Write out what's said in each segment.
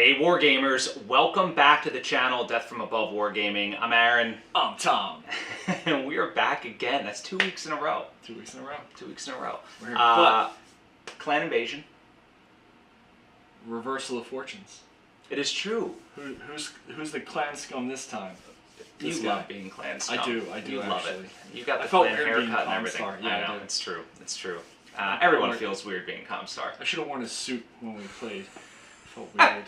Hey Wargamers, welcome back to the channel Death from Above Wargaming. I'm Aaron. I'm Tom. And we are back again. That's 2 weeks in a row. 2 weeks in a row. 2 weeks in a row. We're here. Clan invasion. Reversal of fortunes. It is true. Who's the clan scum this time? You love being clan scum. I do you actually. love it. You got the I felt clan weird being haircut and everything. Comstar. Yeah, I know, I did. it's true. It's true. Everyone feels weird being Comstar. I should have worn a suit when we played. Felt weird.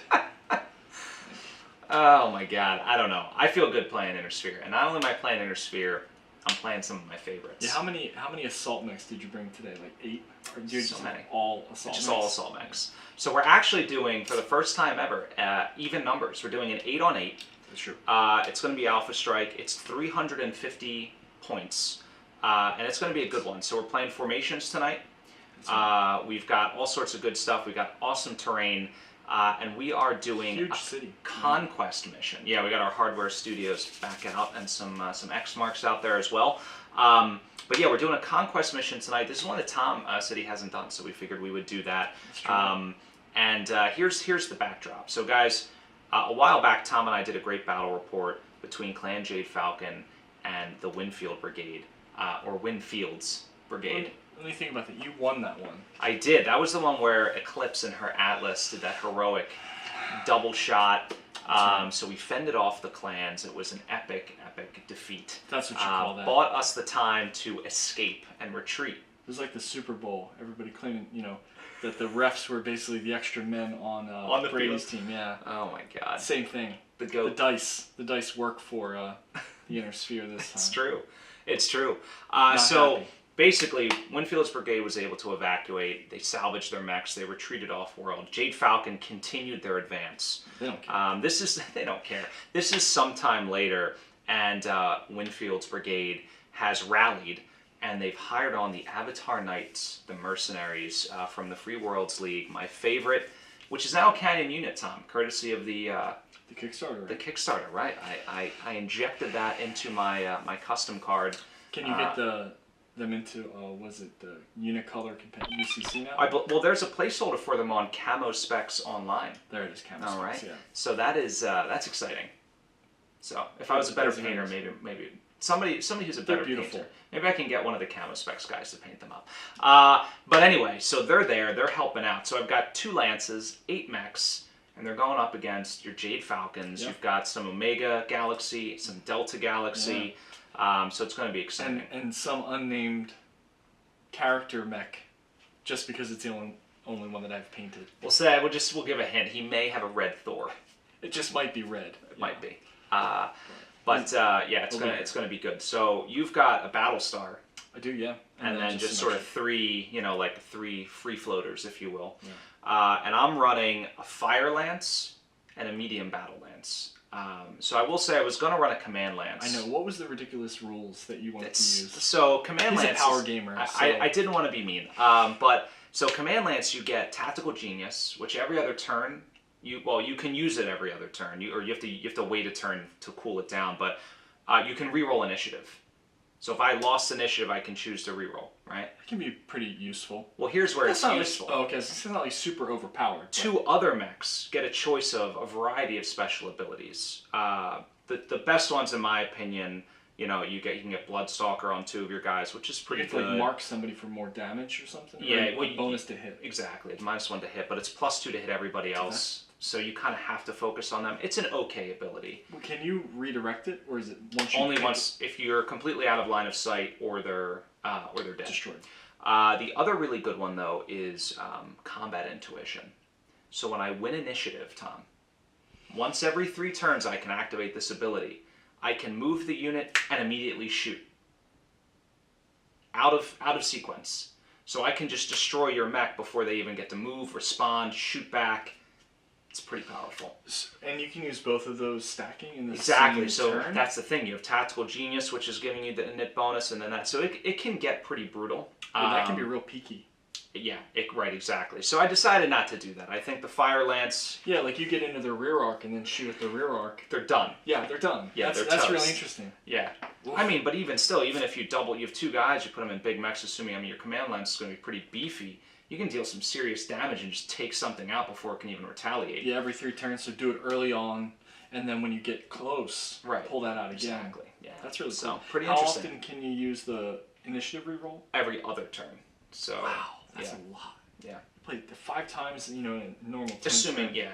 Oh my god, I don't know. I feel good playing Intersphere, and not only am I playing Intersphere, I'm playing some of my favorites. Yeah, how many assault mechs did you bring today? Like 8? Or did you So just many. All assault Just mechs? all assault mechs. So we're actually doing, for the first time ever, even numbers. We're doing an 8-on-8. That's true. It's going to be Alpha Strike. It's 350 points, and it's going to be a good one. So we're playing formations tonight. We've got all sorts of good stuff. We've got awesome terrain. And we are doing Huge city. Conquest mission. Yeah, we got our hardware studios back out and some X marks out there as well. But yeah, we're doing a conquest mission tonight. This is one that Tom said he hasn't done, so we figured we would do that. That's true. Here's the backdrop. So guys, a while back, Tom and I did a great battle report between Clan Jade Falcon and the Winfield Brigade, or Winfield's Brigade. Let me think about that. You won that one. I did. That was the one where Eclipse and her Atlas did that heroic double shot. So we fended off the clans. It was an epic defeat. That's what you call that. Bought us the time to escape and retreat. It was like the Super Bowl. Everybody claiming, that the refs were basically the extra men on the Brady's field. team. Yeah. Oh my god. Same thing. The dice work for the inner sphere this time. It's true. It's true. So happy. Basically, Winfield's Brigade was able to evacuate. They salvaged their mechs. They retreated off-world. Jade Falcon continued their advance. They don't care. They don't care. This is sometime later, and Winfield's Brigade has rallied, and they've hired on the Avatar Knights, the mercenaries from the Free Worlds League, my favorite, which is now a canon unit, Tom, courtesy of the Kickstarter. Right? The Kickstarter, right? I injected that into my custom card. Can you get them into was it the Unicolor UCC now? Well, there's a placeholder for them on Camo Specs online. There it is, Camo All Specs. right. Yeah. So that's exciting. So if I was a better painter, maybe somebody who's a better painter, maybe I can get one of the Camo Specs guys to paint them up. But anyway, so they're there, they're helping out. So I've got 2 lances, 8 mechs, and they're going up against your Jade Falcons. You've got some Omega Galaxy, some Delta Galaxy. So it's going to be exciting. And some unnamed character mech, just because it's the only one that I've painted. We'll give a hint. He may have a red Thor. It just might be red. It might be. Yeah, it's gonna be good. So you've got a Battlestar. I do, yeah. And then just sort of 3, like 3 free floaters, if you will. Yeah. And I'm running a Fire Lance and a Medium Battle Lance. So I will say I was going to run a Command Lance. I know. What was the ridiculous rules that you wanted to use? So Command Lance... He's a power gamer. I didn't want to be mean. So Command Lance, you get Tactical Genius, which every other turn, you can use it every other turn. You have to wait a turn to cool it down, but you can reroll initiative. So if I lost initiative, I can choose to reroll, right? It can be pretty useful. Well, here's where it's useful. Okay, so it's not like super overpowered. But 2 other mechs get a choice of a variety of special abilities. The best ones, in my opinion, you can get Bloodstalker on 2 of your guys, which is pretty good. You can mark somebody for more damage or something. Yeah, or bonus to hit. Exactly, it's -1 to hit, but it's +2 to hit everybody else. So you kind of have to focus on them. It's an okay ability. Well, can you redirect it, or is it once if you're completely out of line of sight, or they're dead. Destroyed. The other really good one though is Combat Intuition. So when I win initiative, Tom, once every 3 turns I can activate this ability. I can move the unit and immediately shoot. Out of sequence. So I can just destroy your mech before they even get to move, respond, shoot back. It's pretty powerful. And you can use both of those stacking in the same turn? So that's the thing. You have Tactical Genius, which is giving you the init bonus, and then that. So it can get pretty brutal. That can be real peaky. Yeah, right, exactly. So I decided not to do that. I think the Fire Lance... Yeah, like you get into the rear arc and then shoot at the rear arc. They're done. Yeah, they're done. Yeah, that's really interesting. Yeah. Oof. I mean, but even still, even if you have 2 guys, you put them in big mechs, assuming, your Command Lance is going to be pretty beefy. you can deal some serious damage and just take something out before it can even retaliate. Yeah, every 3 turns, so do it early on, and then when you get close, pull that out again. Exactly. Yeah. That's really so cool. Pretty How interesting. often can you use the initiative reroll? Every other turn. So wow, that's a lot. Yeah. Played 5 times, you know, in normal. Assuming, turn.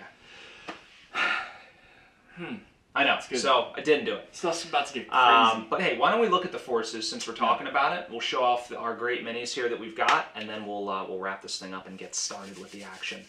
I know. So I didn't do it. Stuff's about to get crazy. But hey, why don't we look at the forces since we're talking about it? We'll show off our great minis here that we've got, and then we'll wrap this thing up and get started with the action.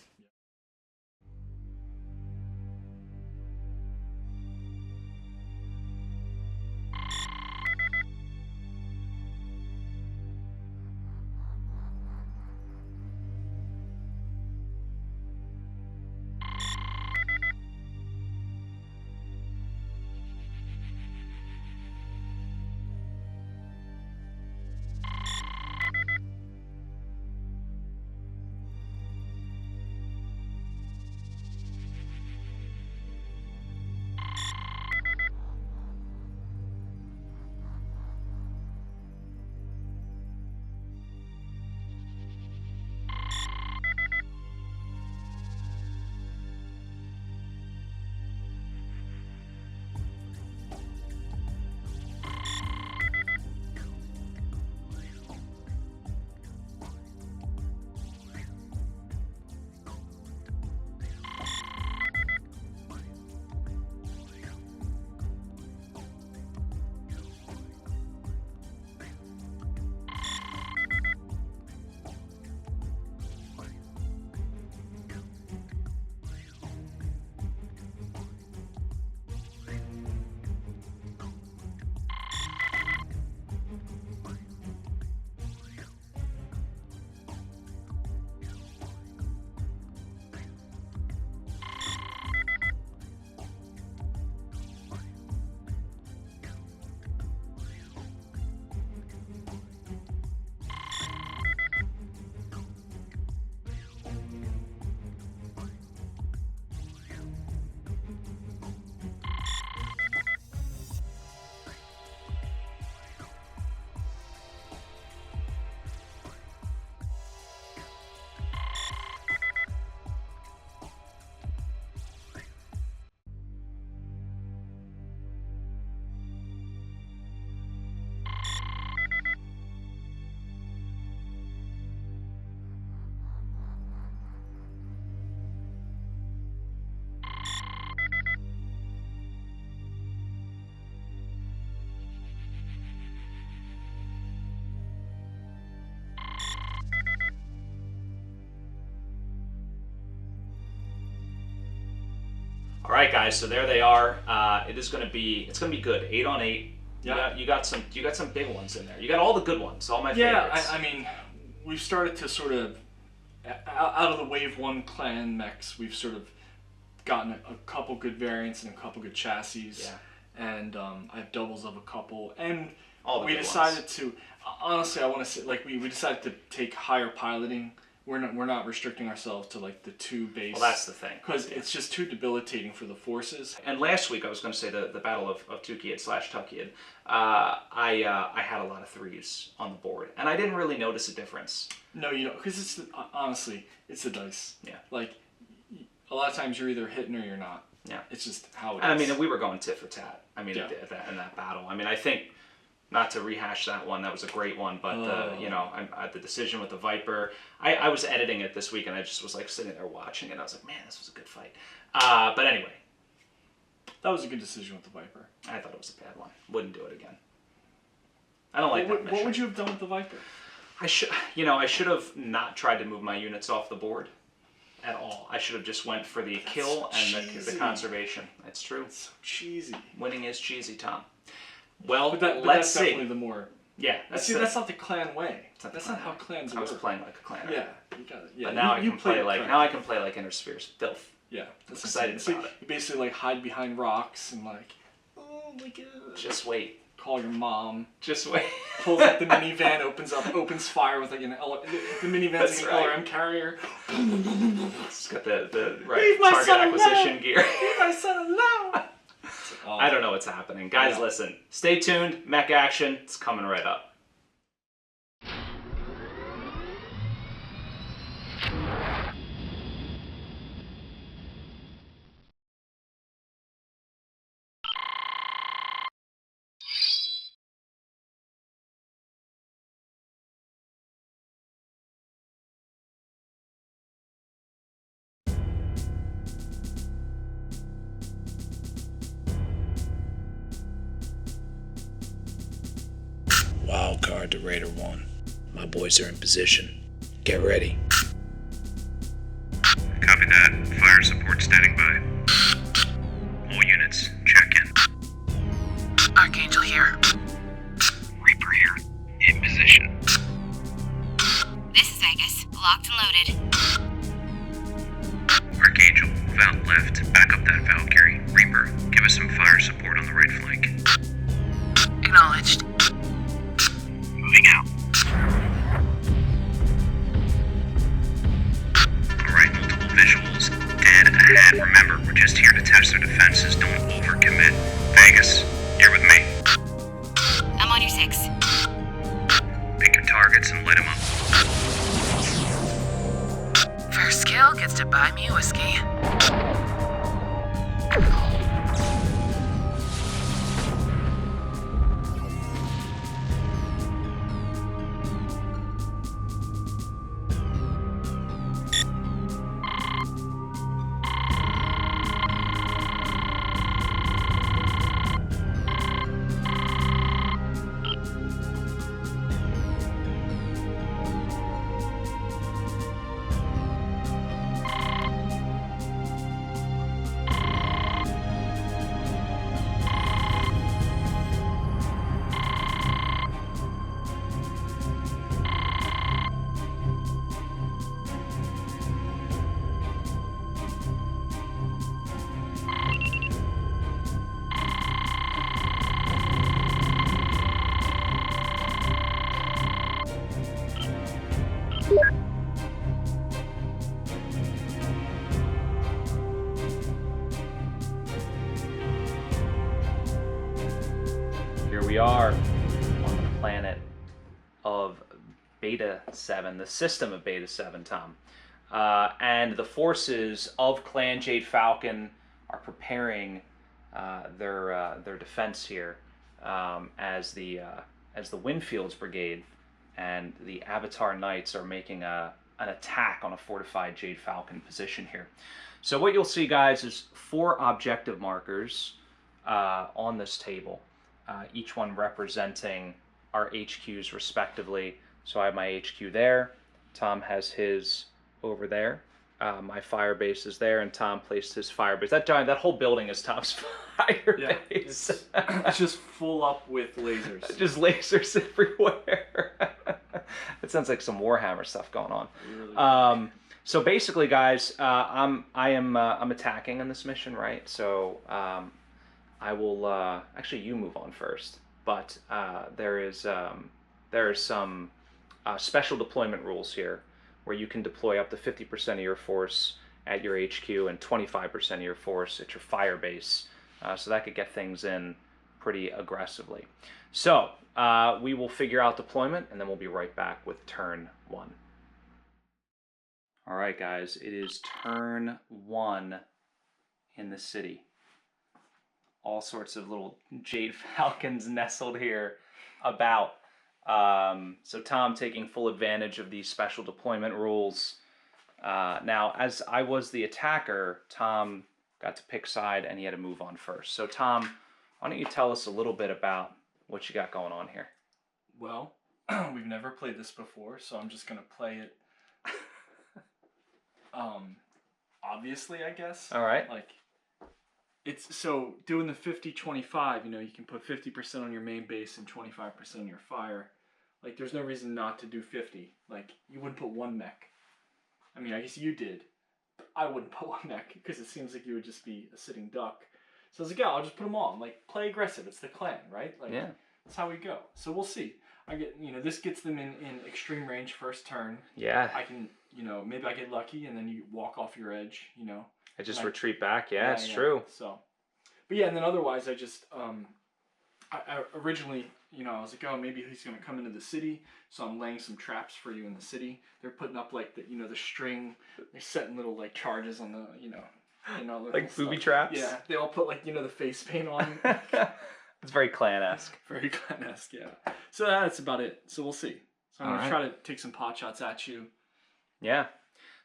All right, guys. So there they are. It's gonna be good. 8 on 8. Yeah. You got some big ones in there. You got all the good ones. All my favorites. Yeah. I mean, we've started to sort of out of the wave 1 clan mechs. We've sort of gotten a couple good variants and a couple good chassis. Yeah. And I have doubles of a couple. And all the we good decided ones. to. Honestly, I want to say we decided to take higher piloting. We're not restricting ourselves to like the 2 base. Well, that's the thing. Because it's just too debilitating for the forces. And last week, I was going to say the Battle of Tukid / Tukid, I had a lot of 3s on the board, and I didn't really notice a difference. No, you don't, because honestly, it's the dice. Yeah. Like, a lot of times you're either hitting or you're not. Yeah. It's just how it is. And I mean, we were going tit for tat. I mean, Yeah. in that battle. I mean, I think, not to rehash that one, that was a great one, but the decision with the Viper, I was editing it this week, and I just was like sitting there watching it, and I was like, man, this was a good fight. But anyway. That was a good decision with the Viper. I thought it was a bad one. Wouldn't do it again. I don't like that mission. What would you have done with the Viper? I should have not tried to move my units off the board at all. I should have just went for the kill and the conservation. That's true. It's so cheesy. Winning is cheesy, Tom. Well, but let's that's see. definitely the more. Yeah, that's not the clan way. That's not how clans work. I was playing like a clanner. Yeah, you got it. Yeah, but now I can play like Intersphere's filth. Yeah, that's excited about it. You basically like hide behind rocks and like, oh my god. Just wait. Call your mom. Just wait. Pulls up the minivan, opens fire with like the minivan's like an LRM carrier. It's got the right target acquisition gear. Leave my son alone. I don't know what's happening. Guys, listen. Stay tuned. Mech action. It's coming right up. wild card to Raider 1. My boys are in position. Get ready. Copy that. Fire support standing by. All units, check in. Archangel here. Reaper here. In position. This is Vegas. Locked and loaded. Archangel, valve left. Back up that Valkyrie. Reaper, give us some fire support on the right flank. Acknowledged. Moving out. Alright, multiple visuals. Dead ahead. Remember, we're just here to test their defenses. Don't overcommit. Vegas, you're with me. I'm on your 6. Pick your targets and light them up. First kill gets to buy me whiskey. Here we are on the planet of Beta VII, the system of Beta VII, Tom. And the forces of Clan Jade Falcon are preparing their defense here as the Winfield's Brigade and the Avatar Knights are making an attack on a fortified Jade Falcon position here. So what you'll see, guys, is 4 objective markers on this table. Each one representing our HQs respectively. So I have my HQ there, Tom has his over there, my fire base is there, and Tom placed his fire base. That whole building is Tom's fire base. It's just full up with lasers. Just lasers everywhere. It sounds like some Warhammer stuff going on. Really so basically, guys, I'm attacking in this mission, right? So I will actually you move on first, but there is some special deployment rules here where you can deploy up to 50% of your force at your HQ and 25% of your force at your fire base, so that could get things in pretty aggressively. So we will figure out deployment and then we'll be right back with turn 1. All right, guys, it is turn 1 in the city. All sorts of little Jade Falcons nestled here about. So Tom taking full advantage of these special deployment rules. Now, as I was the attacker, Tom got to pick side and he had to move on first. So Tom, why don't you tell us a little bit about what you got going on here? Well, we've never played this before, so I'm just going to play it obviously, I guess. All right. Like, it's so doing the 50-25, you know, you can put 50% on your main base and 25% on your fire. Like, there's no reason not to do 50. Like, you wouldn't put one mech. I mean, I guess you did. But I wouldn't put one mech because it seems like you would just be a sitting duck. So I was like, yeah, I'll just put them all. I'm like, play aggressive. It's the clan, right? Like, yeah. That's how we go. So we'll see. I get, you know, this gets them in extreme range first turn. Yeah. I can, you know, maybe I get lucky and then you walk off your edge, you know. I just retreat back. Yeah, it's true. So, but yeah, and then otherwise I just, I originally, you know, I was like, oh, maybe he's going to come into the city. So I'm laying some traps for you in the city. They're putting up like the, you know, the string. They're setting little like charges on the, you know, like booby traps. Yeah, they all put like, you know, the face paint on. It's very clan-esque. Very clan-esque, yeah. So that's about it. So we'll see. So I'm going to try to take some pot shots at you. Yeah.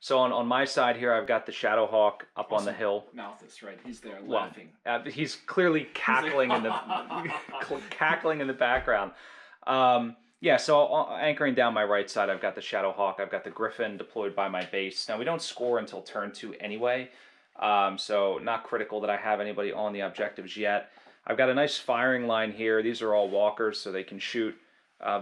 So on my side here, I've got the Shadowhawk up on the hill. Malthus, right? He's there laughing. He's clearly cackling in the cackling in the background. Yeah, so anchoring down my right side, I've got the Shadowhawk, I've got the Griffin deployed by my base. Now, we don't score until turn 2 anyway, so not critical that I have anybody on the objectives yet. I've got a nice firing line here. These are all walkers, so they can shoot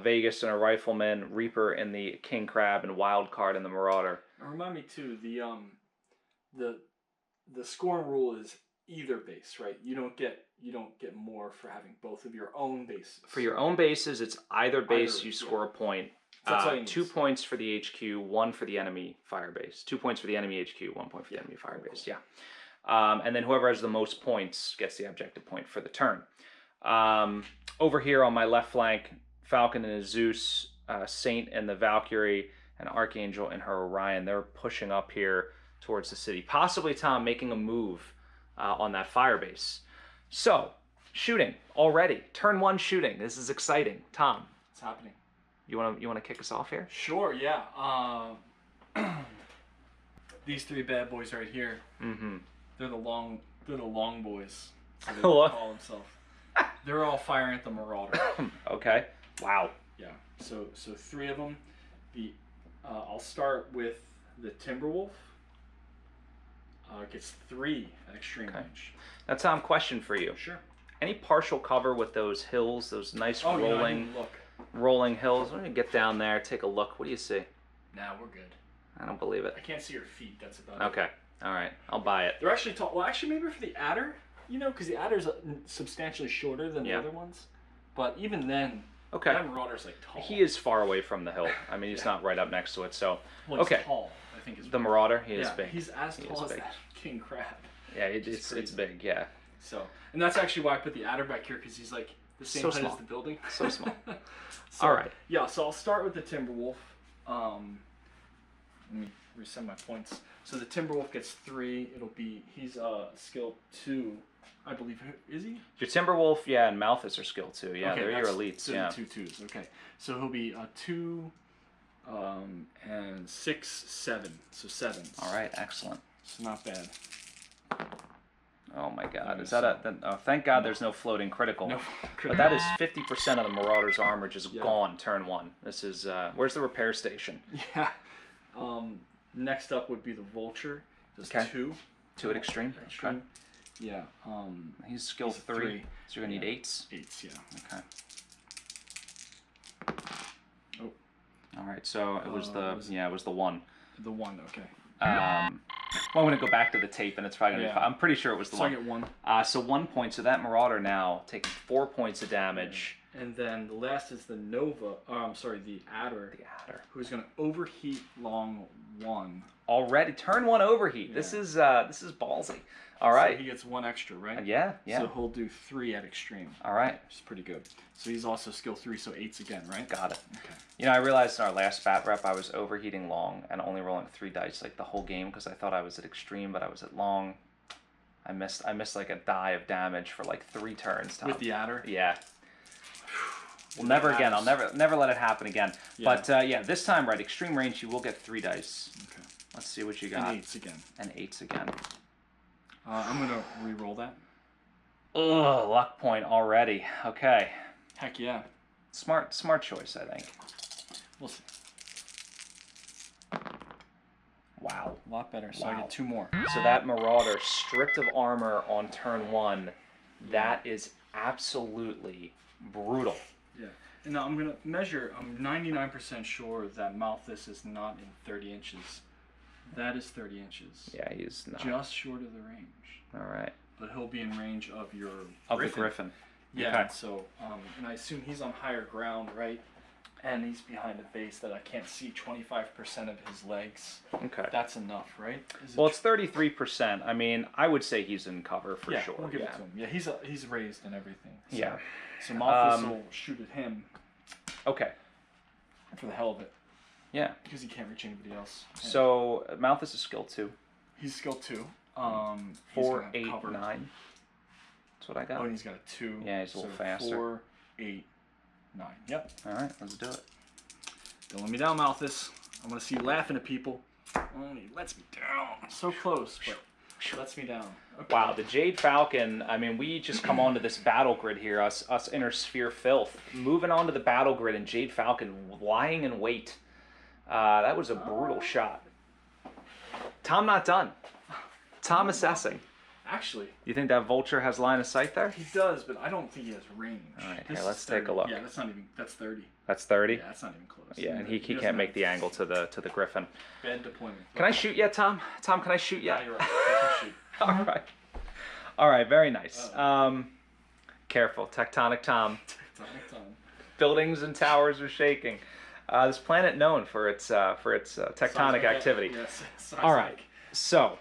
Vegas and a Rifleman, Reaper and the King Crab, and Wildcard and the Marauder. Remind me, too, the scoring rule is either base, right? You don't get more for having both of your own bases. For your own bases, it's either base you score a point. That's all you need. 2 points for the HQ, 1 for the enemy fire base. 2 points for the enemy HQ, 1 point for the enemy fire base. Yeah. And then whoever has the most points gets the objective point for the turn. Over here on my left flank, Falcon and his Zeus, Saint and the Valkyrie, and Archangel and her Orion. They're pushing up here towards the city. Possibly, Tom, making a move on that fire base. So, shooting already. Turn 1 shooting. This is exciting. Tom. It's happening. You wanna kick us off here? Sure, yeah. These 3 bad boys right here. Mm-hmm. They're the long boys. So they call themselves. They're all firing at the Marauder. Okay. Wow. Yeah. So 3 of them. I'll start with the Timberwolf. Gets 3 at extreme range. Now, Tom, question for you. Sure. Any partial cover with those hills, those nice rolling hills? Let me get down there, take a look. What do you see? Nah, we're good. I don't believe it. I can't see your feet. That's about it. Okay. All right. I'll buy it. They're actually tall. Well, actually, maybe for the Adder, because the Adder's substantially shorter than the other ones. But even then, that Marauder's like tall. He is far away from the hill. I mean, he's not right up next to it. So, well, he's tall. I think is the Marauder. He is big. He's as tall as that King Crab. Yeah, it's big. Yeah. So, and that's actually why I put the Adder back here, because he's like the same height as the building. So small. So, all right. Yeah. So I'll start with the Timberwolf. Let me reset my points. So the Timberwolf gets 3. He's skill 2, I believe. Is he? Your Timberwolf, and Malthus are skill 2. Yeah, okay, they're your elites. So 2 2s. Okay. So he'll be 2, and 6, 7. So 7. All right. Excellent. So not bad. Oh my God! Is that oh, thank God there's no floating critical. No But critical. that is 50% of the Marauder's armor just gone turn 1. This is where's the repair station? Yeah. Next up would be the Vulture. Does 2. 2 at extreme. Okay. Yeah. He's skill 3. So you're gonna need 8s. 8s. Yeah. Okay. Oh. All right. So it was it was the 1. The 1. Okay. Well, I'm going to go back to the tape, and it's probably going to be fine. I'm pretty sure it was the 1. So I get 1. So 1 point. So that Marauder now taking 4 points of damage. And then the last is the Nova. The Adder. The Adder. Who's going to overheat long 1. Already turn 1 overheat. Yeah. This is ballsy. All right. So he gets 1 extra, right? Yeah. So he'll do 3 at extreme. All right. Which is pretty good. So he's also skill 3, so 8s again, right? Got it. Okay. I realized in our last bat rep I was overheating long and only rolling 3 dice like the whole game because I thought I was at extreme, but I was at long. I missed like a die of damage for like 3 turns. Tom. With the Adder? Yeah. Well, never again. I'll never let it happen again. Yeah. But this time, right, extreme range, you will get 3 dice. Okay. Let's see what you got. And 8s again. And 8s again. I'm gonna re-roll that. Ugh, luck point already. Okay. Heck yeah. Smart choice, I think. We'll see. Wow. A lot better. So I get 2 more. So that Marauder, stripped of armor on turn 1, that is absolutely brutal. Yeah. And now I'm gonna measure. I'm 99% sure that Malthus is not in 30 inches. That is 30 inches. Yeah, he's not. Just short of the range. All right. But he'll be in range of your Griffin. The Griffin. Yeah. Okay. So, and I assume he's on higher ground, right? And he's behind a base that I can't see 25% of his legs. Okay. That's enough, right? Well, it's 33%. I mean, I would say he's in cover for sure. We'll give it to him. Yeah, he's raised and everything. So, yeah. So Malthus will shoot at him. Okay. For the hell of it. Yeah. Because he can't reach anybody else. So Malthus is skill 2. He's skill 2. 4, 8, 9. That's what I got. Oh, and he's got a 2. Yeah, he's a little faster. 4, 8, 9. Yep. All right, let's do it. Don't let me down, Malthus. I want to see you laughing at people. Oh, he lets me down. So close, but Lets me down. Okay. Wow, the Jade Falcon, I mean, we just come onto this battle grid here, us Inner Sphere filth. Moving onto the battle grid and Jade Falcon lying in wait. That was a brutal shot. Tom not done. Tom assessing. Actually. You think that Vulture has line of sight there? He does, but I don't think he has range. All right, here, let's take a look. Yeah, that's 30. That's 30? Yeah, that's not even close. Yeah, and he can't make the angle to the Griffin. Bad deployment. Can I shoot yet, Tom? Tom, can I shoot yet? Yeah, you're right. I can shoot. All right. All right, very nice. Careful, tectonic Tom. Tectonic Tom. Buildings and towers are shaking. This planet known for its tectonic activity. Yes. All right. So,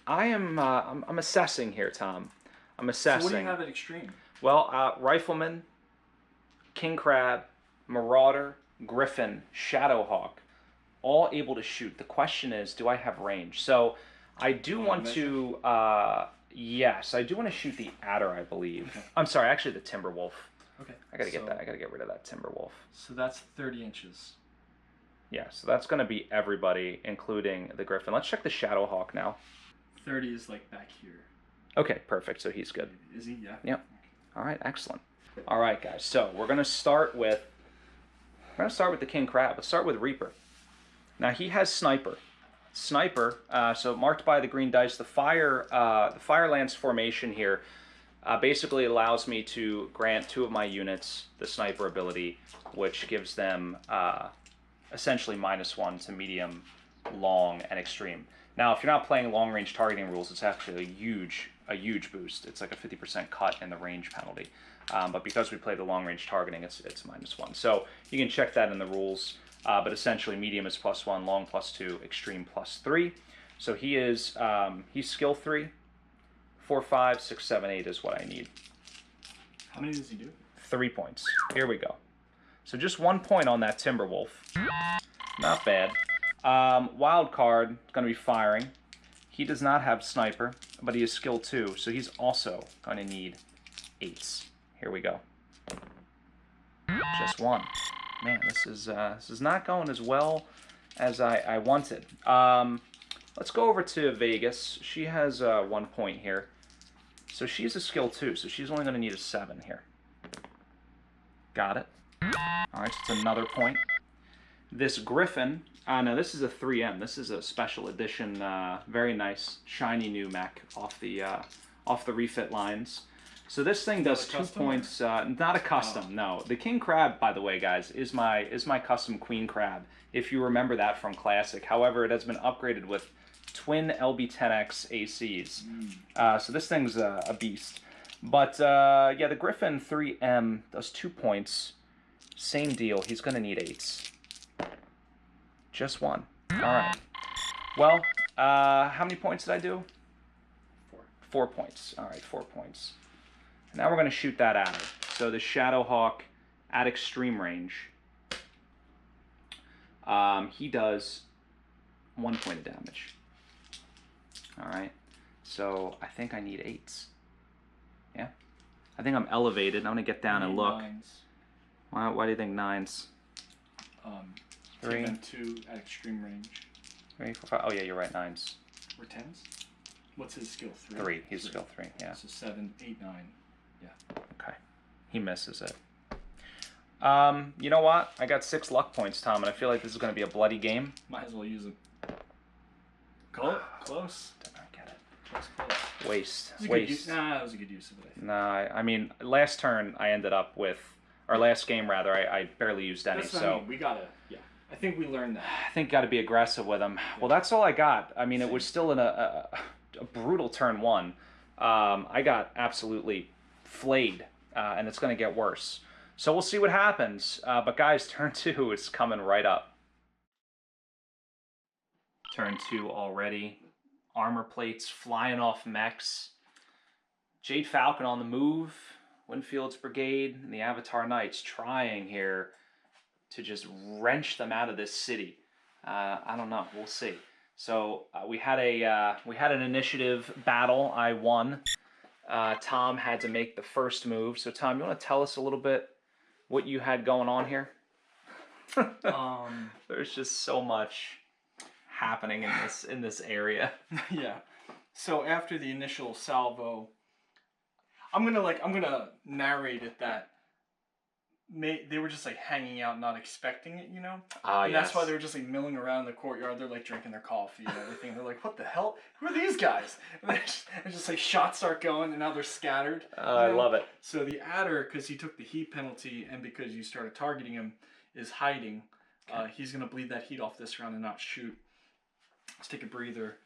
I'm assessing here, Tom. I'm assessing. So what do you have at extreme? Well, Rifleman, King Crab, Marauder, Griffin, Shadowhawk, all able to shoot. The question is, do I have range? So, I do want to. Yes, I do want to shoot the Adder, I believe. Okay. I'm sorry, actually the Timberwolf. Okay. I gotta get that. I gotta get rid of that Timberwolf. So that's 30 inches. Yeah, so that's gonna be everybody, including the Griffin. Let's check the Shadowhawk now. 30 is like back here. Okay, perfect. So he's good. Is he? Yeah. Yep. All right, excellent. All right, guys. So we're gonna start with the King Crab. Let's start with Reaper. Now he has Sniper. Sniper. So marked by the green dice. The Fire Lance formation here basically allows me to grant 2 of my units the Sniper ability, which gives them essentially -1 to medium, long, and extreme. Now, if you're not playing long-range targeting rules, it's actually a huge boost. It's like a 50% cut in the range penalty. But because we play the long-range targeting, it's -1. So you can check that in the rules. But essentially, medium is +1, long +2, extreme +3. So he's skill 3. 4, 5, 6, 7, 8 is what I need. How many does he do? 3 points. Here we go. So just 1 point on that Timberwolf. Not bad. Wild card, going to be firing. He does not have Sniper, but he is skill 2, so he's also going to need 8s. Here we go. Just 1. Man, this is not going as well as I wanted. Let's go over to Vegas. She has 1 point here. So she's a skill 2, so she's only going to need a 7 here. Got it. All right, so it's another point. This Griffin, no, this is a 3M. This is a special edition, very nice, shiny new mech off the refit lines. So this thing does 2 points. Not a custom, no. The King Crab, by the way, guys, is my custom Queen Crab. If you remember that from Classic. However, it has been upgraded with twin LB10X ACs. So this thing's a beast. But yeah, the Griffin 3M does 2 points. Same deal. He's gonna need 8s. Just 1. All right. Well, how many points did I do? 4. 4 points. All right, 4 points. Now we're going to shoot that Adder. So the Shadowhawk at extreme range, he does 1 point of damage. All right. So I think I need 8s. Yeah. I think I'm elevated. I'm going to get down and look. 9s. Why do you think 9s? 3. And 2 at extreme range. 3, 4, 5. Oh yeah, you're right. 9s. Or 10s? What's his skill? 3? 3. He's skill 3. Yeah. So 7, 8, 9. Yeah. Okay. He misses it. You know what? I got 6 luck points, Tom, and I feel like this is going to be a bloody game. Might as well use them. Close. Did not get it. Close. Waste. That was a good use of it. Nah, I mean, last turn I ended up with, or last game rather, I barely used any. That's what so I mean. We gotta. Yeah. I think we learned that. I think got to be aggressive with him. Well, that's all I got. I mean, it was still in a brutal turn 1. I got absolutely flayed, and it's going to get worse. So we'll see what happens. But guys, turn 2 is coming right up. Turn 2 already. Armor plates flying off mechs. Jade Falcon on the move. Winfield's Brigade and the Avatar Knights trying here to just wrench them out of this city. I don't know. We'll see. So we had an initiative battle. I won. Tom had to make the first move. So Tom, you want to tell us a little bit what you had going on here? There's just so much happening in this area. Yeah. So after the initial salvo, I'm gonna narrate it that they were just like hanging out, not expecting it, you know. And that's why they were just like milling around in the courtyard. They're like drinking their coffee and everything. They're like, "What the hell? Who are these guys?" And just like shots start going, and now they're scattered. I love it. So the adder, because he took the heat penalty, and because you started targeting him, is hiding. Okay. He's gonna bleed that heat off this round and not shoot. Let's take a breather.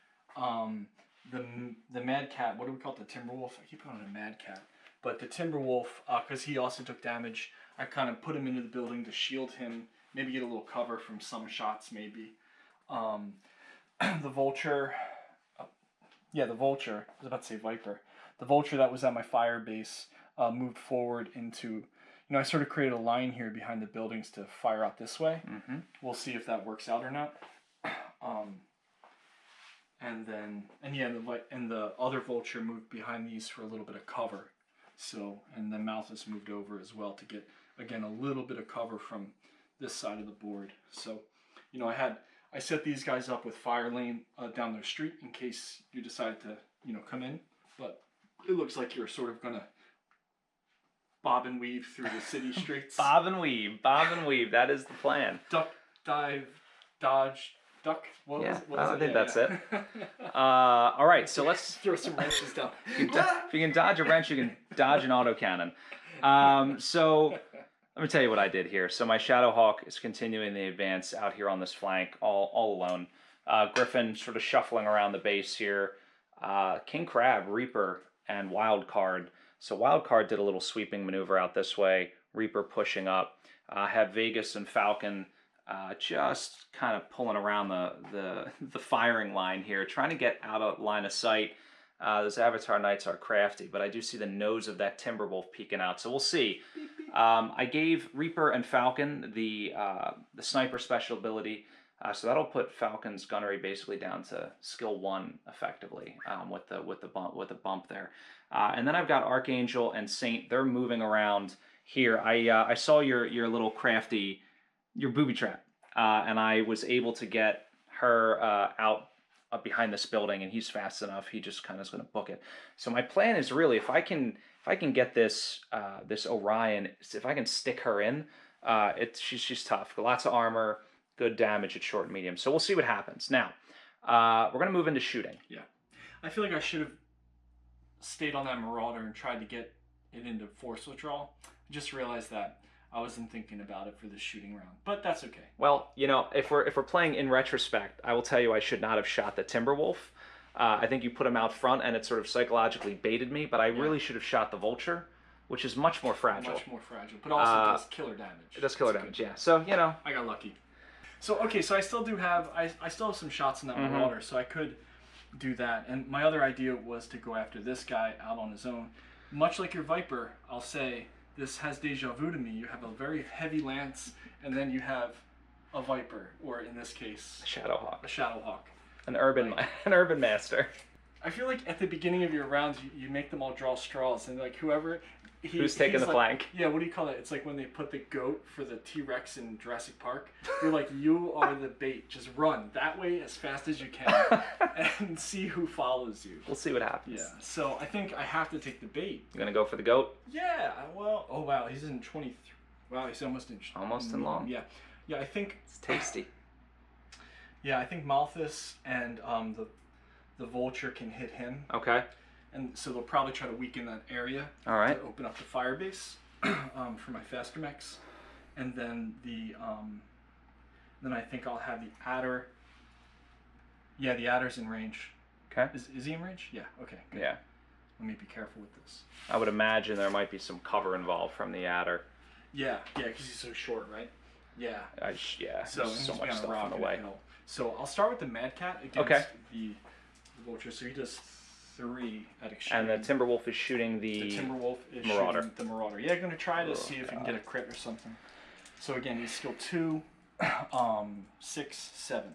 The Mad Cat, what do we call it? The Timberwolf? I keep calling it a Mad Cat. But the Timberwolf, because he also took damage, I kind of put him into the building to shield him, maybe get a little cover from some shots, maybe. The Vulture, the Vulture, I was about to say Viper. The Vulture that was at my fire base moved forward into, I sort of created a line here behind the buildings to fire out this way. Mm-hmm. We'll see if that works out or not. And the other Vulture moved behind these for a little bit of cover. So, and then Malthus moved over as well to get, again, a little bit of cover from this side of the board. So, I set these guys up with fire lane down their street in case you decide to, come in. But it looks like you're sort of going to bob and weave through the city streets. Bob and weave. That is the plan. Duck, dive, dodge, duck. I think that's it. All right, so let's throw some wrenches down. If you can dodge a wrench, you can dodge an autocannon. So let me tell you what I did here. So my Shadowhawk is continuing the advance out here on this flank, all alone. Griffin sort of shuffling around the base here. King Crab, Reaper, and Wildcard. So Wildcard did a little sweeping maneuver out this way. Reaper pushing up. Had Vegas and Falcon just kind of pulling around the firing line here, trying to get out of line of sight. Those Avatar Knights are crafty, but I do see the nose of that Timberwolf peeking out, so we'll see. I gave Reaper and Falcon the sniper special ability, so that'll put Falcon's gunnery basically down to skill 1 effectively with the bump there. And then I've got Archangel and Saint. They're moving around here. I saw your little crafty. Your booby trap, and I was able to get her out up behind this building, and he's fast enough. He just kind of is going to book it. So my plan is really, if I can get this Orion, if I can stick her in, she's tough. Lots of armor, good damage at short and medium. So we'll see what happens. Now we're going to move into shooting. Yeah, I feel like I should have stayed on that Marauder and tried to get it into force withdrawal. I just realized that I wasn't thinking about it for the shooting round, but that's okay. Well, if we're playing in retrospect, I will tell you I should not have shot the Timberwolf. I think you put him out front, and it sort of psychologically baited me. But I really should have shot the Vulture, which is much more fragile. Much more fragile, but also does killer damage. It does killer damage, yeah. So I got lucky. So okay, so I still have some shots in that Marauder, so I could do that. And my other idea was to go after this guy out on his own, much like your Viper. I'll say. This has deja vu to me. You have a very heavy lance, and then you have a Viper, or in this case, a Shadowhawk. An urban master. I feel like at the beginning of your rounds, you make them all draw straws, and like who's taking the flank? Yeah, what do you call it? It's like when they put the goat for the T-Rex in Jurassic Park. You're like, you are the bait. Just run that way as fast as you can, and see who follows you. We'll see what happens. Yeah. So I think I have to take the bait. You gonna go for the goat? Yeah. Well. Oh wow, he's in 23. Wow, he's almost in long. Yeah. Yeah, I think it's tasty. Yeah, I think Malthus and the Vulture can hit him. Okay. And so they'll probably try to weaken that area. All right. To open up the fire base for my faster mechs, and then then I think I'll have the Adder. Yeah, the Adder's in range. Okay. Is he in range? Yeah. Okay. Good. Yeah. Let me be careful with this. I would imagine there might be some cover involved from the Adder. Yeah, because he's so short, right? Yeah. Yeah. So much stuff on the way. So I'll start with the Mad Cat against the Vulture. So he does 3 at extreme. And the Timberwolf is shooting the Timberwolf is Marauder. Shooting the Marauder. Yeah, I'm gonna try to see if you can get a crit or something. So again, he's skill 2, 6, 7,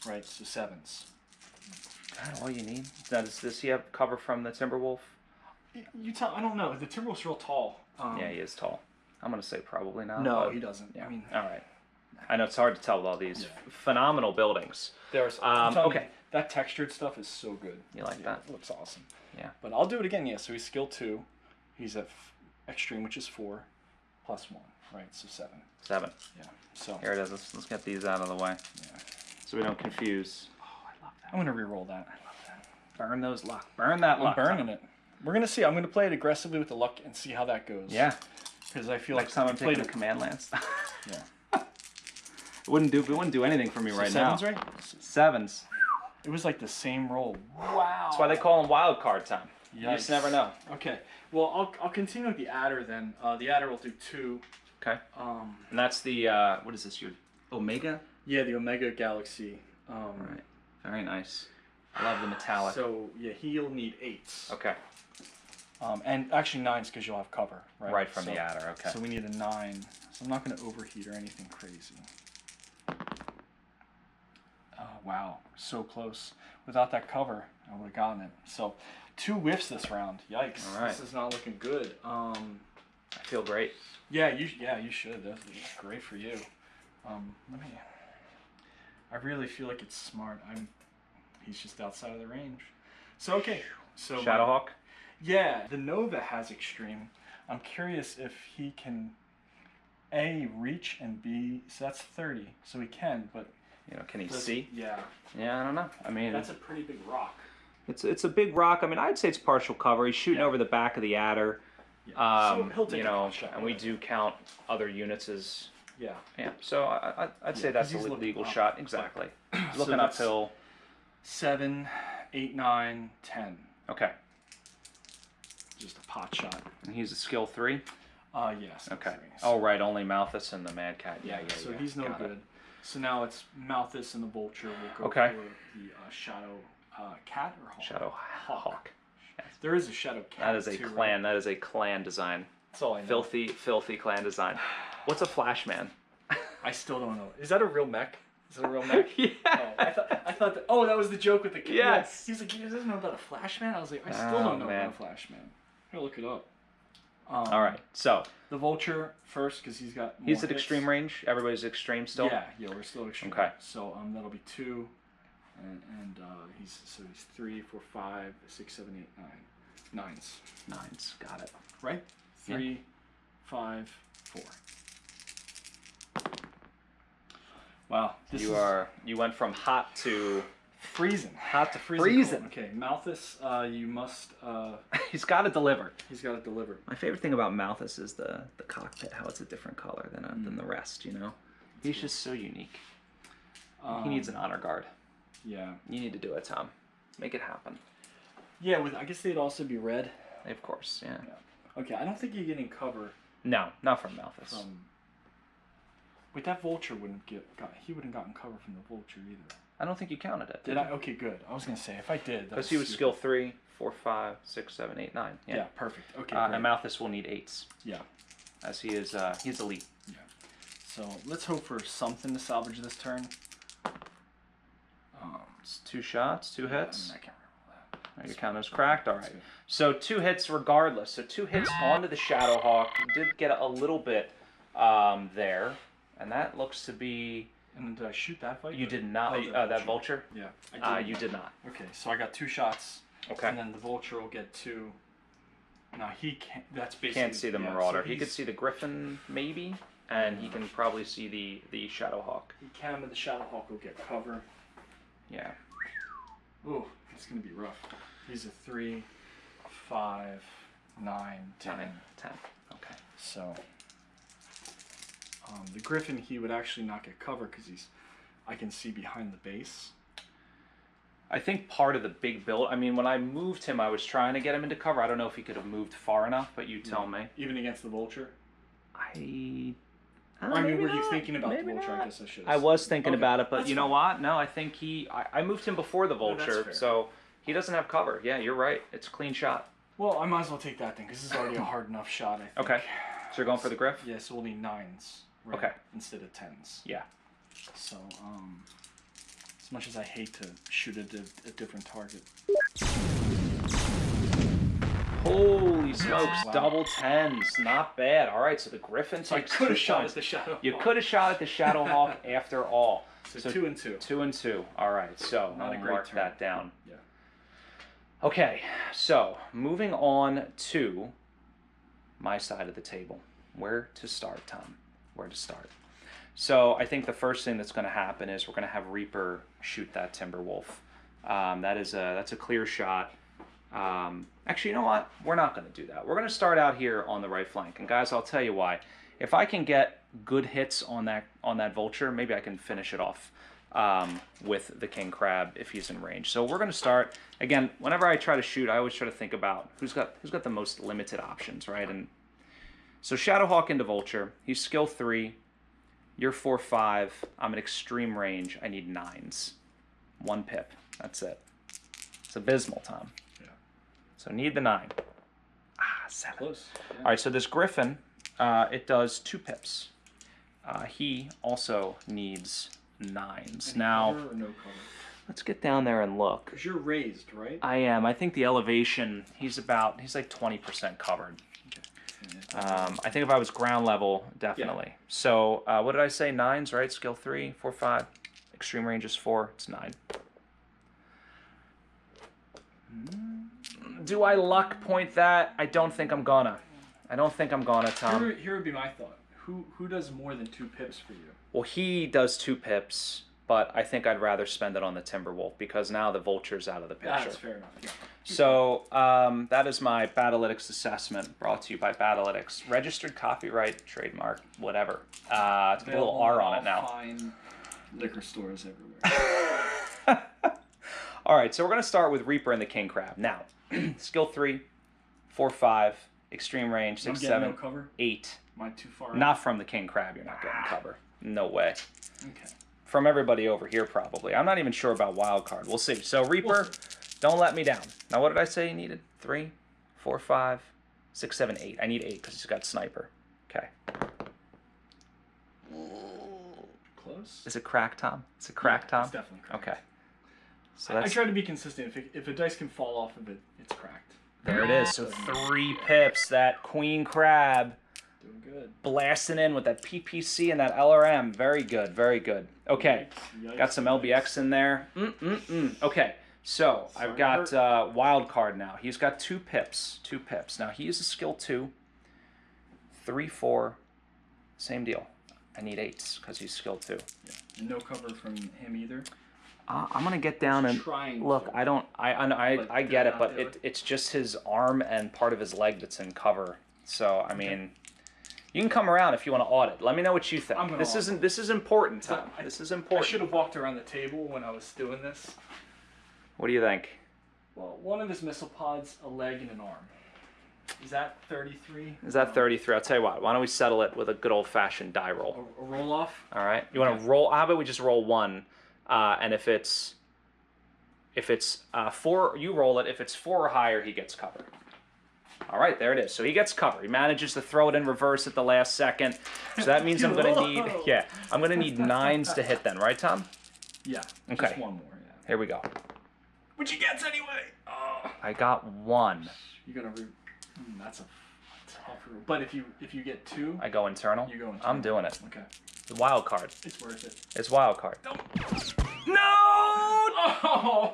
right? So 7s. That's all you need. Does he have cover from the Timberwolf? You tell. I don't know. The Timberwolf's real tall. Yeah, he is tall. I'm gonna say probably not. No, he doesn't. Yeah. I mean, all right. I know it's hard to tell with all these phenomenal buildings. There's okay. That textured stuff is so good. You like that? It looks awesome. Yeah. But I'll do it again. Yeah. So he's skill 2. He's at extreme, which is 4, plus 1. Right. So 7. 7. Yeah. So Here it is. Let's get these out of the way. Yeah. So we don't confuse. Oh, I love that. I'm gonna re-roll that. I love that. Burn those luck. Burn that luck. I'm burning it. We're gonna see. I'm gonna play it aggressively with the luck and see how that goes. Yeah. Because I feel Next like time I'm taking a command lance. Yeah. It wouldn't do anything for me right now. 7s, right? 7s. It was like the same roll. Wow. That's why they call them wild card time. You Yikes. just never know. Okay. Well, I'll continue with the adder then. The adder will do 2. Okay. And that's the what is this? Your Omega? Yeah, the Omega Galaxy. Right. Very nice. I love the metallic. So yeah, he'll need 8s. Okay. And actually 9s because you'll have cover. Right from the adder. Okay. So we need a 9. So I'm not going to overheat or anything crazy. Wow, so close. Without that cover, I would have gotten it. So 2 whiffs this round. Yikes. All right. This is not looking good. I feel great. Yeah, you should. That's great for you. I really feel like it's smart. He's just outside of the range. So okay. So Shadowhawk? Yeah, the Nova has extreme. I'm curious if he can A, reach, and B, so that's 30. So he can, but Can he see? Yeah. Yeah, I don't know. I mean, That's a pretty big rock. it's a big rock. I mean, I'd say it's partial cover. He's shooting over the back of the adder. Yeah. So he'll take a pot shot, and we do count other units as Yeah. So I'd say that's a 'cause he's legal looking shot. up. Exactly. So Looking that's uphill. 7, 8, 9, 10. Okay. Just a pot shot. And he's a skill 3. Yes. Okay. 3. Oh right, only Malthus and the Mad Cat. Yeah. So he's no Got it. good. So now it's Malthus and the Vulture will go Okay. for the Shadow Cat or Hawk? Shadow Hawk. There is a Shadow Cat. That is a too, clan. Right? That is a clan design. That's all I know. Filthy clan design. What's a Flashman? I still don't know. Is that a real mech? Is it a real mech? Yeah. Oh, I thought that. Oh, that was the joke with the kid. Yes. He's like, he doesn't know about a Flashman. I was like, I still don't know about a Flashman. I'm gonna look it up. All right. So the Vulture first because he's got. he's more at extreme hits. range. Everybody's extreme still. Yeah, we're still extreme. Okay. So that'll be 2, and he's 3, 4, 5, 6, 7, 8, 9. 9s. 9s. Got it. Right? 3, 5, 4. Wow. You went from hot to freezing. Hot to Freezing. freezing. Cold. Okay, Malthus, you must. He's got to deliver. He's got to deliver. My favorite thing about Malthus is the cockpit, how it's a different color than the rest. He's just so unique. He needs an honor guard. Yeah. You need to do it, Tom. Make it happen. Yeah, I guess they'd also be red. Of course, yeah. Okay, I don't think you're getting cover. No, not from Malthus. Wait, that Vulture he wouldn't gotten cover from the Vulture either. I don't think you counted it. Did I? Okay, good. I was gonna say if I did. Because he was skill 3, 4, 5, 6, 7, 8, 9. Yeah, perfect. Okay. And Malthus will need 8s. Yeah. As he's elite. Yeah. So let's hope for something to salvage this turn. It's 2 shots, 2 hits. I can't remember that. Your counter's cracked. All right. So 2 hits regardless. So 2 hits onto the Shadowhawk. You did get a little bit there, and that looks to be. And did I shoot that fight? You did not. That Vulture. Yeah. You did not. Okay, so I got 2 shots. Okay. And then the Vulture will get 2. Now he can't. That's basically. Can't see the Marauder. So he could see the Griffin maybe, and he can probably see the Shadowhawk. He can, but the Shadowhawk will get cover. Yeah. Ooh, it's gonna be rough. He's a 3, 5, 9, 10. 10. Okay. So the Griffin, he would actually not get cover because I can see behind the base. I think part of the big build. I mean, when I moved him, I was trying to get him into cover. I don't know if he could have moved far enough, but you tell me. Even against the Vulture. I mean, were you thinking about the Vulture? I guess I should. I was thinking about it, but That's you know fine. what? No, I think I moved him before the Vulture, fair. so he doesn't have cover. Yeah, you're right. It's a clean shot. Well, I might as well take that then because this is already a hard enough shot. I think. Okay. So you're going for the Griff? Yeah, so we'll need 9s. Right, Okay. Instead of 10s. Yeah. So, as much as I hate to shoot at a different target. Holy smokes, double 10s. Not bad. All right, so the Griffin So I takes could 2 have shot at points. the Shadow. You could have shot at the Shadowhawk after all. So 2 and 2. 2 and 2. All right, so Not a I'll great mark turn. that down. Yeah. Okay, so moving on to my side of the table. Where to start, Tom? Where to start? So I think the first thing that's going to happen is we're going to have Reaper shoot that Timberwolf. That's a clear shot. Actually, you know what? We're not going to do that. We're going to start out here on the right flank. And guys, I'll tell you why. If I can get good hits on that vulture, maybe I can finish it off with the King Crab if he's in range. So we're going to start again. Whenever I try to shoot, I always try to think about who's got the most limited options, right? And so Shadowhawk into vulture. He's skill 3. You're 4/5. I'm at extreme range. I need 9s. 1 pip. That's it. It's abysmal, Tom. Yeah. So need the 9. 7. Close. Yeah. All right, so this Griffin, it does 2 pips. He also needs 9s. Any Now, cover or no cover? let's get down there and look. Because you're raised, right? I am. I think the elevation, he's like 20% covered. I think if I was ground level, definitely. Yeah. So, what did I say? 9s, right? Skill 3, 4/5. Extreme range is 4. It's 9. Do I luck point that? I don't think I'm gonna. Tom. Here would be my thought. Who does more than 2 pips for you? Well, he does 2 pips, but I think I'd rather spend it on the Timberwolf because now the Vulture's out of the picture. That's fair enough. Yeah. So that is my Battletyx assessment brought to you by Battletyx. Registered copyright, trademark, whatever. It's got a little R on it now. Fine liquor stores everywhere. All right, so we're going to start with Reaper and the King Crab. Now, skill 3, 4/5, extreme range, 6, 7, no cover? 8. Am I too far? Not from the King Crab, you're not getting cover. No way. Okay. From everybody over here, probably. I'm not even sure about Wildcard. We'll see. So, Reaper, don't let me down. Now, what did I say you needed? 3, 4, 5, 6, 7, 8. I need 8 because he's got Sniper. Okay. Close. Is it cracked, Tom? Is it cracked, Tom? It's definitely cracked. Okay. So I try to be consistent. If a dice can fall off of it, it's cracked. there it is. So 3 pips. That Queen Crab Doing good. blasting in with that PPC and that LRM. Very good. Very good. Okay. Yikes, Got some LBX in there. Okay. So I've Sorry, got Wild Card now. He's got 2 pips. 2 pips. Now he is a skill 2. 3, 4. Same deal. I need 8s because he's skill 2. Yeah. And no cover from him either. I'm gonna get down and Trying look. to. I get it, not but do it. it's just his arm and part of his leg that's in cover. So I mean, you can come around if you want to audit. Let me know what you think. I'm gonna This audit. is important, So Tom. This is I important. should have walked around the table when I was doing this. What do you think? Well, one of his missile pods, a leg and an arm. Is that 33? Is that 33? I'll tell you what. Why don't we settle it with a good old fashioned die roll? A roll off? All right. You want to roll? How about we just roll 1? And if it's 4, you roll it. If it's 4 or higher, he gets cover. All right, there it is. So he gets cover. He manages to throw it in reverse at the last second. So that means I'm going to need, I'm going to need 9s to hit then, right, Tom? Yeah. Okay. Just one more, yeah. Here we go. Which he gets anyway. Oh. I got 1. You gotta that's a tough rule. But if you get 2, I go internal. you go into I'm doing it. Okay. The wild card. It's worth it. It's wild card. No! Oh!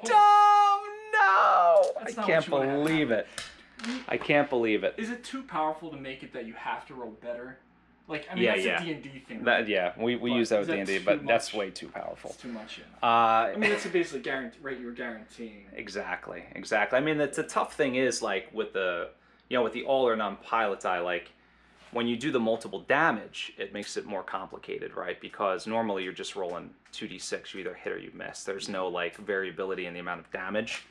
No! That's I not can't what you wanna have believe it. I can't believe it. Is it too powerful to make it that you have to roll better? Like, I mean, Yeah, that's yeah. a D&D thing. That, right? yeah, we But use that is with that D&D, too but that's much? way too powerful. It's too much, yeah. I mean, it's a basically guarantee, right? You're guaranteeing. Exactly. I mean, the tough thing is, like, with the, with the all or none pilot die, like, when you do the multiple damage, it makes it more complicated, right? Because normally you're just rolling 2d6, you either hit or you miss. There's no, like, variability in the amount of damage.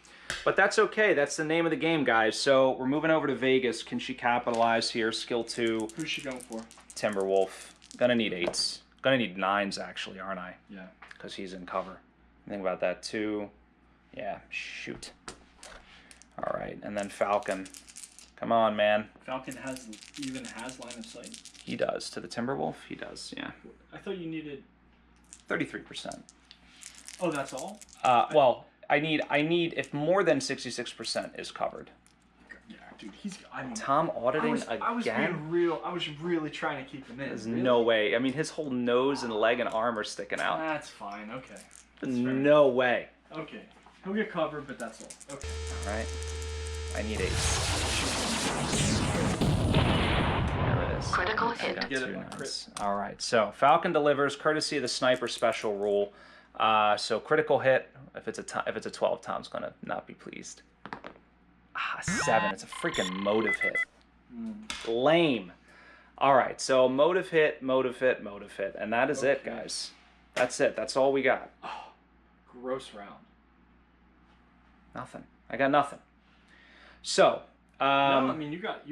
But that's okay. That's the name of the game, guys. So we're moving over to Vegas. Can she capitalize here? Skill 2. Who's she going for? Timberwolf. Gonna need 8s. Gonna need 9s, actually, aren't I? Yeah. Because he's in cover. Think about that, too. Yeah, shoot. All right, and then Falcon. Come on, man. Falcon has line of sight. He does. To the Timberwolf? He does, yeah. I thought you needed... 33%. Oh, that's all? Well, I need if more than 66% is covered. Yeah. dude, I mean, Tom auditing again? I was being real. I was really trying to keep him in. There's really. no way. I mean, his whole nose and leg and arm are sticking out. That's fine. Okay. No way. Okay. He'll get covered, but that's all. Okay. All right. I need a... There it is. Critical hit. Got 2 nines. All right. So Falcon delivers courtesy of the sniper special rule. So critical hit. If it's a 12, Tom's gonna not be pleased. 7. It's a freaking motive hit. Lame. All right. So motive hit, and that is it, guys. That's it. That's all we got. Oh, gross round. Nothing. I got nothing. So. No, I mean you got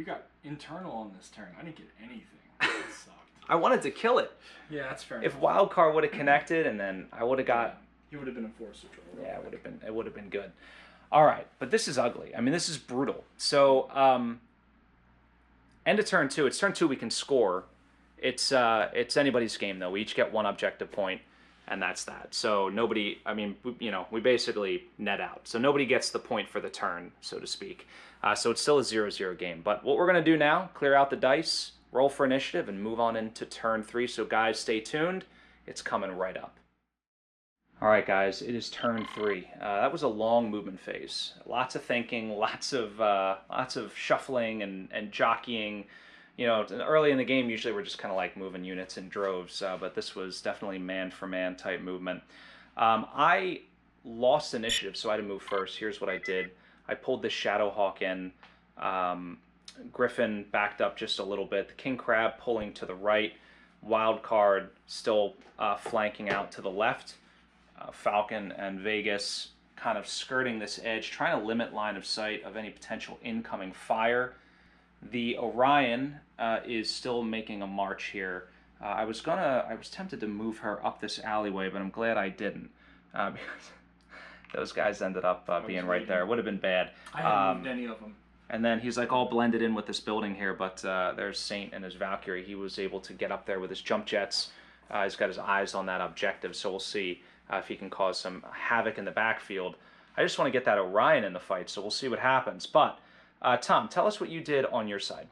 internal on this turn. I didn't get anything. It sucked. I wanted to kill it. Yeah, that's fair. If Wildcard would have connected, and then I would have got. He would have been a force to draw. Yeah, it would have been good. All right, but this is ugly. I mean, this is brutal. So, end of turn 2. It's turn 2. We can score. It's anybody's game though. We each get 1 objective point, and that's that. So nobody. I mean, we basically net out. So nobody gets the point for the turn, so to speak. So it's still a 0-0 game. But what we're gonna do now: clear out the dice, roll for initiative, and move on into turn 3. So guys, stay tuned. It's coming right up. All right, guys, it is turn 3. That was a long movement phase. Lots of thinking, lots of shuffling and jockeying. Early in the game, usually we're just kind of like moving units in droves, but this was definitely man-for-man type movement. I lost initiative, so I had to move first. Here's what I did. I pulled the Shadowhawk in. Griffin backed up just a little bit. The King Crab pulling to the right. Wildcard still flanking out to the left. Falcon and Vegas kind of skirting this edge, trying to limit line of sight of any potential incoming fire. The Orion is still making a march here. I was tempted to move her up this alleyway, but I'm glad I didn't, because those guys ended up being right there. It would have been bad. I hadn't moved any of them. And then he's like all blended in with this building here, but there's Saint and his Valkyrie. He was able to get up there with his jump jets. He's got his eyes on that objective, so we'll see if he can cause some havoc in the backfield. I just want to get that Orion in the fight, so we'll see what happens. But, Tom, tell us what you did on your side.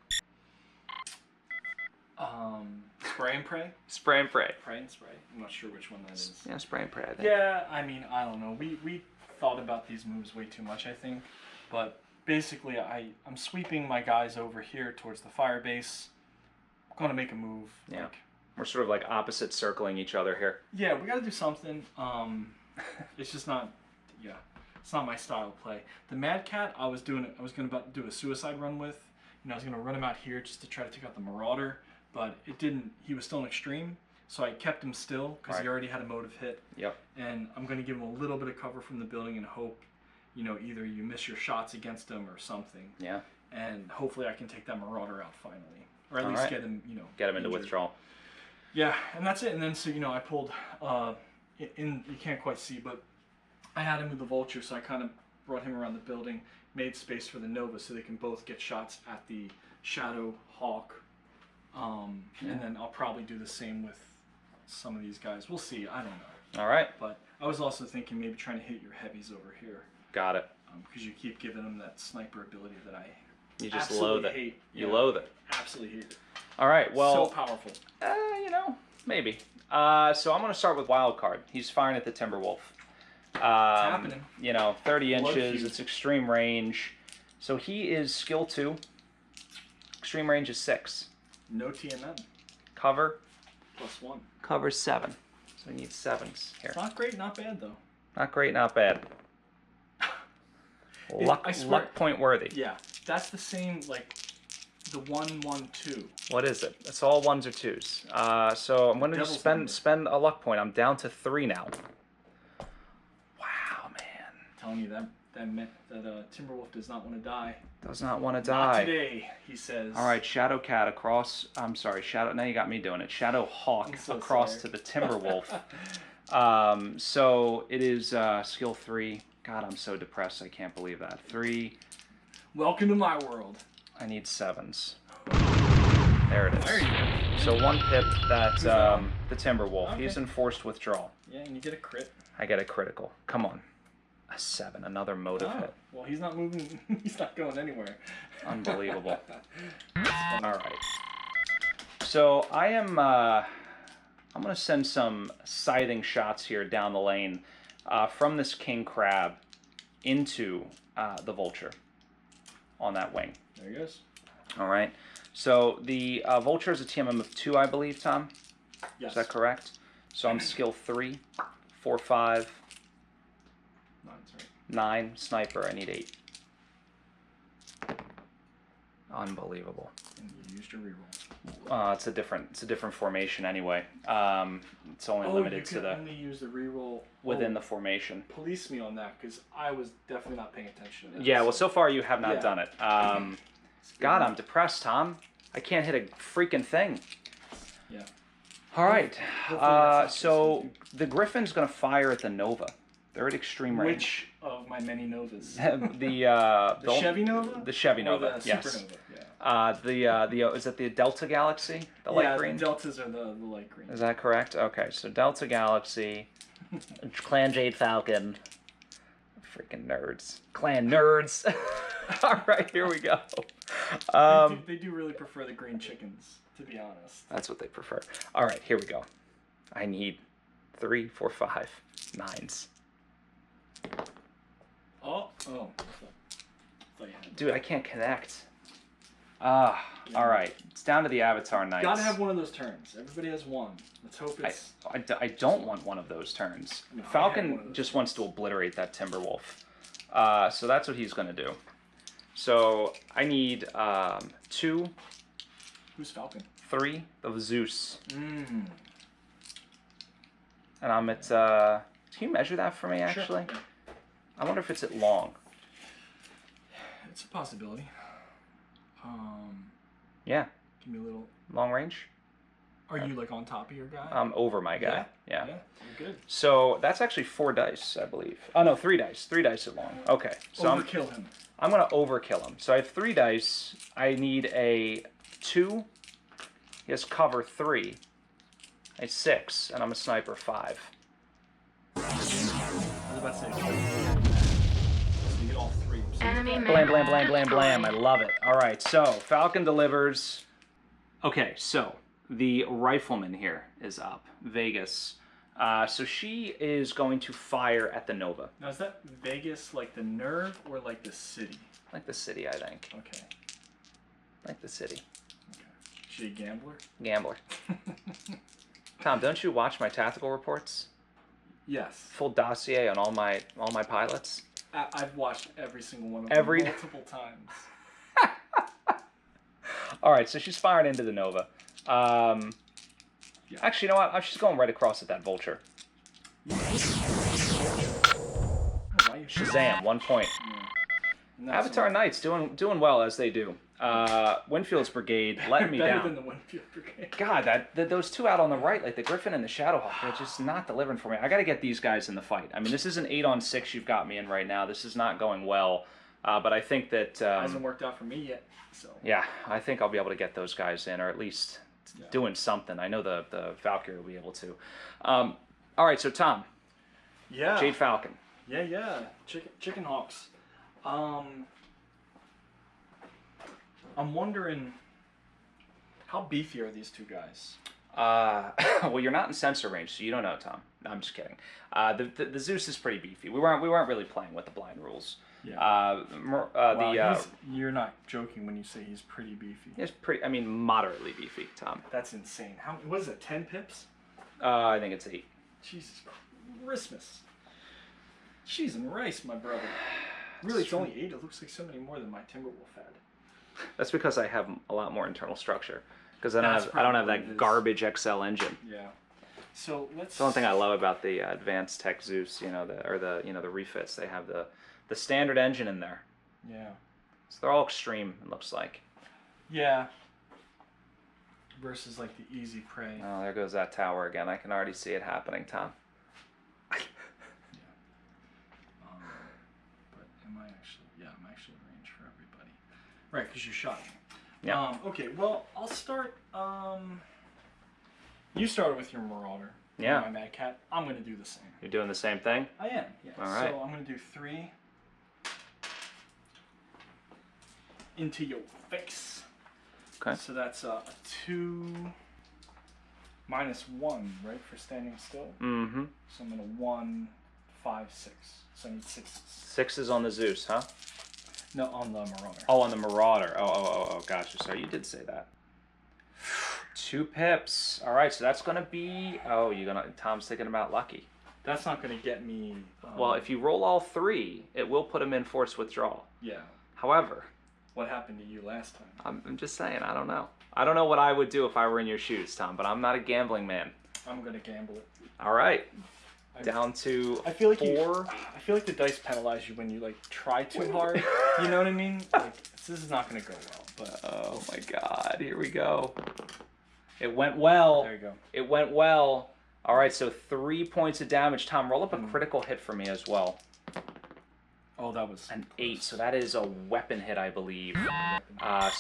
Spray and pray? Spray and pray. Pray and spray. I'm not sure which one that is. Yeah, spray and pray, I think. Yeah, I mean, I don't know. We thought about these moves way too much, I think. But basically, I'm sweeping my guys over here towards the fire base. I'm going to make a move. Yeah. We're sort of like opposite circling each other here. Yeah, we got to do something. It's just not, it's not my style of play. The Mad Cat, I was going to do a suicide run with. I was going to run him out here just to try to take out the Marauder, but it didn't. He was still in extreme, so I kept him still because he already had a motive hit. Yep. And I'm going to give him a little bit of cover from the building and hope, either you miss your shots against him or something. Yeah. And hopefully I can take that Marauder out finally, or at least get him, get him into withdrawal. Yeah, and that's it. And then, so, I pulled, you can't quite see, but I had him with the Vulture, so I kind of brought him around the building, made space for the Nova so they can both get shots at the Shadow Hawk. And then I'll probably do the same with some of these guys. We'll see. I don't know. All right. But I was also thinking maybe trying to hit your heavies over here. Got it. Because you keep giving them that sniper ability that I You just absolutely loathe it. hate. You loathe it. Absolutely hate it. All right, well... So powerful. Maybe. So I'm going to start with Wildcard. He's firing at the Timberwolf. It's happening. 30 inches. It's extreme range. So he is skill 2. Extreme range is 6. No TMM. Cover? +1. Cover 7. So he needs 7s here. Not great, not bad, though. Not great, not bad. Luck point worthy. Yeah, that's the same, like... The 1-1-2. What is it? It's all 1s or 2s. So I'm going to just spend a luck point. I'm down to 3 now. Wow, man. I'm telling you that Timberwolf does not want to die. Does not want to die. Not today, he says. All right, Shadow Cat across. I'm sorry, Shadow. Now you got me doing it. Shadow Hawk across to the Timberwolf. So it is skill 3. God, I'm so depressed. I can't believe that. 3. Welcome to my world. I need 7s. There it is. There you go. So 1 pip that the Timberwolf. Okay. He's in forced withdrawal. Yeah, and you get a crit. I get a critical. Come on. A 7, another motive hit. Well, he's not moving. He's not going anywhere. Unbelievable. All right. So I am. I'm going to send some scything shots here down the lane from this king crab into the vulture on that wing. There he goes. All right. So the vulture is a TMM of 2, I believe, Tom. Yes. Is that correct? So I'm skill 3, 4, 5, 9 sniper. I need 8. Unbelievable. And you used your reroll. It's a different formation anyway. It's only limited to the. You can only use the reroll within the formation. Police me on that because I was definitely not paying attention to that. Yeah, well, so far you have not done it. God, I'm depressed, Tom. I can't hit a freaking thing. Yeah. All right. So the Griffin's going to fire at the Nova. They're at extreme range. Which of my many Novas? the Chevy Nova? The Chevy Or Nova, the yes. Supernova, yeah. Is it the Delta Galaxy? The light green? The Deltas are the light green. Is that correct? Okay, so Delta Galaxy, Clan Jade Falcon, freaking nerds. Clan nerds. All right, here we go. They do really prefer the green chickens, to be honest. That's what they prefer. All right, here we go. I need 3, 4, 5 9s. Oh. I thought you had Dude, I can't connect. All right. It's down to the Avatar Knights. Gotta have one of those turns. Everybody has one. Let's hope it's... I don't want one of those turns. No, Falcon just wants to obliterate that Timberwolf. So that's what he's going to do. So I need 2. Who's Falcon? 3 of Zeus. Mm. And I'm at... can you measure that for me, actually? Sure. I wonder if it's at long. It's a possibility. Yeah. Give me a little... Long range? Are you like on top of your guy? I'm over my guy. Yeah. You're good. So that's actually 4 dice, I believe. Oh no, 3 dice. 3 dice at long. Okay. So Overkill him. I'm gonna overkill him. So I have 3 dice. I need a 2. He has cover 3. A 6, and I'm a sniper 5. I was about to say. So you get all 3. Enemy Blam, blam, blam, blam, blam. I love it. All right, so Falcon delivers. Okay, so the rifleman here is up. Vegas. So she is going to fire at the Nova. Now is that Vegas like the nerve or like the city? Like the city, I think. Okay. Like the city. Okay. Is she a gambler? Gambler. Tom, don't you watch my tactical reports? Yes. Full dossier on all my pilots. I've watched every single one of them multiple times. All right, so she's firing into the Nova. Actually, you know what? She's going right across at that vulture. Shazam! 1 point. Yeah. Avatar Knights doing well as they do. Winfield's brigade letting me Better down. than the Winfield brigade. God, those 2 out on the right, like the Griffin and the Shadowhawk, they're just not delivering for me. I got to get these guys in the fight. I mean, this is an 8-on-6 you've got me in right now. This is not going well, but I think that hasn't worked out for me yet. So yeah, I think I'll be able to get those guys in, or at least doing something. I know the Valkyrie will be able to. All right, so Tom. Yeah. Jade Falcon. Yeah. Chicken hawks. I'm wondering, how beefy are these 2 guys? Well, you're not in sensor range, so you don't know, Tom. No, I'm just kidding. The Zeus is pretty beefy. We weren't really playing with the blind rules. Yeah. You're not joking when you say he's pretty beefy. He's pretty. I mean, moderately beefy, Tom. That's insane. What is it? 10 pips? I think it's 8. Jesus Christmas. Cheese and rice, my brother. Really, it's only 8. It looks like so many more than my Timberwolf had. That's because I have a lot more internal structure. Because I don't have that garbage XL engine. Yeah. So let's. It's the one thing I love about the Advanced Tech Zeus, the refits. They have the standard engine in there. Yeah. So they're all extreme. It looks like. Yeah. Versus like the easy prey. Oh, there goes that tower again. I can already see it happening, Tom. But am I actually? Yeah, I'm actually in range for everybody. Right, because you shot me. Yeah. Okay, well, I'll start. You started with your Marauder. Yeah. My Mad Cat. I'm going to do the same. You're doing the same thing? I am, yeah. All right. So I'm going to do 3 into your face. Okay. So that's a 2 minus 1, right, for standing still? Mm-hmm. So I'm going to 1, 5, 6. So I need 6s. 6 on the Zeus, huh? No, on the Marauder. Oh, on the Marauder. Oh, gotcha. Sorry, you did say that. 2 pips. All right, so that's going to be... Oh, Tom's thinking about lucky. That's not going to get me... Well, if you roll all 3, it will put him in forced withdrawal. Yeah. However... What happened to you last time? I'm just saying, I don't know. I don't know what I would do if I were in your shoes, Tom, but I'm not a gambling man. I'm going to gamble it. All right. Down to I feel like 4. I feel like the dice penalize you when you like try too hard. You know what I mean? Like this is not going to go well. But Oh my God! Here we go. It went well. There you go. It went well. All right, so 3 points of damage. Tom, roll up a critical hit for me as well. Oh, that was An 8, so that is a weapon hit, I believe.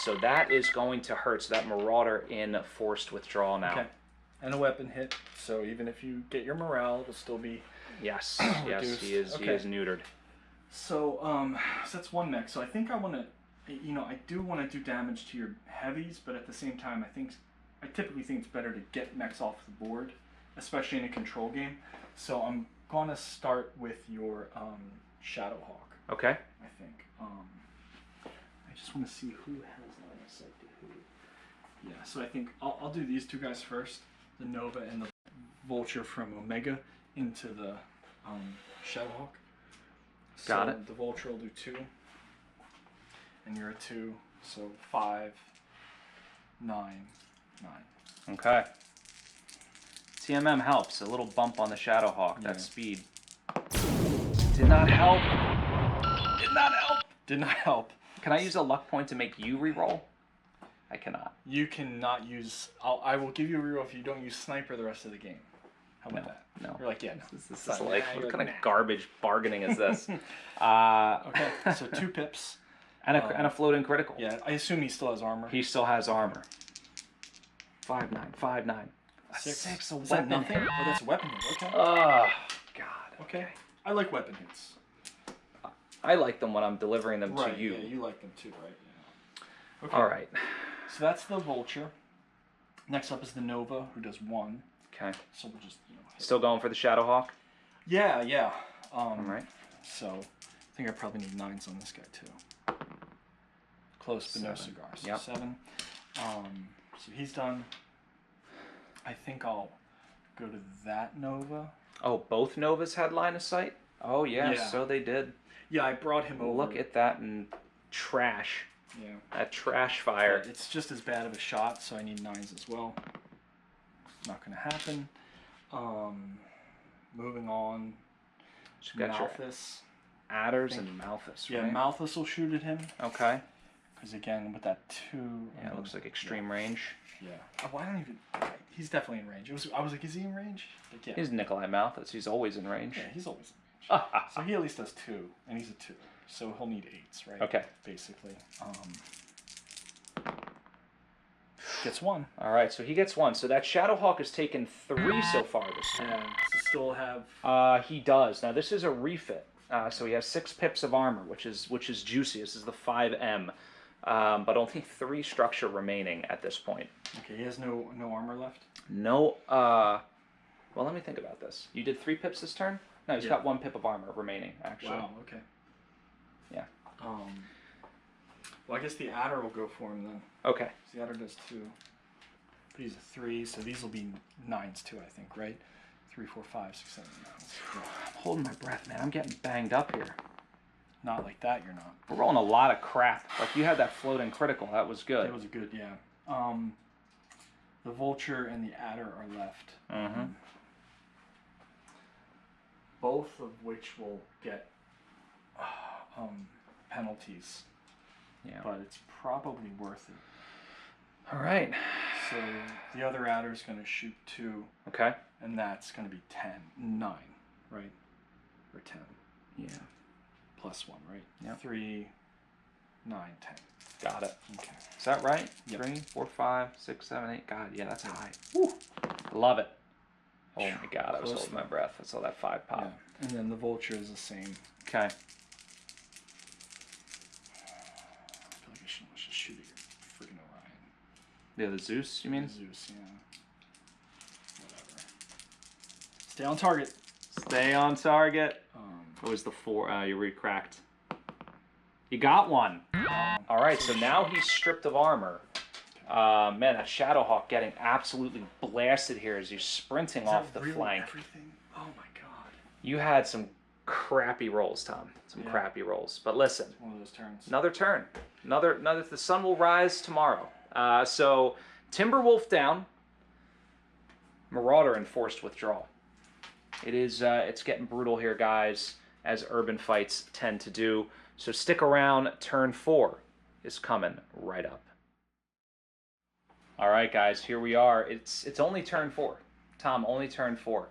So that is going to hurt. So that Marauder in forced withdrawal now. Okay. And a weapon hit. So even if you get your morale, it'll still be. Yes, yes, reduced. he is. Okay. He is neutered. So so that's 1 mech. So I think I want to, I do want to do damage to your heavies, but at the same time, I typically think it's better to get mechs off the board, especially in a control game. So I'm gonna start with your Shadowhawk. Okay. I think. I just want to see who has line of sight to who. Yeah, so I think I'll do these 2 guys first, the Nova and the Vulture from Omega into the Shadowhawk. Got it. The Vulture will do 2, and you're a 2, so 5, 9, 9. Okay. TMM helps. A little bump on the Shadowhawk. Yeah. That speed. Did not help. Did not help. Did not help. Can I use a luck point to make you reroll? I cannot. You cannot use. I will give you a reroll if you don't use Sniper the rest of the game. How about that? No. You're like, yeah, no. This is Fine. like, You're what like, kind of nah. garbage bargaining is this? Okay, so 2 pips. And a floating critical. Yeah, I assume he still has armor. He still has armor. 5-9, 5-9. A 6. 6, a Is that weapon nothing? hit. Oh, that's a weapon hit. Okay. Oh, God. Okay. I like weapon hits. I like them when I'm delivering them Right. to you. Yeah, you like them too, right? Yeah. Okay. All right. So that's the Vulture. Next up is the Nova, who does 1. Okay. So we'll just hit. Still going for the Shadowhawk? Yeah, yeah. All right. So I think I probably need 9s on this guy too. Close, but no 7. cigars. Yep. 7. So he's done. I think I'll go to that Nova. Oh, both Novas had line of sight? Oh, yeah, Yeah. so they did. Yeah, I brought him over. Look at that and trash. Yeah. That trash fire. It's just as bad of a shot, so I need 9s as well. Not gonna happen. Moving on. Just got your Malthus. adders and Malthus, Yeah, right? Malthus will shoot at him. Okay. Because again, with that 2. Yeah, it looks like extreme range. Yeah. Oh, I don't even. He's definitely in range. I was like, is he in range? Like, yeah. He's Nikolai Malthus. He's always in range. Yeah, he's always in range. So he at least does 2, and he's a 2. So he'll need 8s, right? Okay. Basically. Gets 1. All right, so he gets 1. So that Shadowhawk has taken 3 so far this time. Yeah. Does he still have? He does. Now this is a refit. So he has 6 pips of armor, which is juicy. This is the 5M. But only 3 structure remaining at this point. Okay, he has no armor left. No. Well, let me think about this. You did 3 pips this turn? No, he's Yeah. got 1 pip of armor remaining, actually. Wow. Okay. Yeah. Well, I guess the Adder will go for him then. Okay. The Adder does 2. But he's a 3, so these will be 9s too, I think, right? 3, 4, 5, 6, 7, 9s. Yeah. I'm holding my breath, man. I'm getting banged up here. Not like that, you're not. We're rolling a lot of crap. Like, you had that floating critical. That was good. That was a good, yeah. The Vulture and the Adder are left. Mm-hmm. Both of which will get penalties. Yeah. But it's probably worth it. All right. So the other Adder is going to shoot 2, Okay. and that's going to be 9, right? Or 10. Yeah. Plus 1, right? Yep. 3, 9, 10. Got it. Okay. Is that right? Yep. 3, 4, 5, 6, 7, 8. God, yeah, that's high. Woo. Love it. Oh my god, I was holding my breath. I saw that 5 pop. Yeah. And then the vulture is the same. Okay. I feel like I should just shoot at your freaking Orion. Yeah, the Zeus, you mean? Zeus, yeah. Whatever. Stay on target. Stay on target. What was the 4? You recracked. You got one. All right, so now he's stripped of armor. Man, that Shadowhawk getting absolutely blasted here as he's sprinting off the flank. Everything? Oh my god. You had some crappy rolls, Tom. Some crappy rolls. But listen, One of those turns. another turn. Another. The sun will rise tomorrow. So Timberwolf down. Marauder enforced withdrawal. It is. It's getting brutal here, guys, as urban fights tend to do. So stick around. Turn 4 is coming right up. All right, guys, here we are. It's only turn 4. Tom, only turn 4.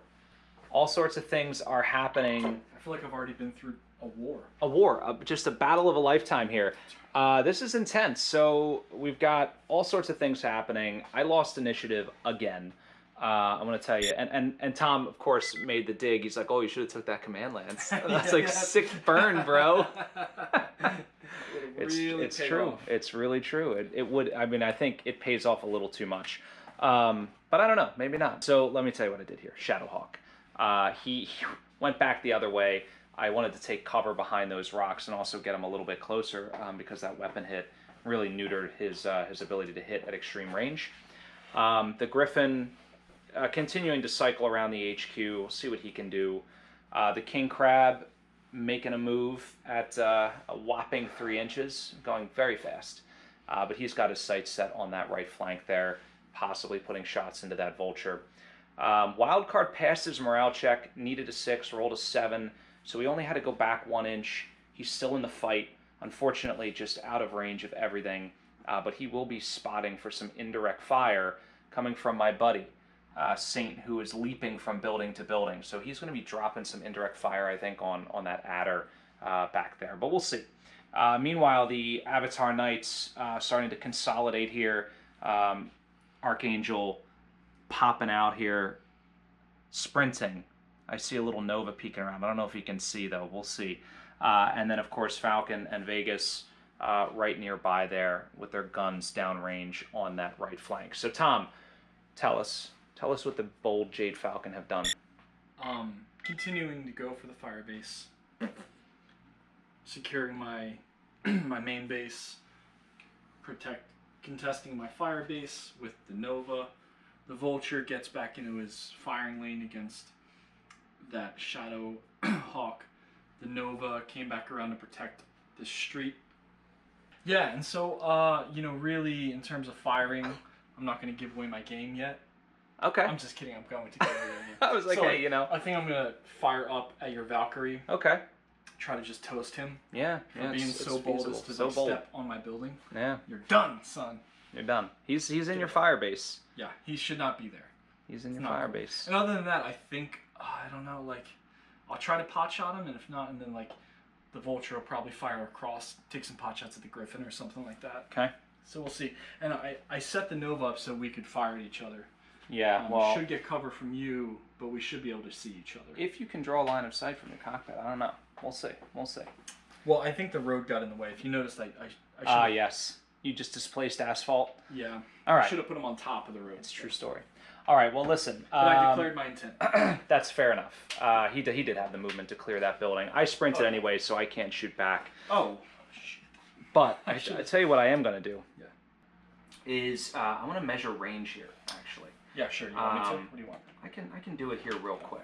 All sorts of things are happening. I feel like I've already been through a war. A war, just a battle of a lifetime here. This is intense. So we've got all sorts of things happening. I lost initiative again. I'm going to tell you. And Tom, of course, made the dig. He's like, oh, you should have took that command lance. That's like sick burn, bro. It's true. Off. It's really true. It would. I mean, I think it pays off a little too much. But I don't know. Maybe not. So let me tell you what I did here. Shadowhawk. He went back the other way. I wanted to take cover behind those rocks and also get him a little bit closer because that weapon hit really neutered his ability to hit at extreme range. The Griffin continuing to cycle around the HQ. We'll see what he can do. The King Crab making a move at a whopping 3 inches, going very fast. But he's got his sights set on that right flank there, possibly putting shots into that vulture. Wildcard passed his morale check, needed a 6, rolled a 7, so he only had to go back 1 inch. He's still in the fight, unfortunately just out of range of everything, but he will be spotting for some indirect fire coming from my buddy, Saint, who is leaping from building to building. So he's going to be dropping some indirect fire, I think, on that adder back there. But we'll see. Meanwhile, the Avatar Knights starting to consolidate here. Archangel popping out here, sprinting. I see a little Nova peeking around. I don't know if you can see, though. We'll see. And then, of course, Falcon and Vegas right nearby there with their guns downrange on that right flank. So, Tom, tell us what the bold Jade Falcon have done. Continuing to go for the fire base, securing my my main base, contesting my fire base with the Nova. The Vulture gets back into his firing lane against that Shadow Hawk. The Nova came back around to protect the street. Yeah, and so really in terms of firing, I'm not going to give away my game yet. Okay. I'm just kidding. I'm going to give away my game. I was like, so, hey, I think I'm going to fire up at your Valkyrie. Okay. Try to just toast him. Yeah. For being so bold as to step on my building. Yeah. You're done, son. You're done. He's in your fire base. Yeah, he should not be there. He's in your fire base. And other than that, I think, I don't know, like, I'll try to pot shot him, and if not, and then, like, the Vulture will probably fire across, take some pot shots at the Griffin or something like that. Okay. So we'll see. And I set the Nova up so we could fire at each other. Yeah, well... should get cover from you, but we should be able to see each other. If you can draw a line of sight from the cockpit, I don't know. We'll see. We'll see. Well, I think the road got in the way. If you noticed, I should yes. You just displaced asphalt? Yeah. All right. I should have put him on top of the road. It's a true story. All right, well, listen. But I declared my intent. That's fair enough. He did have the movement to clear that building. I sprinted anyway, so I can't shoot back. Oh, shit. But I tell you what I am going to do. Yeah. Is I want to measure range here, actually. Yeah, sure. You want me to? What do you want? I can do it here real quick.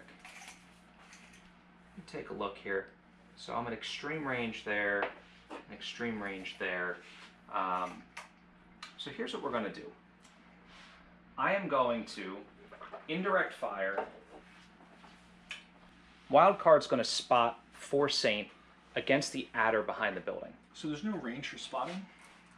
Let me take a look here. So I'm at extreme range there, and extreme range there. So here's what we're going to do. I am going to indirect fire. Wildcard's going to spot for Saint against the adder behind the building. So there's no range for spotting?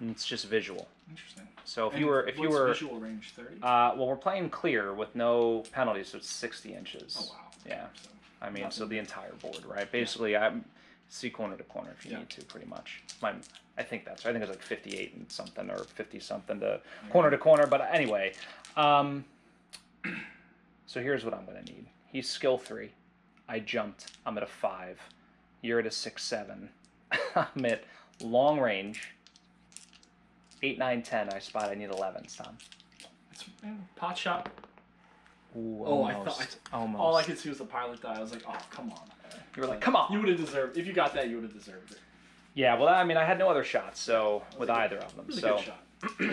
And it's just visual. Interesting. So if and you were what's visual range 30? Well, we're playing clear with no penalties, so it's 60 inches. Oh wow. Yeah. So, I mean, so the entire board, right? Basically, I'm see corner to corner if you need to, pretty much. I think that's right. I think it's like 58 and something or 50 something to corner. But anyway, So here's what I'm going to need. He's skill 3. I jumped. I'm at a 5. You're at a 6, 7. I'm at long range. 8, 9, 10. I spot. I need 11s, Tom. It's pot shot. Ooh, almost. Almost. All I could see was the pilot die. I was like, oh, come on. You were like, come on. You would have deserved. If you got that, you would have deserved it. Yeah, well, I mean, I had no other shots, so with either of them. It was so a good shot. I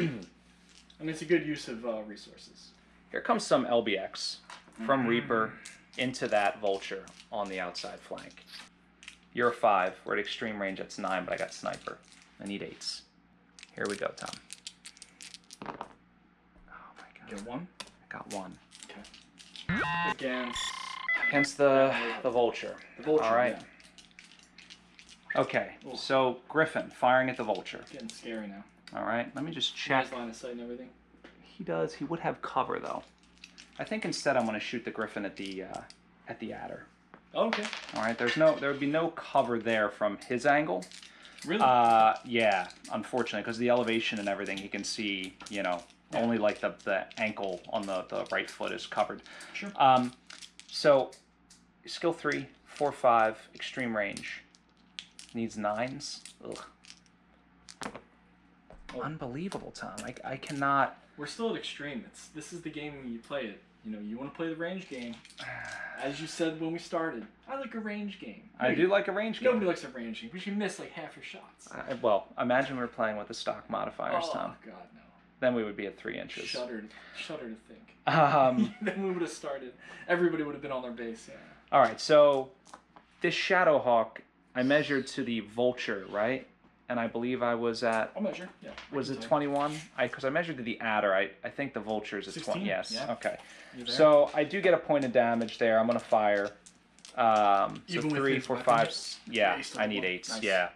mean, it's a good use of resources. here comes some LBX from Reaper into that Vulture on the outside flank. You're a 5. We're at extreme range. That's 9, but I got sniper. I need 8s. Here we go, Tom. Oh my God. Get 1. I got 1. Okay. Against the Vulture. The Vulture. All right. Yeah. Okay. Ooh. So Griffin firing at the Vulture. Getting scary now. All right. Let me just check. Nice line of sight and everything. He does. He would have cover though. I think instead I'm going to shoot the Griffin at the adder. Oh, okay. All right. There would be no cover there from his angle. Really? Yeah. Unfortunately, because the elevation and everything, he can see. You know, only like the ankle on the right foot is covered. Sure. So, skill 3, 4, 5, extreme range. Needs 9s. Ugh. Oh. Unbelievable, Tom. I cannot. We're still at extreme. This is the game when you play it. You know, you want to play the range game. As you said when we started, I like a range game. I do like a range game. Nobody likes a range game because you miss like half your shots. Well, imagine we were playing with the stock modifiers, Tom. Oh, God, no. Then we would be at 3 inches. Shudder to think. Then we would have started. Everybody would have been on their base, yeah. All right, so this Shadowhawk, I measured to the Vulture, right? And I believe I was at... I'll measure, yeah. Was it 21? Because I measured to the adder. I think the Vulture is at 16, 20. Yes, yeah. okay. So I do get a point of damage there. I'm going to fire. So Even with 3, his 4, weapon? 5... Yeah, Based on I the need one. 8s. Nice. Yeah.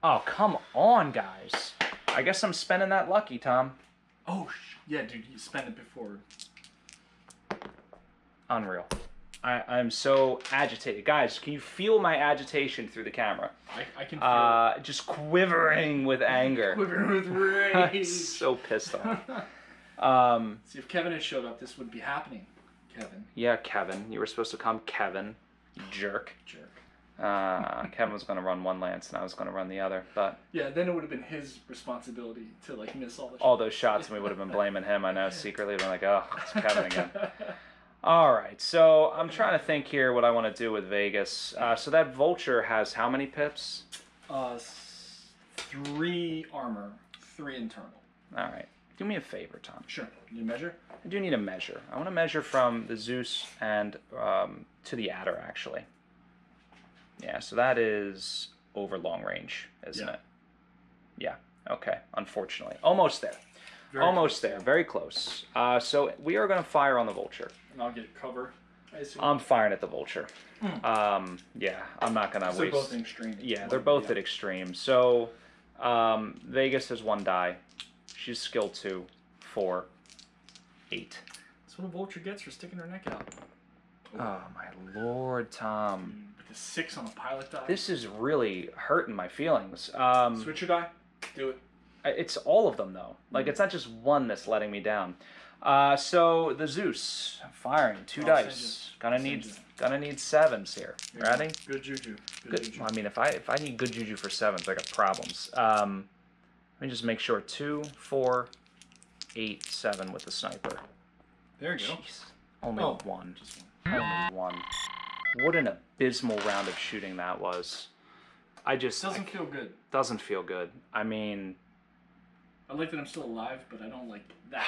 Oh, come on, guys. I guess I'm spending that lucky, Tom. Oh, yeah, dude, you spent it before. Unreal. I'm so agitated. Guys, can you feel my agitation through the camera? I can feel it. Just quivering with anger. Quivering with I'm rage. so pissed off. See, if Kevin had showed up, this would be happening. Kevin. Yeah, Kevin. You were supposed to come, Kevin. You jerk. Kevin was going to run one lance and I was going to run the other, but... Yeah, then it would have been his responsibility to, like, miss all the shots. All those shots, and we would have been blaming him, I know, secretly. We're like, oh, it's Kevin again. All right, so I'm trying to think here what I want to do with Vegas. So that Vulture has how many pips? 3 armor, 3 internal. All right. Do me a favor, Tom. Sure. You measure? I do need a measure. I want to measure from the Zeus and to the adder, actually. Yeah, so that is over long range, isn't it? Yeah, okay, unfortunately. Almost there. Almost there, very close. So we are going to fire on the Vulture. And I'll get cover, I assume. I'm firing at the Vulture. Yeah, I'm not going to waste... They're both in extreme. Yeah, they're both at extreme. So Vegas has 1 die. She's skill 2, 4, 8. That's what a Vulture gets for sticking her neck out. Oh, my Lord, Tom. With a 6 on a pilot die. This is really hurting my feelings. Switch your die. Do it. It's all of them, though. Like, it's not just one that's letting me down. So, the Zeus, firing, 2 dice. Gonna need 7s here. Ready? Good juju. Good. Juju. Well, I mean, if I need good juju for 7s, I got problems. Let me just make sure. 2, 4, 8, 7 with the sniper. There you go. Jeez. Only 1. Just 1. Only 1. What an abysmal round of shooting that was. Doesn't feel good. Doesn't feel good. I mean... I like that I'm still alive, but I don't like that.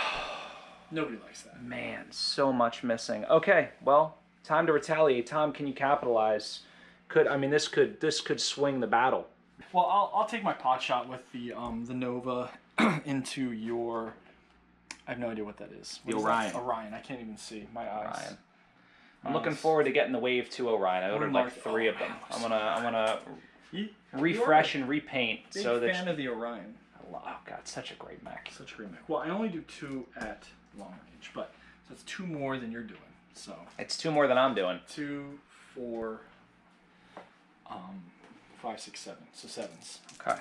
Nobody likes that. Man, so much missing. Okay, well, time to retaliate. Tom, can you capitalize? This could swing the battle. Well, I'll take my pot shot with the Nova into your... I have no idea what that is. The What is Orion. that? Orion. I can't even see. My eyes. Orion. I'm looking forward to getting the wave 2 Orion. I ordered like 3 of them. I'm gonna refresh and repaint Big so that... fan of the Orion. Oh god, such a great mech. Such a great mech. Well, I only do 2 at long range, but so it's 2 more than you're doing. So It's 2 more than I'm doing. 2, 4, 5, 6, 7. So 7s. Okay.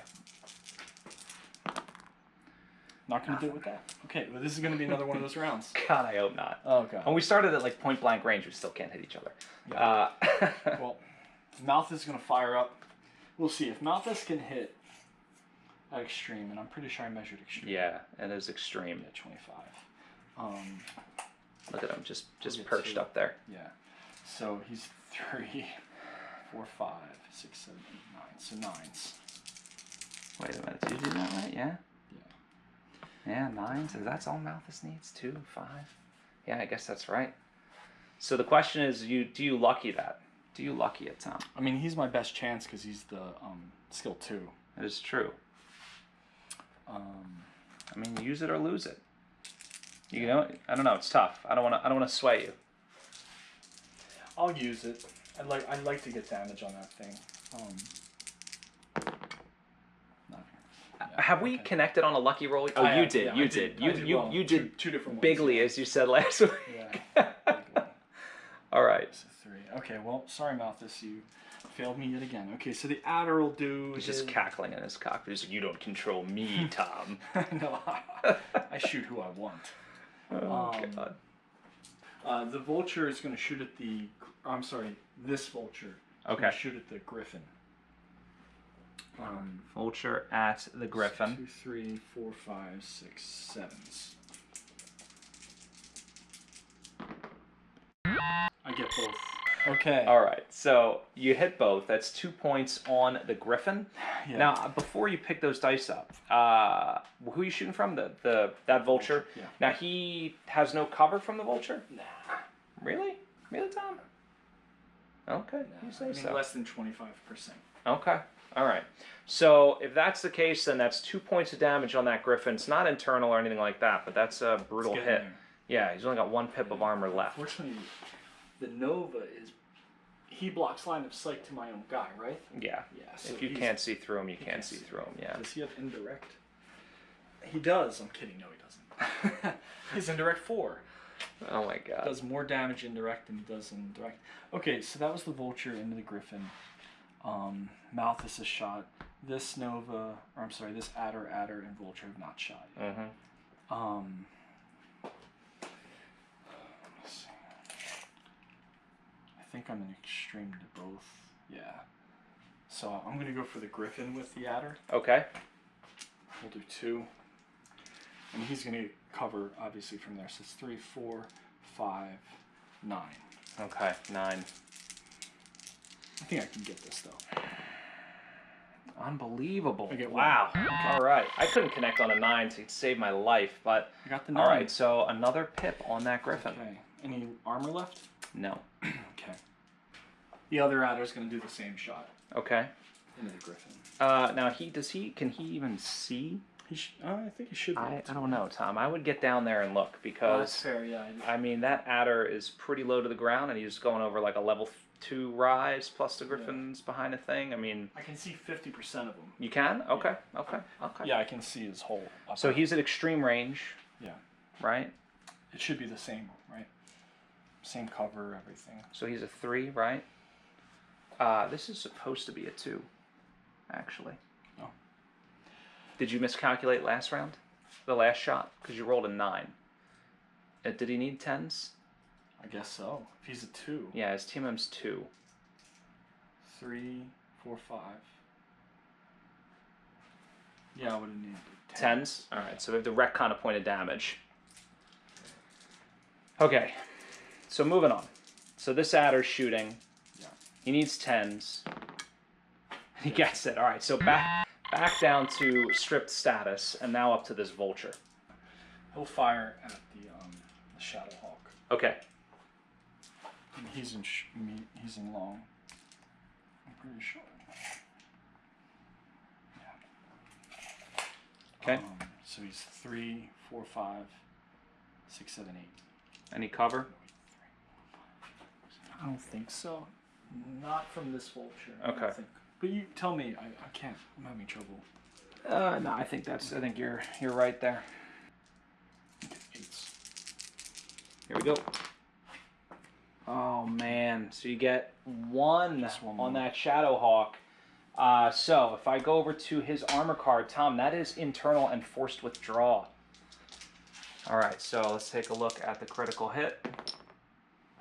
Not gonna do it with that. Okay, well, this is gonna be another one of those rounds. God, I hope not. Oh god. When we started at like point blank range, we still can't hit each other. Yeah. Well, Malthus is gonna fire up. We'll see if Malthus can hit at extreme, and I'm pretty sure I measured extreme. Yeah, it is extreme. Yeah, 25. Look at him, just We'll perched get up there. Yeah. So he's 3, 4, 5, 6, 7, 8, 9. So 9s. Wait a minute, did you do that right? Yeah? Yeah. Yeah, 9s. That's all Malthus needs? 2, 5? Yeah, I guess that's right. So the question is, do you lucky that? Do you lucky it, Tom? I mean, he's my best chance because he's the skill 2. It is true. I mean, use it or lose it. You know, I don't know. It's tough. I don't want to sway you. I'll use it. I'd like to get damage on that thing. Not here. Yeah, Have we connected on a lucky roll? Oh, you did. You did. You did two different ones. bigly, as you said last week. Yeah. All right. So 3. Okay. Well, sorry, Malthus. You failed me yet again. Okay. So the adder will do. He's just cackling in his cockpit. He's like, "You don't control me, Tom." No, I shoot who I want. Oh God. The vulture is going to shoot at the. I'm sorry, this vulture. Is Okay. gonna shoot at the griffin. Vulture at the griffin. 2, 3, 4, 5, 6, 7s. I get both. Okay. All right. So you hit both. That's 2 points on the griffin. Yeah. Now, before you pick those dice up, who are you shooting from? That vulture. Yeah. Now he has no cover from the vulture. Nah. Really? Really, Tom? Okay, you say so. Less than 25%. Okay, all right. So if that's the case, then that's 2 points of damage on that griffin. It's not internal or anything like that, but that's a brutal It's hit. getting there. Yeah, he's only got 1 pip of armor left. Unfortunately, the Nova is. He blocks line of sight to my own guy, right? Yeah. Yeah. So If you can't see through him, you can't see through him. Yeah. Does he have indirect? He does. I'm kidding. No, he doesn't. He's indirect 4. Oh my God. Does more damage indirect than he does indirect. Okay, so that was the vulture into the griffin. Malthus is shot. This Nova, or I'm sorry, this adder, and vulture have not shot yet. Mm-hmm. Let's see. I think I'm an extreme to both. Yeah. So I'm gonna go for the griffin with the adder. Okay. We'll do 2. And he's going to cover, obviously, from there. So it's 3, 4, 5, 9. Okay, 9. I think I can get this, though. Unbelievable. I get wow. one. Okay. All right. I couldn't connect on a 9 to save my life, but I got the 9. all right. So another pip on that griffin. Okay. Any armor left? No. Okay. The other adder's going to do the same shot Okay. into the griffin. Now can he even see? I think he should be. I don't know, Tom. I would get down there and look Oh, because that's fair, yeah. I mean that adder is pretty low to the ground and he's going over like a level 2 rise plus the griffin's behind a thing. I mean, I can see 50% of him. you can? Okay. Okay. Yeah, I can see his whole. So he's at extreme range, Yeah. right? It should be the same, right? Same cover, everything. So he's a 3, right? This is supposed to be a 2, actually. Oh. Did you miscalculate last round? The last shot? Because you rolled a 9. Did he need 10s? I guess so. If he's a 2. Yeah, his TMM's 2. 3, 4, 5. Yeah, I would have needed 10s? Alright, so we have the retcon a point of damage. Okay, so moving on. So this adder's shooting. Yeah. He needs 10s. He gets it. Alright, so back down to stripped status, and now up to this vulture. He'll fire at the Shadow Hawk. Okay. And he's in long. I'm pretty sure. Yeah. Okay. So he's 3, 4, 5, 6, 7, 8. Any cover? I don't think so. Not from this vulture. I Okay. don't think. But you tell me. I can't. I'm having trouble. No, I think you're right there. 8s. Here we go. Oh man, so you get 1 Just one on more. that Shadow Hawk. So if I go over to his armor card, Tom, that is internal and forced withdraw. All right, so let's take a look at the critical hit.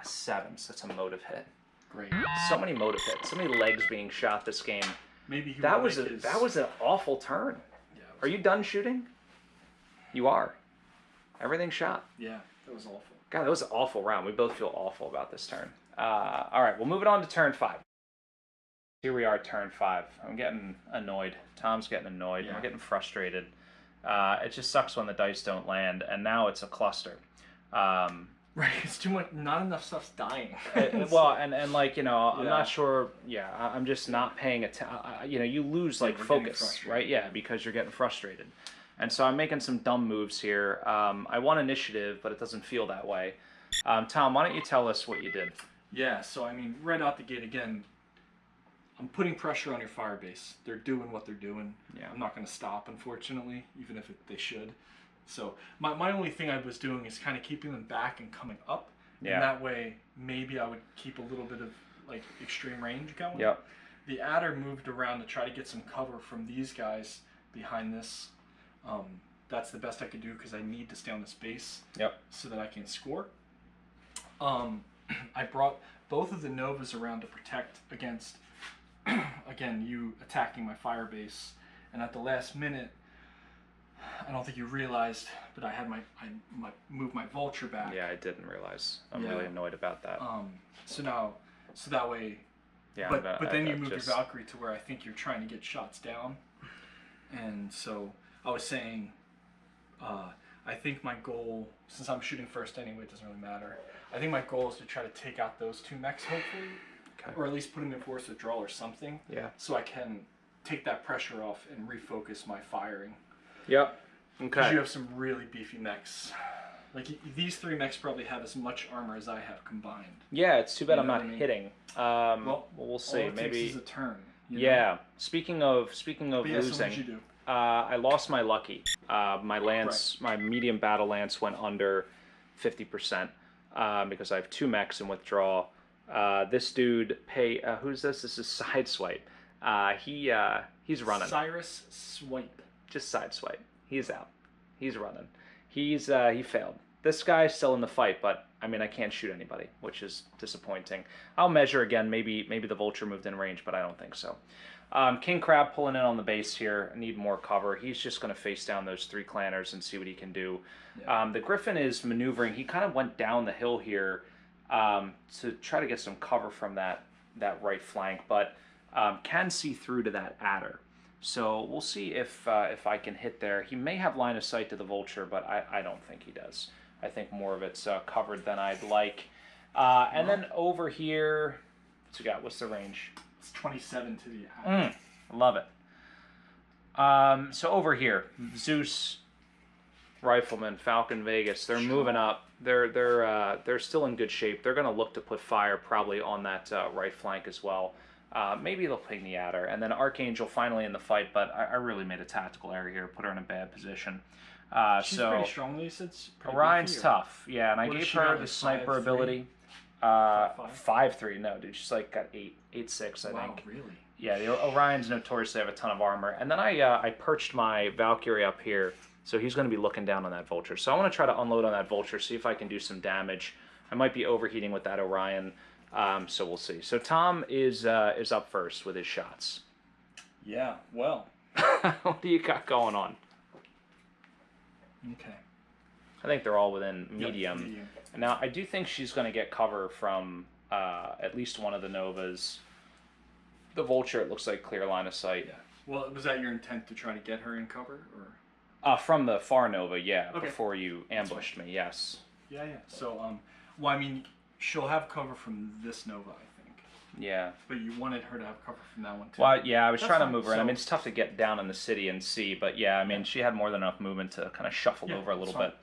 A 7, so that's a motive hit. Great. So many motive hits, so many legs being shot this game. Maybe he that was an awful turn. Yeah, are you done shooting? You are. Everything shot. Yeah, that was awful. God, that was an awful round. We both feel awful about this turn. All right, we'll move it on to turn 5. Here we are, turn 5. I'm getting annoyed. Tom's getting annoyed. Yeah. We're getting frustrated. It just sucks when the dice don't land, and now it's a cluster. Right, it's too much. Not enough stuff's dying. Well, and like, you know, I'm Yeah. not sure. Yeah, I'm just not paying attention. You know, you lose like focus, right? Yeah, because you're getting frustrated. And so I'm making some dumb moves here. I want initiative, but it doesn't feel that way. Tom, why don't you tell us what you did? Yeah, so I mean, right out the gate again, I'm putting pressure on your fire base. They're doing what they're doing. Yeah. I'm not going to stop, unfortunately, even if they should. So my only thing I was doing is kind of keeping them back and coming up. Yeah. And that way, maybe I would keep a little bit of like extreme range going. Yep. The adder moved around to try to get some cover from these guys behind this. That's the best I could do because I need to stay on this base. Yep. So that I can score. I brought both of the Novas around to protect against, again, you attacking my fire base. And at the last minute, I don't think you realized, but I had I moved my vulture back. Yeah, I didn't realize. I'm Yeah. really annoyed about that. So that way. Yeah. But then you moved your Valkyrie to where I think you're trying to get shots down. And so I was saying, I think my goal, since I'm shooting first anyway, it doesn't really matter. I think my goal is to try to take out those 2 mechs, hopefully. Okay. Or at least put them in force withdrawal or something. Yeah. So I can take that pressure off and refocus my firing. Yep. Because Okay. you have some really beefy mechs. Like, these 3 mechs probably have as much armor as I have combined. Yeah, it's too bad You I'm know not what I mean? hitting. Well, we'll see. all it Maybe. takes is a turn. You know? Yeah. Speaking of But yeah, so losing, what'd you do? I lost my lucky. My lance, my medium battle lance, went under 50% because I have 2 mechs in withdrawal. This dude, who's this? This is Sideswipe. He's running. Cyrus Swipe. Just Sideswipe. He's out. He's running. He failed. This guy's still in the fight, but I mean, I can't shoot anybody, which is disappointing. I'll measure again. Maybe the vulture moved in range, but I don't think so. King Crab pulling in on the base here. I need more cover. He's just going to face down those 3 clanners and see what he can do. Yeah. The Griffin is maneuvering. He kind of went down the hill here to try to get some cover from that right flank, but can see through to that adder. So we'll see if I can hit there. He may have line of sight to the vulture, but I don't think he does. I think more of it's covered than I'd like. And then over here, what's we got? What's the range? It's 27 to the adder. Love it. So over here, Zeus, Rifleman, Falcon, Vegas, they're moving up. They're still in good shape. They're going to look to put fire probably on that right flank as well. Maybe they'll ping the adder. And then Archangel finally in the fight, but I really made a tactical error here, put her in a bad position. She's so pretty strong, Lisa. It's pretty Orion's beefy, or- tough. Yeah, and I What does gave she her got, the like, sniper 5'3"? ability. 5'3". No, dude, she's like got 8'6", I Wow, think. really? Yeah, the Orions notoriously have a ton of armor. And then I perched my Valkyrie up here, so he's going to be looking down on that vulture. So I want to try to unload on that vulture, see if I can do some damage. I might be overheating with that Orion, so we'll see. So Tom is up first with his shots. Yeah, well. What do you got going on? Okay. I think they're all within Yep, medium. medium. Now, I do think she's going to get cover from at least one of the Novas. The vulture, it looks like clear line of sight. Yeah. Well, was that your intent to try to get her in cover, or? From the far Nova, yeah, Okay. before you ambushed me, yes. Yeah. So, well, I mean, she'll have cover from this Nova, I think. Yeah. But you wanted her to have cover from that one too. Well, yeah, I was That's trying to fine. move her in. I So- mean, it's tough to get down in the city and see, but yeah, I mean, she had more than enough movement to kind of shuffle Yeah, over a little that's fine. bit.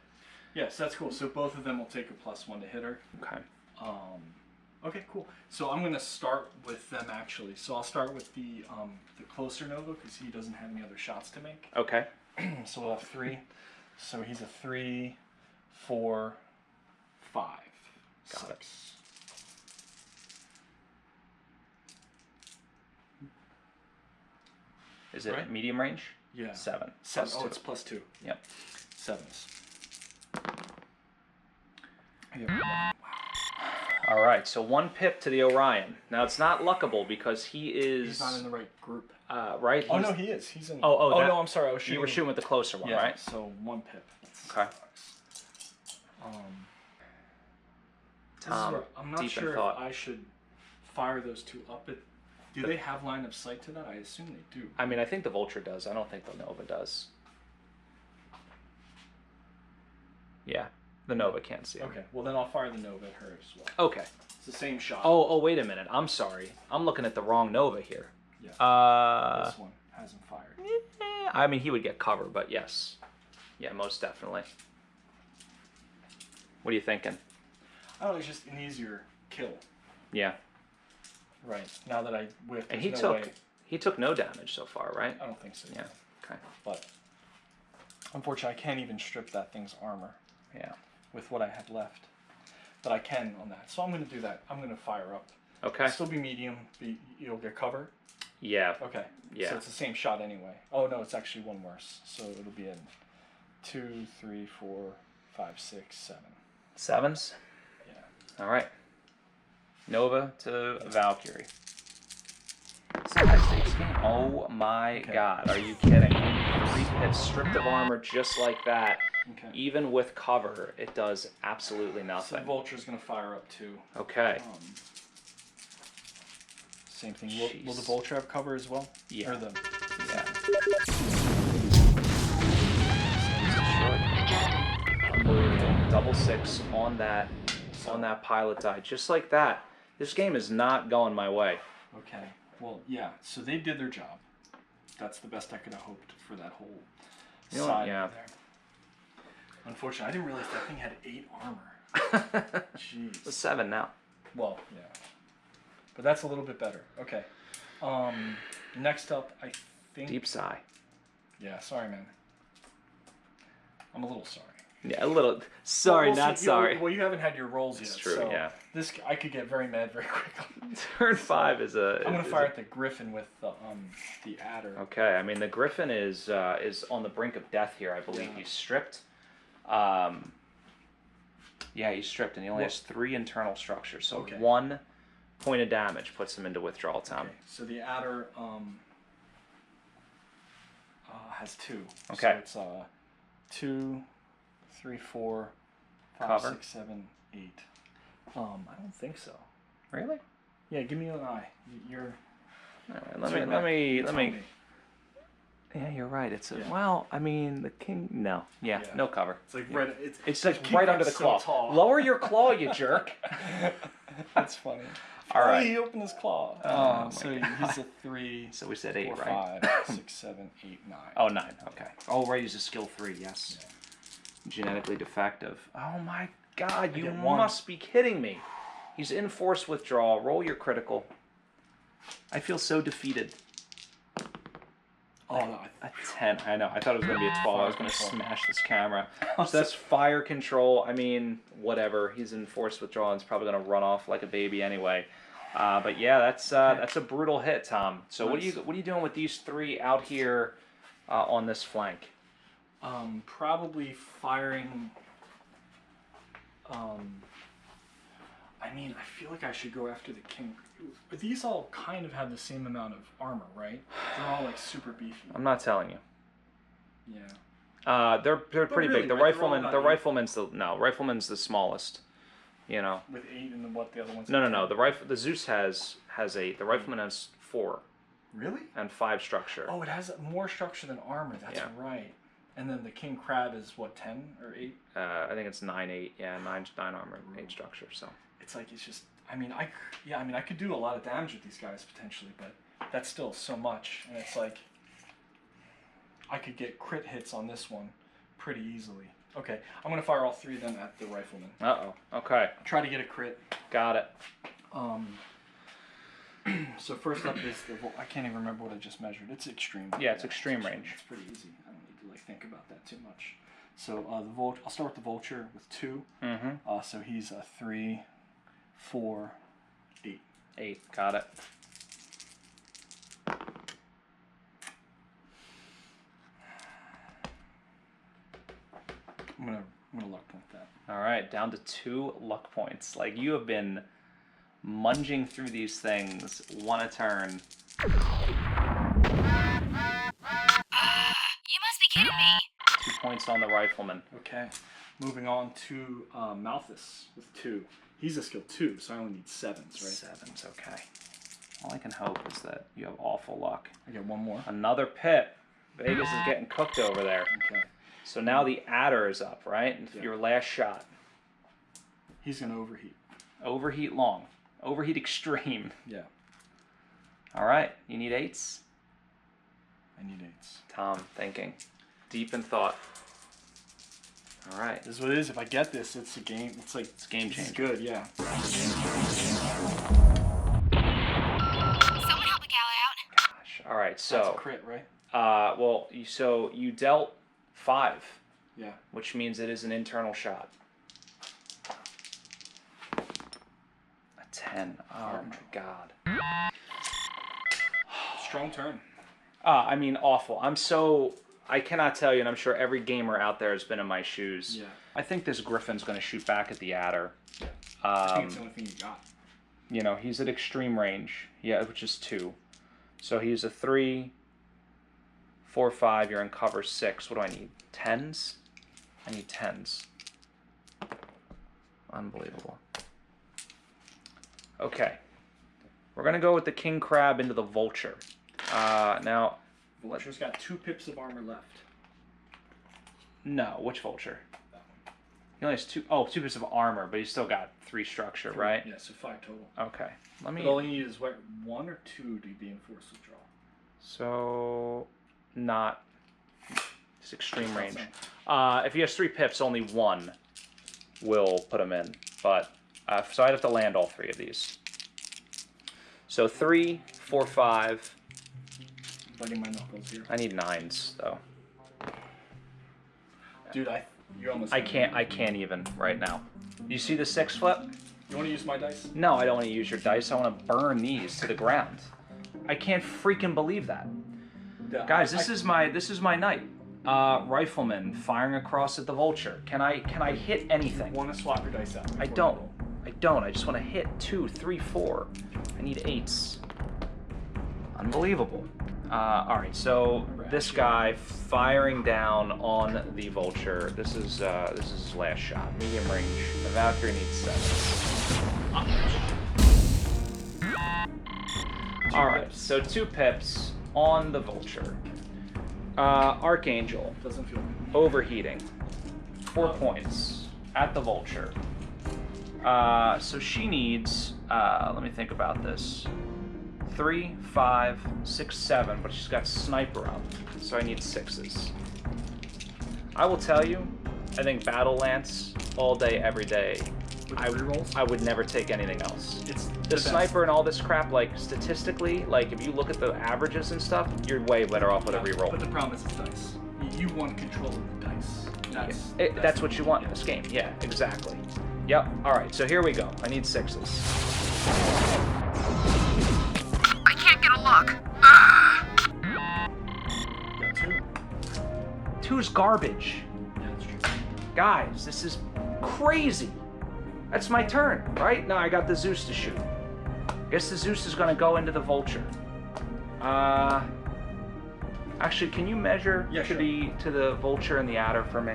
Yes, that's cool. So both of them will take a +1 to hit her. Okay. Okay, cool. So I'm gonna start with them actually. So I'll start with the closer Nova because he doesn't have any other shots to make. Okay. So we'll have 3. So he's a 3, 4, 5, Got it. 6. Is it Right. medium range? Yeah. 7. 7. Plus Oh, two. it's +2. Yep. 7s. All right, so 1 pip to the Orion. Now it's not luckable because he is. He's not in the right group. Right? Oh no, he is. He's in. Oh, no, I'm sorry. I was shooting. You were shooting with the closer one, right? So 1 pip. Okay. Tom, I'm not sure if I should fire those 2 up at. Do they have line of sight to that? I assume they do. I mean, I think the Vulture does. I don't think the Nova does. Yeah, the Nova can't see him. Okay, well then I'll fire the Nova at her as well. Okay. It's the same shot. Oh, wait a minute. I'm sorry. I'm looking at the wrong Nova here. Yeah. This one hasn't fired. I mean, he would get cover, but yes. Yeah, most definitely. What are you thinking? I don't know, it's just an easier kill. Yeah. Right. Now that I whiffed, And way. he took no damage so far, right? I don't think so. Yeah. Okay. But unfortunately, I can't even strip that thing's armor. Yeah. With what I have left, but I can on that. So I'm going to do that. I'm going to fire up. Okay. It'll still be medium. You'll get cover. Yeah. Okay. Yeah. So it's the same shot anyway. Oh no, it's actually 1 worse. So it'll be in 2, 3, 4, 5, 6, 7. 7s? Yeah. All right. Nova to Valkyrie. It's a high-stakes game. Oh my God! Are you kidding? 3 pips, stripped of armor, just like that. Okay. Even with cover, it does absolutely So nothing. the Vulture's going to fire up too. Okay. Same thing. Will the Vulture have cover as well? Yeah. Or the... Yeah. Unbelievable. Double 6 on that pilot die, just like that. This game is not going my way. Okay. Well, yeah. So they did their job. That's the best I could have hoped for that whole side yeah. there. Unfortunately, I didn't realize that thing had 8 armor. Jeez. It's 7 now. Well, yeah. But that's a little bit better. Okay. Next up, I think... Deep sigh. Yeah, sorry, man. I'm a little sorry. Yeah, a little. Sorry, Well, not see, sorry. Well, you haven't had your rolls yet. It's true, so yeah. I could get very mad very quickly. Turn 5 is a... I'm going to fire at the Griffin with the adder. Okay, I mean, the Griffin is on the brink of death here, I believe. Yeah. He's stripped. Yeah, he's stripped, and he only has 3 internal structures. So 1 point of damage puts him into withdrawal time. Okay. So the adder has 2. Okay. So it's 2, 3, 4, 5, Cover? 6, 7, 8. I don't think so. Really? Yeah, give me an eye. You're. All right, let me. Yeah, you're right. It's a Yeah. well. I mean, the king. No. Yeah. No cover. It's like right. It's like right under the claw. Tall. Lower your claw, you jerk. That's funny. All right. He opened his claw. Oh, so my God. he's a 3. So we said 8, 4, right? 5, 6, 7, 8, 9. Oh, 9. Okay. Oh, right. He's a skill 3. Yes. Yeah. Genetically defective. Oh my God! You get 1. must be kidding me. He's in force withdrawal. Roll your critical. I feel so defeated. Oh no. A 10. I know. I thought it was going to be a 12. I was going to smash this camera. So that's fire control. I mean, whatever. He's in force withdrawal and it's probably going to run off like a baby anyway. But yeah, that's a brutal hit, Tom. So Nice. what are you doing with these 3 out here on this flank? Probably firing. I mean, I feel like I should go after the king. But these all kind of have the same amount of armor, right? They're all like super beefy. I'm not telling you. Yeah. They're pretty really, big. The right? They're all rifleman, about 8. rifleman's the smallest. You know. With 8 and then what the other ones? No. The Zeus has 8. The rifleman has 4 Really? and 5 structure. Oh, it has more structure than armor. That's Yeah. right. And then the king crab is what, 10 or 8? I think it's 9, 8. Yeah, 9 armor, 8 structure. So. It's like it's just. I mean, I could do a lot of damage with these guys potentially, but that's still so much, and it's like I could get crit hits on this one pretty easily. Okay, I'm gonna fire all 3 then at the rifleman. Okay. Try to get a crit. Got it. So first up is I can't even remember what I just measured. It's extreme. Yeah, it's extreme range. It's pretty easy. I don't need to like think about that too much. So I'll start with the vulture with 2. Mm-hmm. So he's a 3, 4, 8. 8. Got it. I'm gonna luck with that. All right, down to 2 luck points. Like, you have been munging through these things 1 a turn. You must be kidding me. 2 points on the rifleman. Okay. Moving on to Malthus with 2. He's a skill 2, so I only need 7s, right? 7s, okay. All I can hope is that you have awful luck. I get 1 more. Another pip. Vegas is getting cooked over there. Okay. So now the adder is up, right? Yeah. Your last shot. He's going to overheat. Overheat long. Overheat extreme. Yeah. All right. You need 8s? I need 8s. Tom, thinking. Deep in thought. All right. This is what it is. If I get this, it's a game. It's like It's game it's changer. good, yeah. Someone help a gal out. Gosh. All right. That's a So, crit, right? well, you dealt 5, Yeah. which means it is an internal shot. A 10. Oh my God. Strong turn. I mean, awful. I cannot tell you, and I'm sure every gamer out there has been in my shoes. Yeah. I think this Griffin's going to shoot back at the adder. Yeah. I think it's the only thing you got. You know, he's at extreme range. Yeah, which is 2. So he's a 3, 4, 5. You're in cover 6. What do I need? 10s? I need 10s. Unbelievable. Okay. We're going to go with the king crab into the vulture. Now... Vulture's got 2 pips of armor left. No, which vulture? That one. He only has 2 pips of armor, but he's still got 3 structure, 3. right? Yeah, so 5 total. Okay. Let me... But all you need is what, 1 or 2 to be enforced withdrawal. So... Not... It's extreme range. So. If he has 3 pips, only 1 will put him in. But... so I'd have to land all 3 of these. So 3, 4, 5... Biting my knuckles here. I need 9s, though. Dude, you're almost... I can't even right now. You see the 6 flip? You want to use my dice? No, I don't want to use your dice. I want to burn these to the ground. I can't freaking believe that. Yeah, Guys, this is my night. Rifleman firing across at the vulture. Can I hit anything? Want to swap your dice out? I don't. I just want to hit 2, 3, 4. I need 8s. Unbelievable. All right, so this guy firing down on the vulture. This is his last shot. Medium range. The Valkyrie needs 7s. All right, so 2 pips on the vulture. Archangel Doesn't feel good. overheating. 4 points at the vulture. So she needs. Let me think about this. 3, 5, 6, 7, but she's got sniper up, so I need 6s. I will tell you, I think Battle Lance all day, every day. I would never take anything else. It's The sniper and all this crap, like statistically, like if you look at the averages and stuff, you're way better off with a reroll. But the problem is it's dice. You want control of the dice. That's what you want in this game. Yeah, exactly. Yep. All right. So here we go. I need 6s. I can't get a look. Got 2. 2's garbage. Yeah, that's true. Guys, this is crazy. That's my turn, right? No, I got the Zeus to shoot. Guess the Zeus is gonna go into the vulture. Actually, can you measure sure. to the vulture and the adder for me?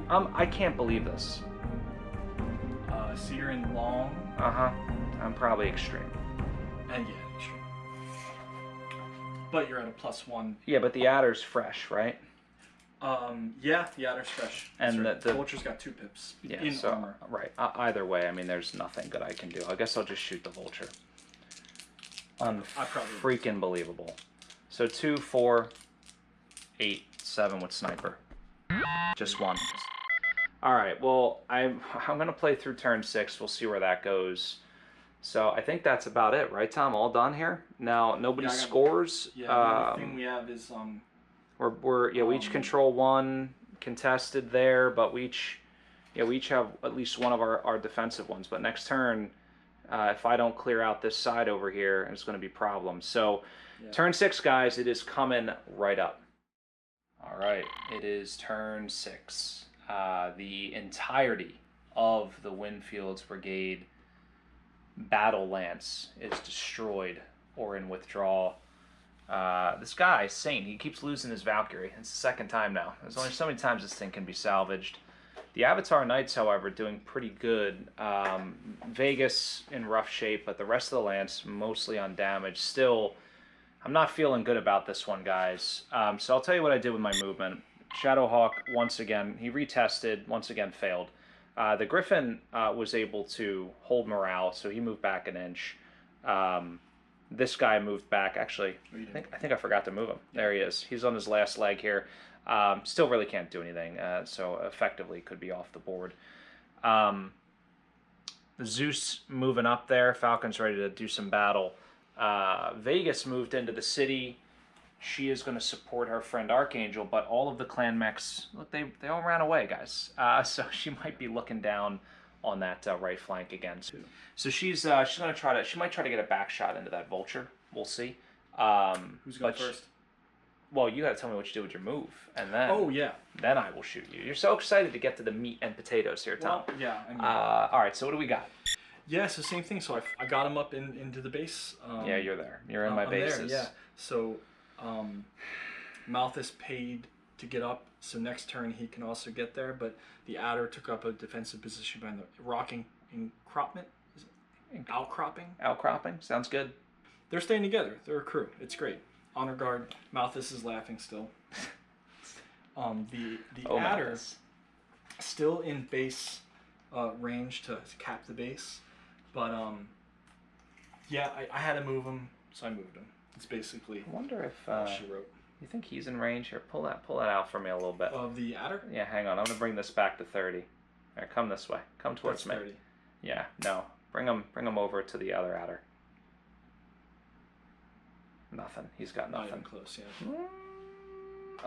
I can't believe this. So you're in long. I'm probably extreme. And yeah, extreme. But you're at a +1. Yeah, but the adder's fresh, right? Yeah, there's fresh. And That's right. the vulture's got 2 pips Yeah, in so armor. right. Either way, I mean, there's nothing good I can do. I guess I'll just shoot the vulture. Freaking believable. So 2, 4, 8, 7 with sniper. Just 1. All right. Well, I'm gonna play through turn 6. We'll see where that goes. So I think that's about it, right, Tom? All done here. Now nobody scores. Yeah. The only thing we have is we each control 1 contested there, but we each have at least one of our defensive ones. But next turn, if I don't clear out this side over here, it's going to be problems. So turn 6, guys, it is coming right up. All right, it is turn 6. The entirety of the Winfield's brigade battle lance is destroyed or in withdrawal. This guy, Saint, he keeps losing his Valkyrie. It's the second time now. There's only so many times this thing can be salvaged. The Avatar Knights, however, doing pretty good. Vegas in rough shape, but the rest of the lance mostly undamaged. Still, I'm not feeling good about this one, guys. So I'll tell you what I did with my movement. Shadowhawk, once again, he retested, once again failed. The Griffin was able to hold morale, so he moved back an inch. This guy moved back. Actually, I think I forgot to move him. There he is. He's on his last leg here. Still really can't do anything, so effectively could be off the board. The Zeus moving up there. Falcon's ready to do some battle. Vegas moved into the city. She is going to support her friend Archangel, but all of the clan mechs, look, they all ran away, guys. So she might be looking down on that right flank again. So she's going to try to, she might try to get a back shot into that vulture. We'll see. Who's going first? Well, you got to tell me what you do with your move, and then then I will shoot you. You're so excited to get to the meat and potatoes here, Tom. Well, yeah. I mean, all right, so what do we got? Yeah, so same thing. So I got him up into the base. Yeah, you're there. You're in my bases. There, yeah. So Malthus paid to get up, so next turn he can also get there, but the Adder took up a defensive position behind the rocking encropment. Is it outcropping? Outcropping? Sounds good. They're staying together. They're a crew. It's great. Honor guard. Malthus is laughing still. The Adder Malthus. Still in base range to cap the base, but yeah, I had to move him, so I moved him. It's basically. I wonder if all she wrote. You think he's in range here? Pull that out for me a little bit. Of the Adder? Yeah, hang on. I'm gonna bring this back to 30. All right, come this way. Come towards me. 30. Yeah, no. Bring him over to the other Adder. Nothing. He's got Not nothing. even close, yeah.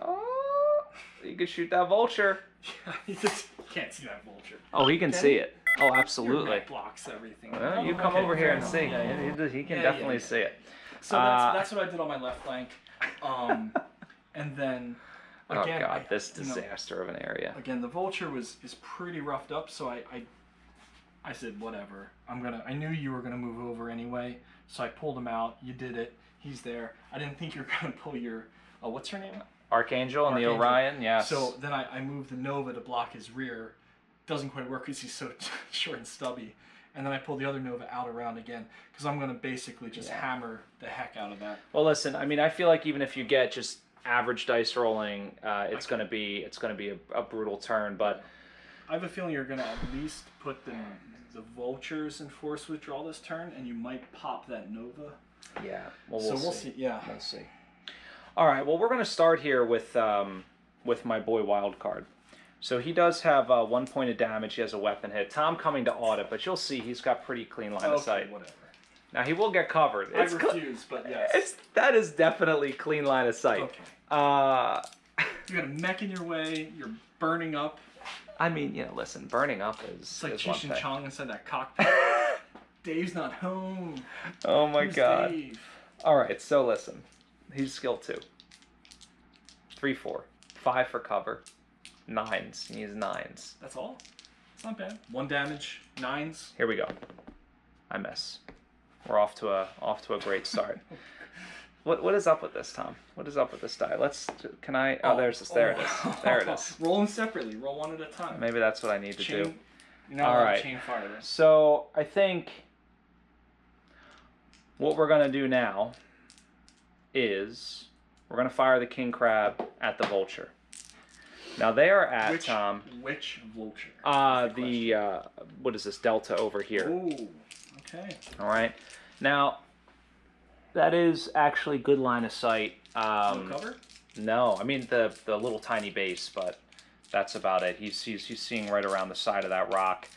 Oh, you can shoot that vulture. Yeah, you just can't see that vulture. Oh, he can see it. Oh, absolutely. Your neck blocks everything. Well, you come over here and see. He can definitely see it. So that's what I did on my left flank. And then again, oh god, this disaster of an area. Again, the vulture is pretty roughed up, so I said whatever. I knew you were gonna move over anyway, so I pulled him out. You did it. He's there. I didn't think you were gonna pull your what's her name? Archangel and the Orion, yes. So then I moved the Nova to block his rear. Doesn't quite work because he's so short and stubby. And then I pulled the other Nova out around again because I'm going to basically just hammer the heck out of that. Well, listen, I mean, I feel like even if you get just average dice rolling, it's going to be a brutal turn. But I have a feeling you're going to at least put the vultures in force withdrawal this turn, and you might pop that Nova. Yeah. Well, we'll see. Yeah, we'll see. All right. Well, we're going to start here with my boy Wildcard. So he does have 1 point of damage. He has a weapon hit. Tom coming to audit, but you'll see he's got pretty clean line of sight. Whatever. Now he will get covered. I refuse, but yes. That is definitely clean line of sight. Okay. You got a mech in your way. You're burning up. I mean, listen, burning up is. It's like is Cheech and Chong inside that cockpit. Dave's not home. Oh my god. Dave? All right, so listen. He's skill 2. 3, 4, 5 for cover. 9s. He has 9s. That's all? It's not bad. 1 damage, 9s. Here we go. I miss. We're off to a great start. What is up with this, Tom? What is up with this die? Can I? Oh, there's this. There it is. There it is. Roll them separately. Roll one at a time. Maybe that's what I need to do. All right. Chain fire this. So I think what we're gonna do now is we're gonna fire the king crab at the vulture. Now they are at which vulture? What is this delta over here? Ooh, okay. All right. Now that is actually good line of sight. No cover? No, I mean the little tiny base, but that's about it. He's seeing right around the side of that rock.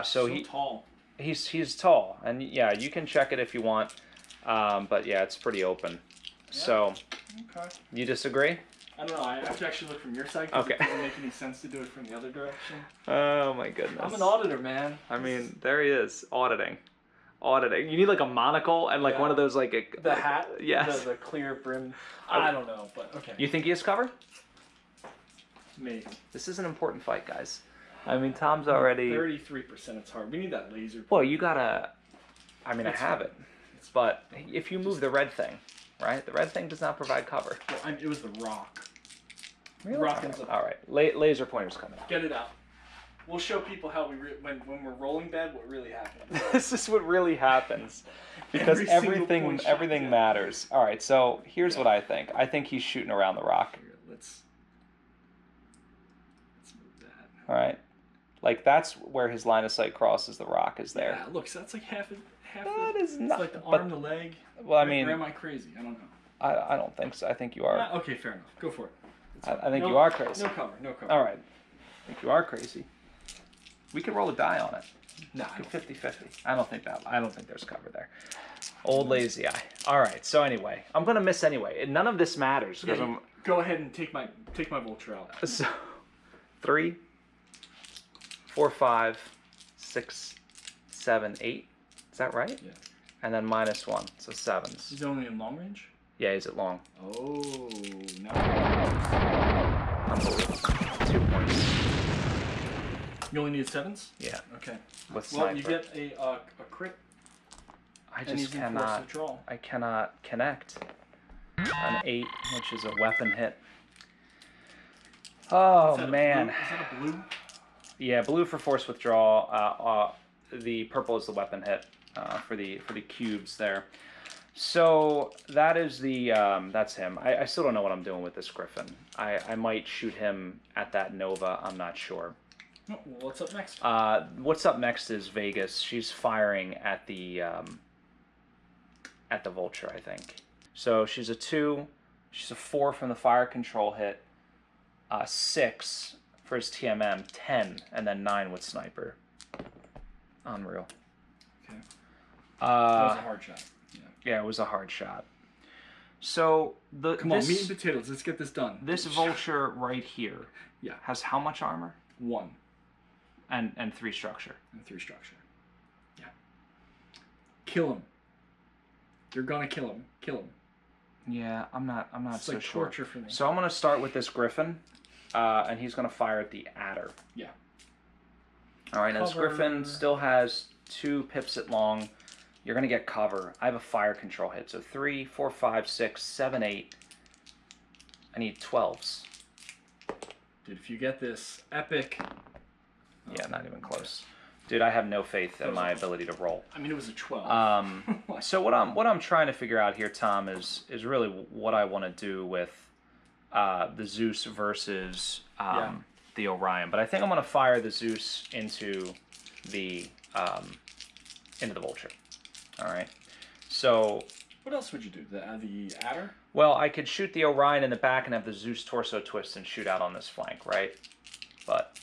So tall. He's tall, and yeah, you can check it if you want. But yeah, it's pretty open. Yeah. So okay. You disagree? I don't know. I have to actually look from your side. Okay. It doesn't make any sense to do it from the other direction. Oh my goodness. I'm an auditor, man. I mean, there he is, auditing. You need like a monocle and like one of those like the hat. Yes. The clear brim. I don't know, but okay. You think he has cover? Maybe. This is an important fight, guys. I mean, Tom's already... 33%, it's hard. We need that laser. Well, you gotta... I mean, It's I have fine. it. But if you move the red thing, right? The red thing does not provide cover. Well, it was the rock. Really? Rock ends up. All right. Laser pointer's coming out. Get it out. We'll show people how we when we're rolling bad what really happens. This is what really happens. Because everything matters. All right, so here's what I think. I think he's shooting around the rock. Here, let's move that. All right. Like, that's where his line of sight crosses the rock is there. Yeah, look, so that's like half That is not... It's like the arm, the leg. Well, I mean... Or am I crazy? I don't know. I don't think so. I think you are... Okay, fair enough. Go for it. I think you are crazy. No cover. All right. I think you are crazy. We could roll a die on it. No. 50-50. I don't think there's cover there. Old lazy eye. All right. So anyway, I'm gonna miss anyway. None of this matters because I'm. Go ahead and take my vulture out. So, 3, 4, 5, 6, 7, 8. Is that right? Yeah. And then -1, so 7s. He's only in long range. Yeah, he's at long. Oh, no. 2 points. You only need 7s? Yeah. Okay. With sniper. Well, you get a crit. I just cannot. I cannot connect. An 8, which is a weapon hit. Oh man. Is that a blue? Yeah, blue for force withdrawal. The purple is the weapon hit for the cubes there. So that is the that's him. I still don't know what I'm doing with this Griffin. I might shoot him at that Nova. I'm not sure. Well, what's up next? What's up next is Vegas. She's firing at the Vulture, I think. So she's a 2. She's a 4 from the fire control hit. 6 for his TMM. 10, and then 9 with sniper. Unreal. Okay. That was a hard shot. Yeah, it was a hard shot. So Come on, meat and potatoes. Let's get this done. This Vulture right here. Yeah. Has how much armor? 1. And 3 structure. And 3 structure. Yeah. Kill him. You're gonna kill him. Kill him. Yeah, I'm not it's so like sure. Torture for me. So I'm gonna start with this Griffin, and he's gonna fire at the Adder. Yeah. All right, now this Griffin still has 2 pips at long. You're gonna get cover. I have a fire control hit, so 3, 4, 5, 6, 7, 8. I need 12s. Dude, if you get this epic. Yeah, not even close. Dude, I have no faith in my ability to roll. I mean, it was a 12. So what I'm trying to figure out here, Tom, is really what I want to do with the Zeus versus the Orion. But I think I'm going to fire the Zeus into the Vulture. All right. So. What else would you do? The Adder? Well, I could shoot the Orion in the back and have the Zeus torso twist and shoot out on this flank, right? But.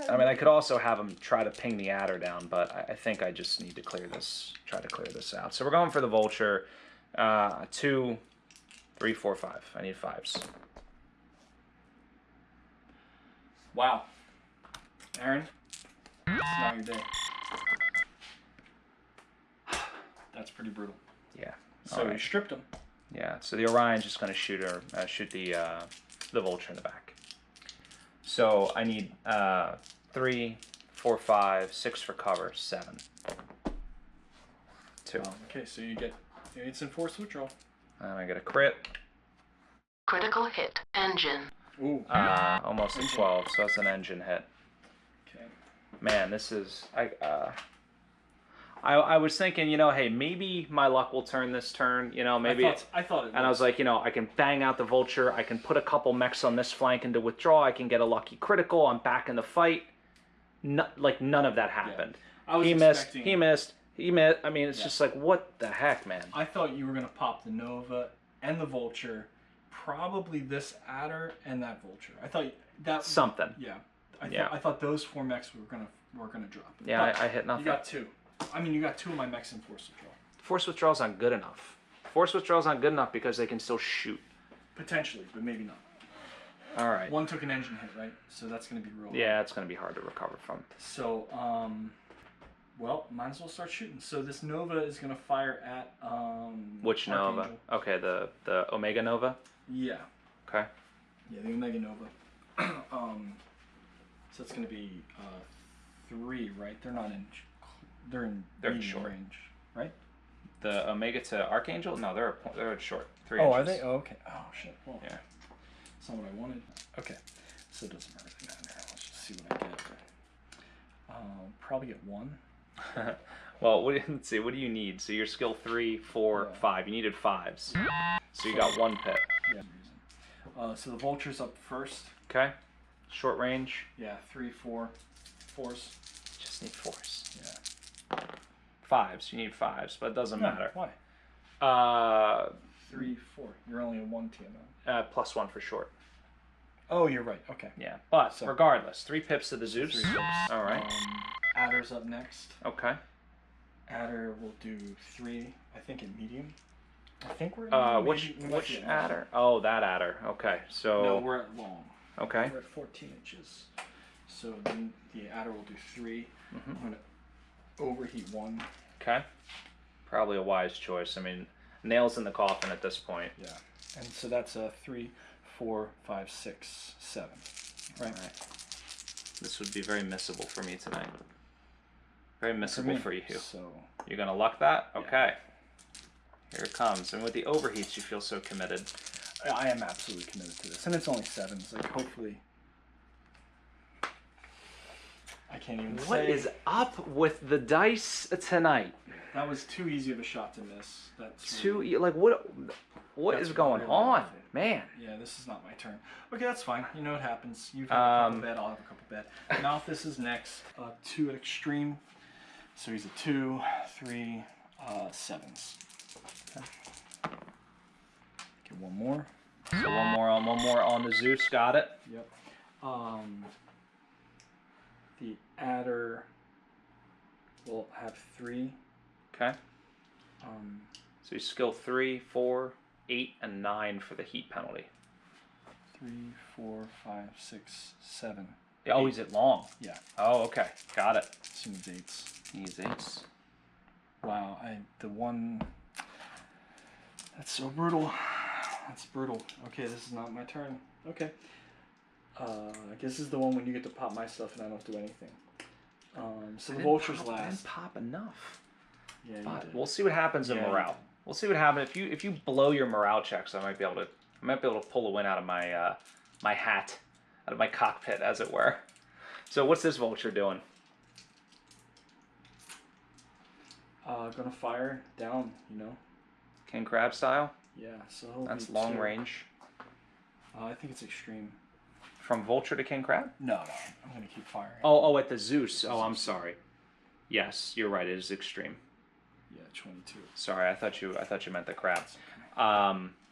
I mean, I could also have him try to ping the Adder down, but I think I just need to try to clear this out. So we're going for the Vulture. 2, 3, 4, 5. I need 5s. Wow. Aaron, it's not your day. That's pretty brutal. Yeah. So you stripped him. Yeah. So the Orion's just going to shoot the Vulture in the back. So I need 3, 4, 5, 6 for cover, 7. 2. Okay, so you get instant force withdrawal. And I get a crit. Critical hit. Engine. Ooh. Almost a 12, so that's an engine hit. Okay. Man, this is I was thinking, hey, maybe my luck will turn this turn, maybe. I thought it. And I was like, I can bang out the Vulture, I can put a couple mechs on this flank into withdraw, I can get a lucky critical, I'm back in the fight. None of that happened. Yeah. He missed. I mean, it's just like, what the heck, man? I thought you were gonna pop the Nova and the Vulture, probably this Adder and that Vulture. I thought that something. Yeah. I thought those 4 mechs were gonna drop. Yeah, I hit nothing. You got 2. I mean, you got 2 of my mechs in force withdrawal. Force withdrawal's not good enough. Force withdrawal's not good enough because they can still shoot. Potentially, but maybe not. All right. 1 took an engine hit, right? So that's going to be real. Yeah, it's going to be hard to recover from. So, well, might as well start shooting. So this Nova is going to fire at which Nova? Okay, the Omega Nova? Yeah. Okay. Yeah, the Omega Nova. So it's going to be 3, right? They're not in. They're in medium short range, right? The Omega to Archangel? No, they're short. 3 Oh, inches. are they? Oh, okay. Oh shit. Well, Yeah. that's not what I wanted. Okay, so it doesn't really matter. Let's just see what I get. Probably get 1. Well, let's see. What do you need? So you're skill 3, 4, 5. You needed 5s. So you got 1 pip. Yeah. So the vulture's up first. Okay. Short range. Yeah, 3, 4, 4s. Just need 4s. Yeah. 5s. You need 5s, but it doesn't matter. Why? 3, 4. You're only a 1 TMO. Plus 1 for short. Oh, you're right. Okay. Yeah. But So- regardless, 3 pips to the Zeus. 3 pips. All right. Adder's up next. Okay. Adder will do 3, I think, in medium. I think we're in which medium. adder? Oh, that adder. Okay. So. No, we're at long. Okay. We're at 14 inches. So then the adder will do 3. I'm going to overheat 1. Okay. Probably a wise choice. I mean, nails in the coffin at this point. Yeah. And so that's a 3, 4, 5, 6, 7. Right. All right. This would be very missable for me tonight. Very missable for you. So You're gonna luck that? Okay. Here it comes. And with the overheats, you feel so committed. I am absolutely committed to this, and it's only 7s. Like hopefully, I can't even. What is up with the dice tonight? That was too easy of a shot to miss. That's Like what That's is going really on, awful. man? Yeah, this is not my turn. Okay, that's fine. You know what happens. You've had a couple bad, I'll have a couple bad. Malthus is next. 2 at extreme. So he's a 2, 3, 7s. Okay. Get 1 more. So one more on the Zeus. Got it. Yep. The adder will have 3. Okay. So you skill 3, 4, 8, and 9 for the heat penalty. 3, 4, 5, 6, 7. Oh, he's at long. Yeah. Oh, okay. Got it. Some 8s. He's 8s. Wow, the one. That's so brutal. That's brutal. Okay, this is not my turn. Okay. I guess this is the one when you get to pop my stuff and I don't do anything. So the vulture's I last. didn't pop enough. Yeah, you But did. we'll see what happens in Yeah, you morale. did. We'll see what happens if you blow your morale checks. I might be able to pull a win out of my my hat, out of my cockpit, as it were. So what's this vulture doing? Gonna fire down. You know. King Crab style. Yeah. So he'll That's be long 2. range. I think it's extreme. From vulture to King Crab. No, I'm gonna keep firing. Oh, at the Zeus. Oh, I'm sorry. Yes, you're right. It is extreme. Yeah, 22. Sorry, I thought you meant the crab.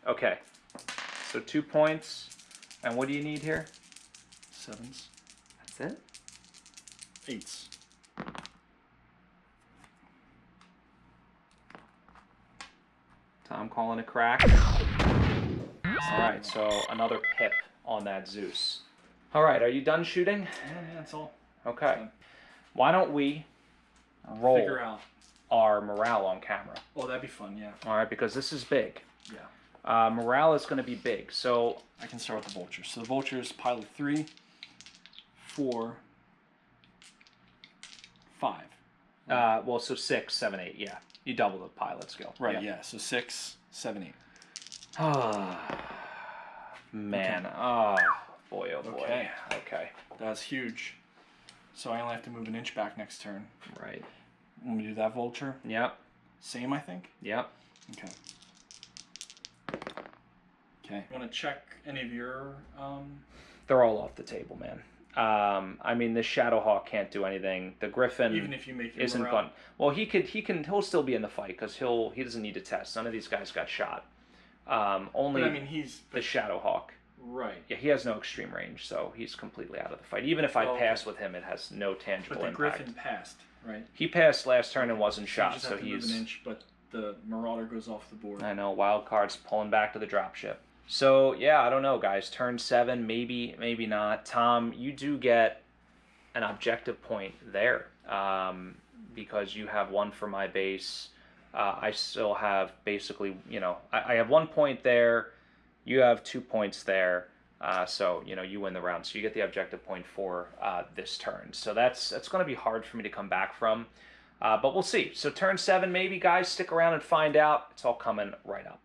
Okay. So 2 points. And what do you need here? 7s. That's it? 8s. Tom calling a crack. All right, so another pip on that Zeus. All right, are you done shooting? Yeah, that's all. Okay. Done. Why don't we roll Figure out. our morale on camera? Oh, that'd be fun. Yeah. All right, because this is big. Yeah. Morale is going to be big. So I can start with the vulture. So the vulture is pilot 3, 4, 5. so 6, 7, 8. Yeah, you double the pilot skill. Right. Yeah. So 6, 7, 8. Ah, man. Oh boy. Oh boy. Okay. Okay. That's huge. So I only have to move an inch back next turn. Right. When we do that vulture, Yep. same I think. Yep. Okay. Okay. Want to check any of your? They're all off the table, man. I mean, the Shadowhawk can't do anything. The Griffin Even if you make your isn't morale. fun. Well, he'll still be in the fight because he doesn't need to test. None of these guys got shot. Only But I mean, he's the Shadowhawk. right. Yeah, he has no extreme range, so he's completely out of the fight. Even if I Oh, pass okay. with him, it has no tangible But the impact. Griffin passed, right? He passed last turn and wasn't You shot, just so have to move he's. an inch, but the Marauder goes off the board. I know, wild cards pulling back to the dropship. So yeah, I don't know, guys. Turn 7, maybe not. Tom, you do get an objective point there because you have 1 for my base. I still have basically, I have 1 point there. You have 2 points there. So, you know, you win the round. So you get the objective point for this turn. So that's going to be hard for me to come back from. But we'll see. So turn 7, maybe, guys. Stick around and find out. It's all coming right up.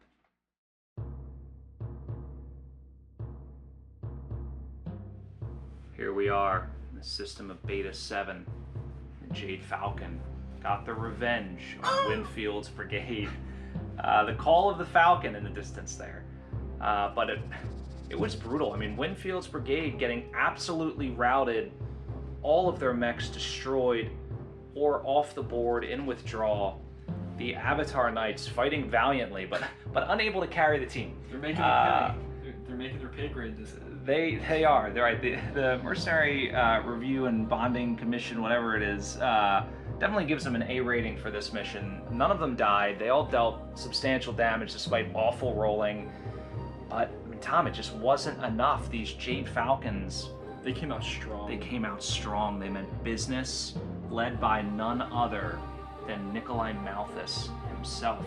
Here we are, in the system of Beta VII. Jade Falcon got the revenge on Winfield's Brigade. The call of the Falcon in the distance there. But it was brutal. I mean, Winfield's Brigade getting absolutely routed, all of their mechs destroyed or off the board in withdrawal. The Avatar Knights fighting valiantly, but unable to carry the team. They're making their pay. They're making their pay grade. They are. They're right. The Mercenary Review and Bonding Commission, whatever it is, definitely gives them an A rating for this mission. None of them died. They all dealt substantial damage despite awful rolling. But, I mean, Tom, it just wasn't enough. These Jade Falcons, they came out strong. They came out strong. They meant business, led by none other than Nikolai Malthus himself.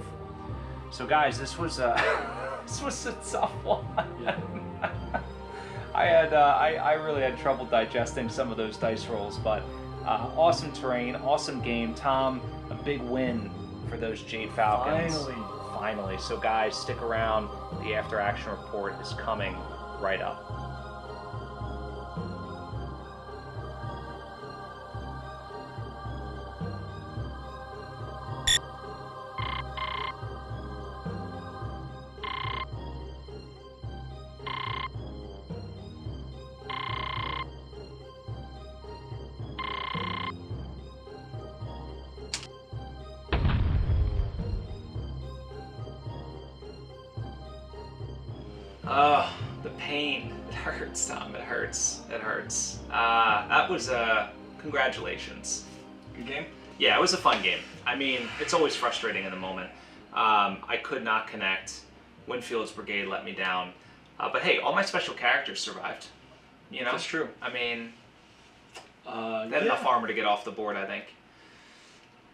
So, guys, this was a tough one. Yeah. I really had trouble digesting some of those dice rolls, but awesome terrain, awesome game. Tom, a big win for those Jade Falcons. Finally. So guys, stick around. The after action report is coming right up. Oh, the pain. It hurts, Tom. It hurts. It hurts. That was, congratulations. Good game? Yeah, it was a fun game. I mean, it's always frustrating in the moment. I could not connect. Winfield's Brigade let me down. But hey, all my special characters survived. You know? That's true. I mean, they had enough armor to get off the board, I think.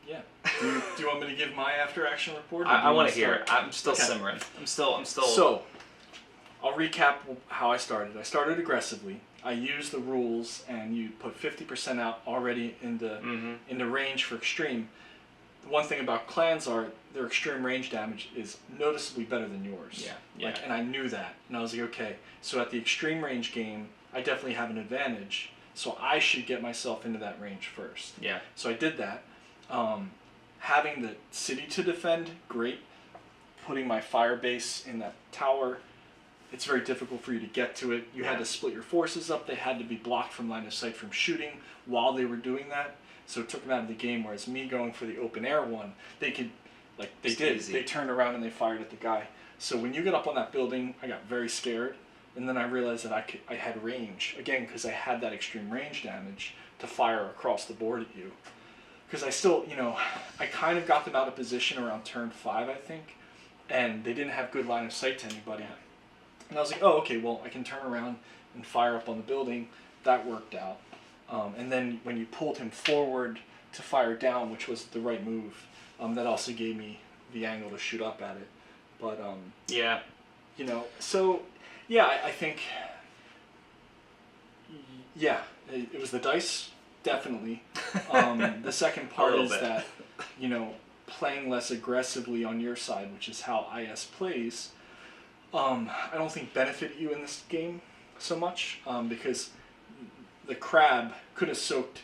Yeah. Do you want me to give my after action report? I want to hear it. I'm still simmering. I'm still. So, I'll recap how I started. I started aggressively. I used the rules, and you put 50% out already in the range for extreme. The one thing about clans are their extreme range damage is noticeably better than yours. Yeah. Like, and I knew that, and I was like, okay. So at the extreme range game, I definitely have an advantage. So I should get myself into that range first. Yeah. So I did that. Having the city to defend, great. Putting my fire base in that tower, it's very difficult for you to get to it. You had to split your forces up. They had to be blocked from line of sight from shooting while they were doing that. So it took them out of the game, whereas me going for the open air one, they could, like they did. Easy. They turned around and they fired at the guy. So when you get up on that building, I got very scared. And then I realized that I had range, again, because I had that extreme range damage to fire across the board at you. Because I still, I kind of got them out of position around turn 5, I think. And they didn't have good line of sight to anybody. And I was like, oh, okay, well, I can turn around and fire up on the building. That worked out. And then when you pulled him forward to fire down, which was the right move, that also gave me the angle to shoot up at it. But, so, yeah, I think, it was the dice, definitely. The second part is that, playing less aggressively on your side, which is how IS plays, I don't think benefited you in this game so much, because the crab could have soaked,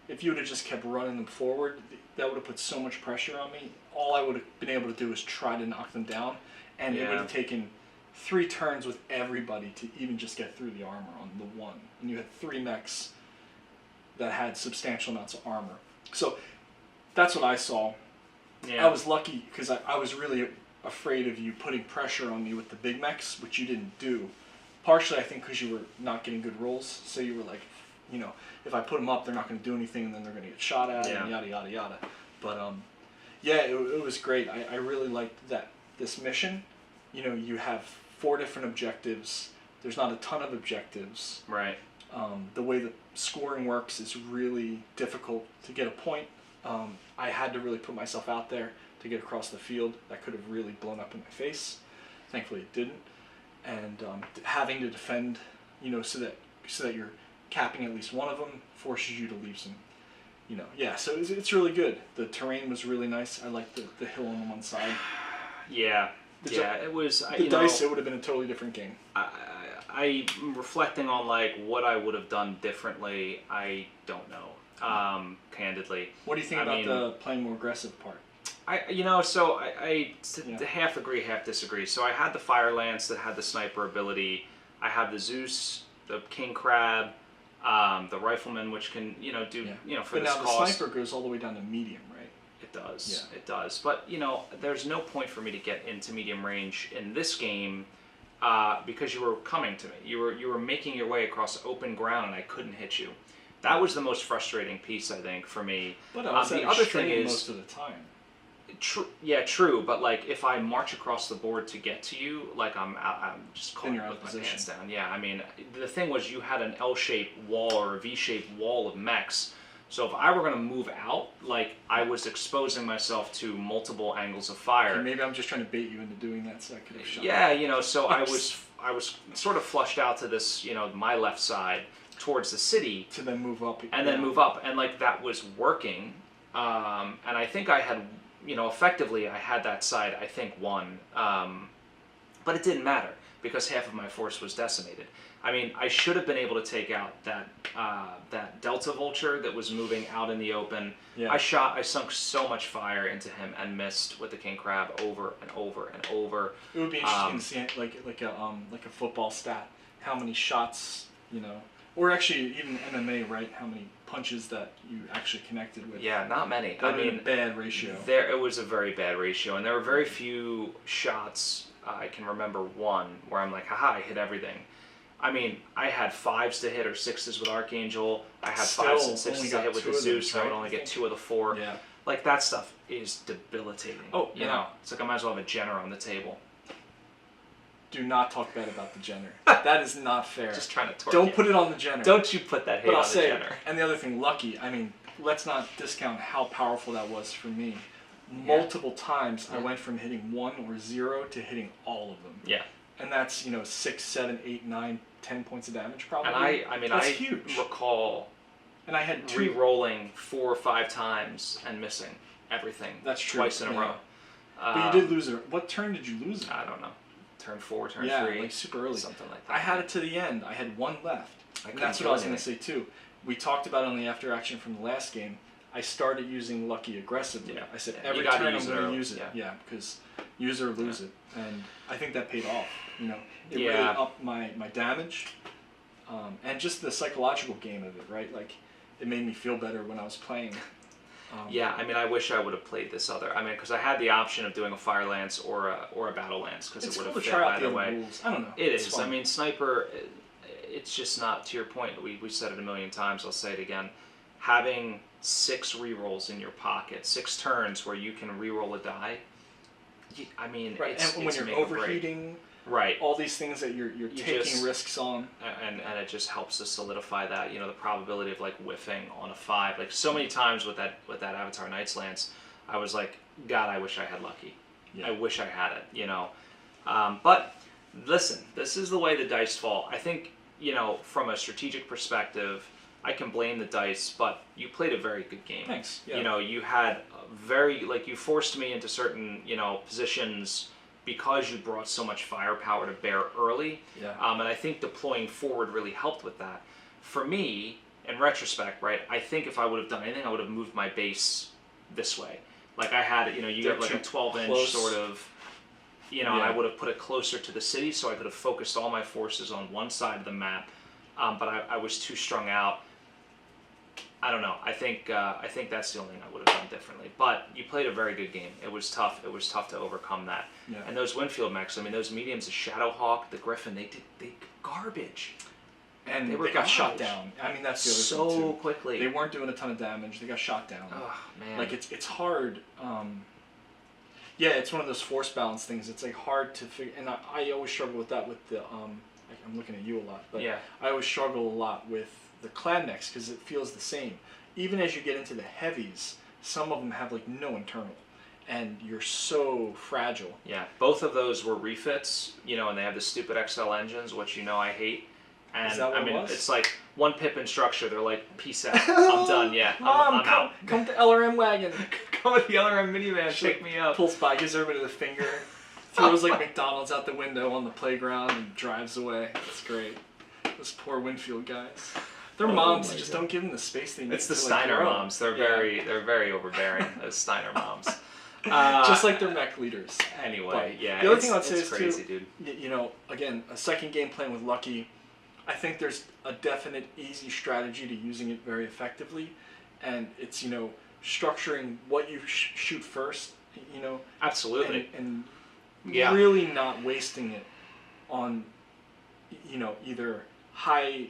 if you would have just kept running them forward, that would have put so much pressure on me. All I would have been able to do is try to knock them down, and it would have taken 3 turns with everybody to even just get through the armor on the one. And you had 3 mechs that had substantial amounts of armor. So that's what I saw. Yeah. I was lucky because I was really afraid of you putting pressure on me with the big mechs, which you didn't do. Partially, I think, because you were not getting good rolls. So you were like, if I put them up, they're not going to do anything, and then they're going to get shot at, and yada, yada, yada. But, it was great. I really liked this mission. You have 4 different objectives. There's not a ton of objectives. Right. The way the scoring works is really difficult to get a point. I had to really put myself out there to get across the field. That could have really blown up in my face. Thankfully it didn't. and having to defend, you know, so that you're capping at least one of them forces you to leave some, you know, yeah. So it's really good. The terrain was really nice. I liked the hill on one side. Yeah, it was. The dice, it would have been a totally different game. I'm reflecting on like what I would have done differently. I don't know, candidly. What do you think about the playing more aggressive part? I half agree, half disagree. So I had the Fire Lance that had the sniper ability. I have the Zeus, the King Crab, the Rifleman, which can, you know, do, you know, for but this now cost. The sniper goes all the way down to medium, right? It does. Yeah. It does. But, you know, there's no point for me to get into medium range in this game because you were coming to me. You were making your way across open ground and I couldn't hit you. That was the most frustrating piece, I think, for me. But the other thing is most of the time. True. But like, if I march across the board to get to you, like I'm just caught with my pants down. Yeah, I mean, the thing was, you had an L-shaped wall or a V-shaped wall of mechs. So if I were going to move out, like I was exposing myself to multiple angles of fire. Okay, maybe I'm just trying to bait you into doing that, so I could have shot. Yeah, you know, so I was sort of flushed out to this, you know, my left side towards the city. To then move up. And then move up, and like that was working. And I think I had, you know, effectively I had that side, I think, won. But it didn't matter because half of my force was decimated. I mean, I should have been able to take out that Delta Vulture that was moving out in the open. Yeah. I sunk so much fire into him and missed with the King Crab over and over and over. It would be interesting to see like a football stat, how many shots, you know, or actually even MMA, right? How many punches that you actually connected with? Yeah, not many. I mean, a bad ratio. It was a very bad ratio, and there were very few shots. I can remember one where I'm like, haha, I hit everything. I mean, I had 5s to hit or 6s with Archangel. I had 5s and 6s to hit with the Zeus, and I would only get 2 of the 4. Yeah. Like, that stuff is debilitating. Oh, you know, it's like I might as well have a Jenner on the table. Do not talk bad about the Jenner. That is not fair. Just trying to torque Don't you. put it on the Jenner. Don't you put that hate on the Jenner. And the other thing, Lucky, I mean, let's not discount how powerful that was for me. Multiple times I went from hitting 1 or 0 to hitting all of them. Yeah. And that's, you know, 6, 7, 8, 9, 10 points of damage probably. And that's I huge. recall and I had re-rolling 4 or 5 times and missing everything. That's true. Twice in a row. But you did lose it. What turn did you lose it? I don't know. Turn 4, turn 3. Yeah, like super early. Something like that. I had it to the end. I had 1 left. And that's what I was going to say too. We talked about it on the after action from the last game. I started using Lucky aggressively. Yeah. I said every turn I'm going to use it. Yeah, because use it or lose it. And I think that paid off. You know, it really upped my damage. And just the psychological game of it, right? Like, it made me feel better when I was playing. Yeah, I mean, I wish I would have played this other. I mean, because I had the option of doing a Fire Lance or a Battle Lance, because it would have fit either way. Rules. I don't know. It is. Fun. I mean, Sniper, it's just not, to your point, we said it a million times, I'll say it again, having 6 rerolls in your pocket, 6 turns where you can reroll a die, I mean, right. it's and when you're overheating, right, all these things that you're taking risks on, and it just helps to solidify that, you know, the probability of like whiffing on a 5. Like so many times with that Avatar Knight's Lance, I was like, God, I wish I had Lucky. Yeah. I wish I had it, you know. But listen, this is the way the dice fall. I think, you know, from a strategic perspective, I can blame the dice, but you played a very good game. Thanks. Yeah. You know, you had you forced me into certain, you know, positions because you brought so much firepower to bear early. Yeah. And I think deploying forward really helped with that. For me, in retrospect, right, I think if I would have done anything, I would have moved my base this way. Like I had, you know, you have like a 12-inch sort of, you know, and I would have put it closer to the city so I could have focused all my forces on one side of the map. But I was too strung out. I don't know. I think that's the only thing I would have done differently. But you played a very good game. It was tough. It was tough to overcome that. Yeah. And those Winfield mechs, I mean, those mediums, the Shadowhawk, the Griffin, they garbage. And they got shot down. I mean, that's the other thing too. So quickly. They weren't doing a ton of damage. They got shot down. Oh man. Like it's hard. Yeah, it's one of those force balance things. It's like hard to figure. And I always struggle with that with the I'm looking at you a lot, but yeah. I always struggle a lot with the clan mechs because it feels the same. Even as you get into the heavies, some of them have like no internal, and you're so fragile. Yeah, both of those were refits, you know, and they have the stupid XL engines, which you know I hate. And Is that what I mean, it was? it's like one pip in structure. They're like, peace out, I'm done. Yeah, I'm out. Come to LRM wagon. Come with the LRM minivan, pick me up. Pulls by, gives everybody the finger, throws like McDonald's out the window on the playground, and drives away. It's great. Those poor Winfield guys. Their moms just don't give them the space they need. It's the to, Steiner grow. moms. They're very overbearing. Those Steiner moms. Just like their mech leaders. Anyway, But yeah. the other thing I'd say it's is crazy, too, dude. you know, again, a second game playing with Lucky, I think there's a definite easy strategy to using it very effectively, and it's, you know, structuring what you shoot first, you know. Absolutely. And Yeah. really not wasting it on, you know, either high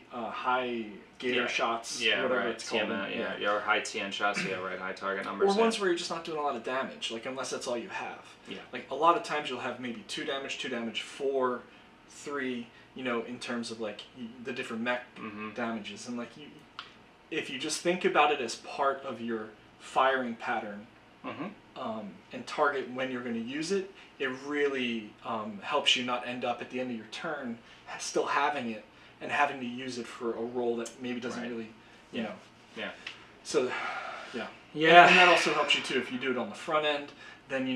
gator shots, Yeah, whatever right. it's called. Or high TN shots, yeah, right, high target numbers. Or ones where you're just not doing a lot of damage, like unless that's all you have. Yeah. Like a lot of times you'll have maybe 2 damage, 4, 3, you know, in terms of like the different mech damages. And like if you just think about it as part of your firing pattern and target when you're going to use it, it really helps you not end up at the end of your turn still having it and having to use it for a role that maybe doesn't really, you know. Yeah. So, yeah. Yeah. And that also helps you too if you do it on the front end. Then you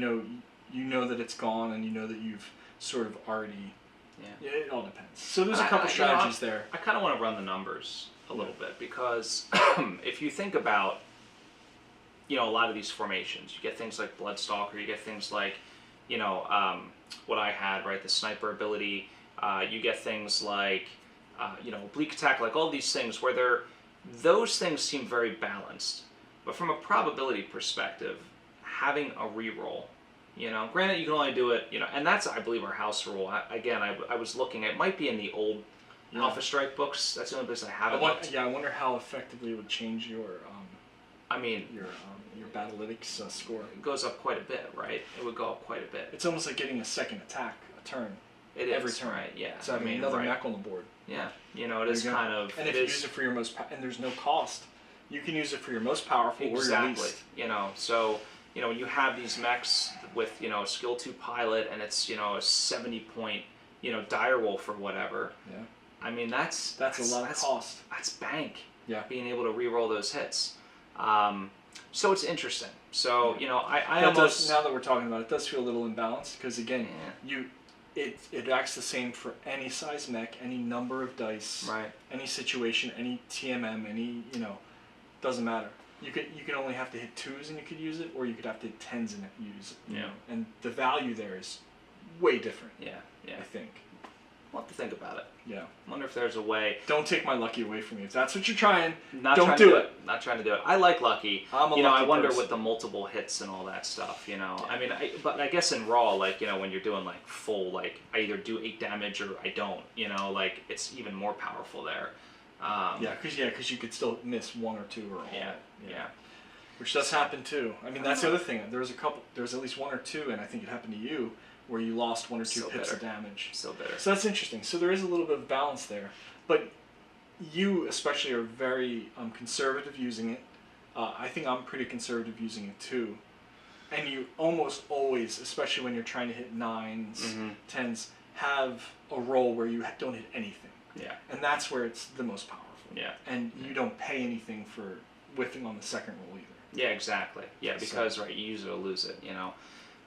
know that it's gone, and you know that you've sort of already. Yeah. It all depends. So there's a couple strategies there. I kind of want to run the numbers a little bit because if you think about, you know, a lot of these formations, you get things like Bloodstalker, you get things like, you know, what I had, right, the sniper ability. You get things like, you know, oblique attack, like all these things where those things seem very balanced. But from a probability perspective, having a reroll, you know, granted you can only do it, you know, and that's, I believe, our house rule. I was looking, it might be in the old Alpha Strike books. That's the only place I haven't looked. Yeah, I wonder how effectively it would change your, I mean, your Battlytics score. It goes up quite a bit, right? It would go up quite a bit. It's almost like getting a second attack, a turn. It every is, turn. right? Yeah. So I mean, another mech on the board. Yeah, you know, it is kind of. And if you use it for your most, and there's no cost, you can use it for your most powerful or your least. You know, so you know when you have these mechs with, you know, a skill 2 pilot and it's, you know, a 70-point, you know, direwolf or whatever. Yeah. I mean that's a lot of cost. That's bank. Yeah. Being able to re-roll those hits. So it's interesting. So you know, I that almost now that we're talking about it, does feel a little imbalanced because again, it acts the same for any size mech, any number of dice, right? Any situation, any TMM, any, you know, doesn't matter. You could only have to hit 2s and you could use it, or you could have to hit 10s and use it. You know? And the value there is way different. Yeah. I think. We'll have to think about it. Yeah. I wonder if there's a way. Don't take my Lucky away from me. If that's what you're trying, don't do it. Not trying to do it. I like Lucky. I'm a you know, Lucky I wonder person. with the multiple hits and all that stuff, you know. Yeah. I mean, but I guess in Raw, like, you know, when you're doing like full, like, I either do 8 damage or I don't, you know, like, it's even more powerful there. Because you could still miss 1 or 2 or all. Yeah. Which does happen too. I mean, that's the other thing. There's at least 1 or 2, and I think it happened to you, where you lost 1 or 2 pips of damage. So bitter. So that's interesting. So there is a little bit of balance there. But you especially are very conservative using it. I think I'm pretty conservative using it too. And you almost always, especially when you're trying to hit 9s, 10s, have a roll where you don't hit anything. Yeah. And that's where it's the most powerful. Yeah. And you don't pay anything for whiffing on the second roll either. Yeah, exactly. Yeah, because, right, you use it or lose it, you know.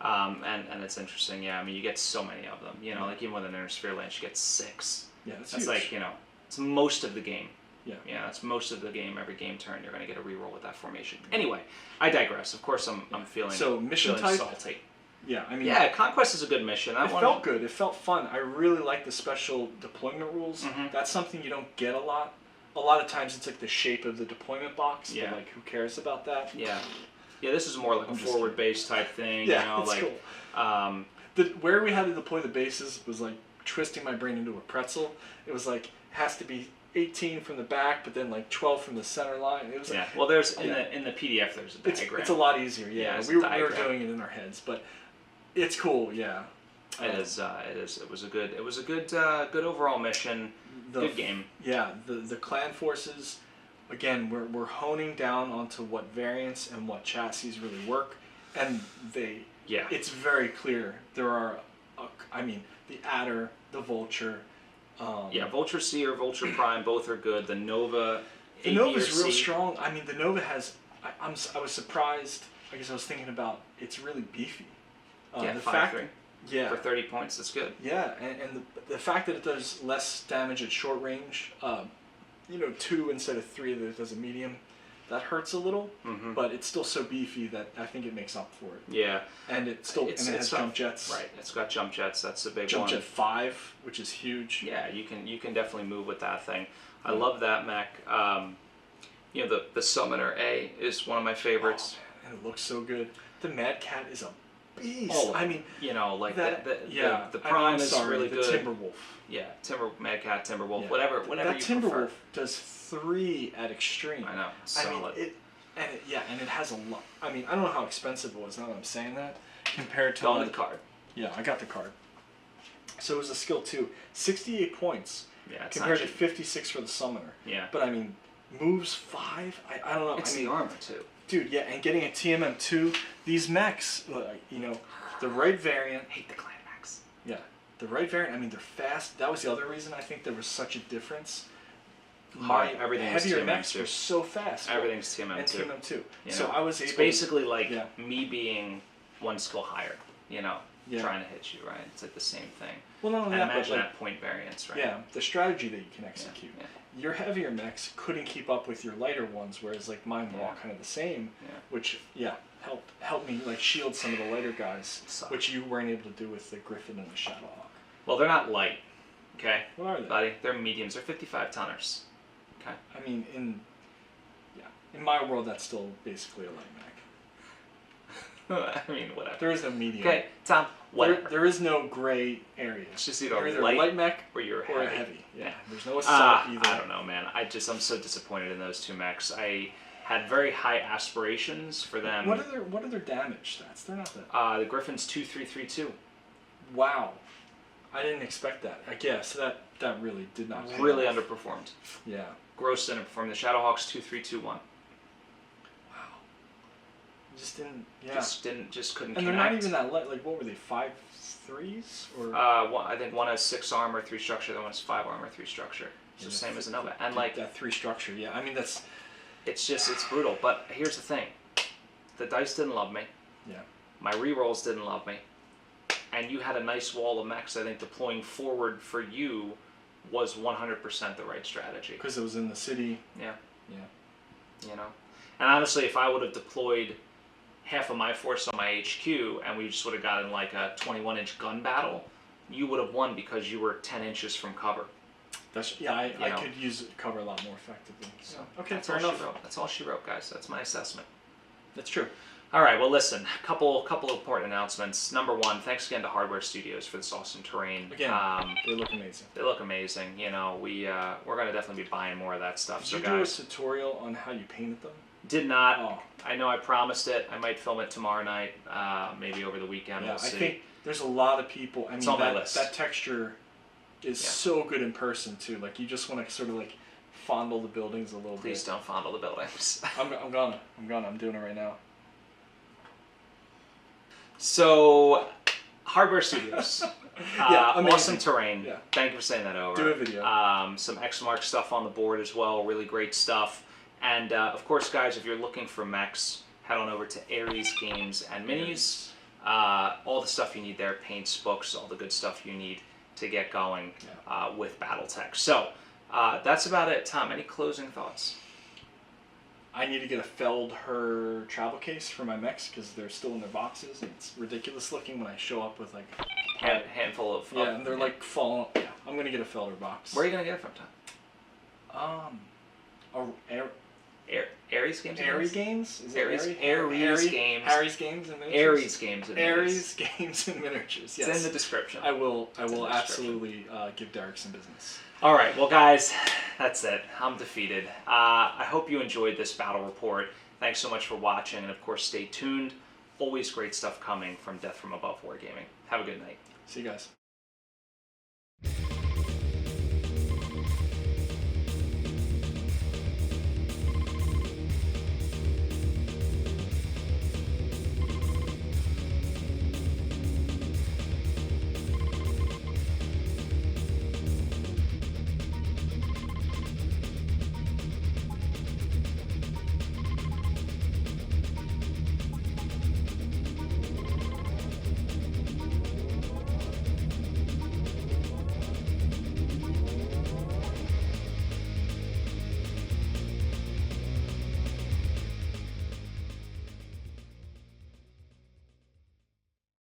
And it's interesting, yeah. I mean, you get so many of them, you know, like even with an Inner Sphere Lance, you get 6. Yeah, that's huge. Like, you know, it's most of the game. Yeah. Yeah, that's most of the game. Every game turn, you're going to get a reroll with that formation. Anyway, I digress. Of course, I'm feeling so mission type salty. Yeah, I mean. Yeah, Conquest is a good mission. It felt good. It felt fun. I really like the special deployment rules. That's something you don't get a lot. A lot of times it's like the shape of the deployment box. Yeah. But like, who cares about that? Yeah. Yeah, this is more like a forward-based type thing. Yeah, you know, it's like, cool. Where we had to deploy the bases was like twisting my brain into a pretzel. It was like, has to be 18 from the back, but then like 12 from the center line. It was well, there's in the PDF there's a diagram. It's a lot easier. Yeah, we were doing it in our heads, but it's cool. Yeah, it is. It was a good overall mission. Good game. Yeah, the clan forces. Again, we're honing down onto what variants and what chassis really work, And they, Yeah. it's very clear. There are, I mean, the Adder, the Vulture. Vulture C or Vulture Prime, both are good. The Nova. The A, Nova's B, or real C. strong. I mean, the Nova has. I was surprised. I guess I was thinking about it's really beefy. Yeah, the 5-3. Yeah. For 30 points, that's good. Yeah, and the fact that it does less damage at short range, 2 instead of 3 that it does a medium, that hurts a little, but it's still so beefy that I think it makes up for it. Yeah. And it has jump jets. Right, it's got jump jets, that's a big jump one. Jump jet 5, which is huge. Yeah, you can definitely move with that thing. I love that mech. The Summoner A is one of my favorites. Oh, and it looks so good. The Mad Cat is a beast. Oh, I mean, the Prime is really the good. Timberwolf. Yeah, Mad Cat, Timberwolf, Yeah. whatever that you Timberwolf prefer. does 3 at extreme. I know, solid. And it has a lot. I mean, I don't know how expensive it was. Now that I'm saying that, compared to Going to the card. Yeah, I got the card. So it was a skill 2, 68 points. Yeah, it's compared not to cheap. 56 for the Summoner. Yeah. But I mean, moves 5. I don't know. It's I mean, the armor too. Dude, yeah, and getting a TMM2, these mechs, the right variant. I hate the Clan mechs. Yeah, the right variant. I mean, they're fast. That was the other reason I think there was such a difference. Everything was heavier TMM2. mechs were so fast. Everything's TMM2. And TMM2. You So know? I was able. It's basically to, like me being one skill higher. Yeah. Trying to hit you, right? It's like the same thing. Well, not only and that, imagine but that point variance, right? Yeah, the strategy that you can execute. Yeah. Your heavier mechs couldn't keep up with your lighter ones, whereas like mine were all kind of the same. Yeah. Which helped me like shield some of the lighter guys, Suck. which you weren't able to do with the Griffin and the Shadowhawk. Well, they're not light, okay? What are they? Buddy, they're mediums. They're 55 tonners. Okay. I mean, in my world, that's still basically a light mech. I mean, whatever. There is no medium. Okay, Tom. Whatever. There is no gray area. It's just either You're light, a light mech or you're or heavy. a heavy. Yeah. There's no assault either. I don't know, man. I'm so disappointed in those two mechs. I had very high aspirations for them. What are their damage stats? They're not that. The Griffin's 2-3-3-2. Wow. I didn't expect that. I guess that really did not. Really underperformed. Yeah. Gross underperformed. The Shadowhawk's 2-3-2-1. Wow. Just didn't. Yeah. Just couldn't and connect. they're not even that light. Like, what were they? 5-3s or? I think one has 6 armor, 3 structure. The one has 5 armor, 3 structure. It's the same as a Nova. And like that 3 structure. Yeah. I mean that's. It's brutal. But here's the thing: the dice didn't love me. Yeah. My rerolls didn't love me. And you had a nice wall of mechs. I think deploying forward for you was 100% the right strategy. Because it was in the city. Yeah. Yeah. And honestly, if I would have deployed half of my force on my HQ and we just would have gotten like a 21-inch gun battle, you would have won because you were 10 inches from cover. I could use cover a lot more effectively. So okay, fair enough. That's all she wrote, guys. That's my assessment. That's true. All right, well, listen, a couple important announcements. Number one, thanks again to Hardware Studios for this awesome terrain. Again, they look amazing. They look amazing. We're going to definitely be buying more of that stuff. Did you do a tutorial on how you painted them? Did not. Oh. I know I promised it. I might film it tomorrow night, maybe over the weekend. Yeah, we'll see. I think there's a lot of people. I mean, it's on my list. That texture is so good in person, too. Like, you just want to sort of, like, fondle the buildings a little bit. Please don't fondle the buildings. I'm gonna. I'm doing it right now. So, Hardware Studios. Awesome terrain. Yeah. Thank you for saying that over. Do a video. Some X-Mark stuff on the board as well. Really great stuff. And, of course, guys, if you're looking for mechs, head on over to Ares Games and Minis. All the stuff you need there, paints, books, all the good stuff you need to get going with BattleTech. So, that's about it. Tom, any closing thoughts? I need to get a Feldherr travel case for my mechs because they're still in their boxes and it's ridiculous looking when I show up with like handful of and they're like falling. Yeah, I'm gonna get a Feldherr box. Where are you gonna get it from, Tom? Ares Games. Ares Games. Is it Ares Games. Ares Games and miniatures. Ares Games and Ares Games and miniatures. Yes. It's in the description. I will absolutely give Derek some business. All right, well, guys, that's it. I'm defeated. I hope you enjoyed this battle report. Thanks so much for watching, and of course, stay tuned. Always great stuff coming from Death from Above Wargaming. Have a good night. See you guys.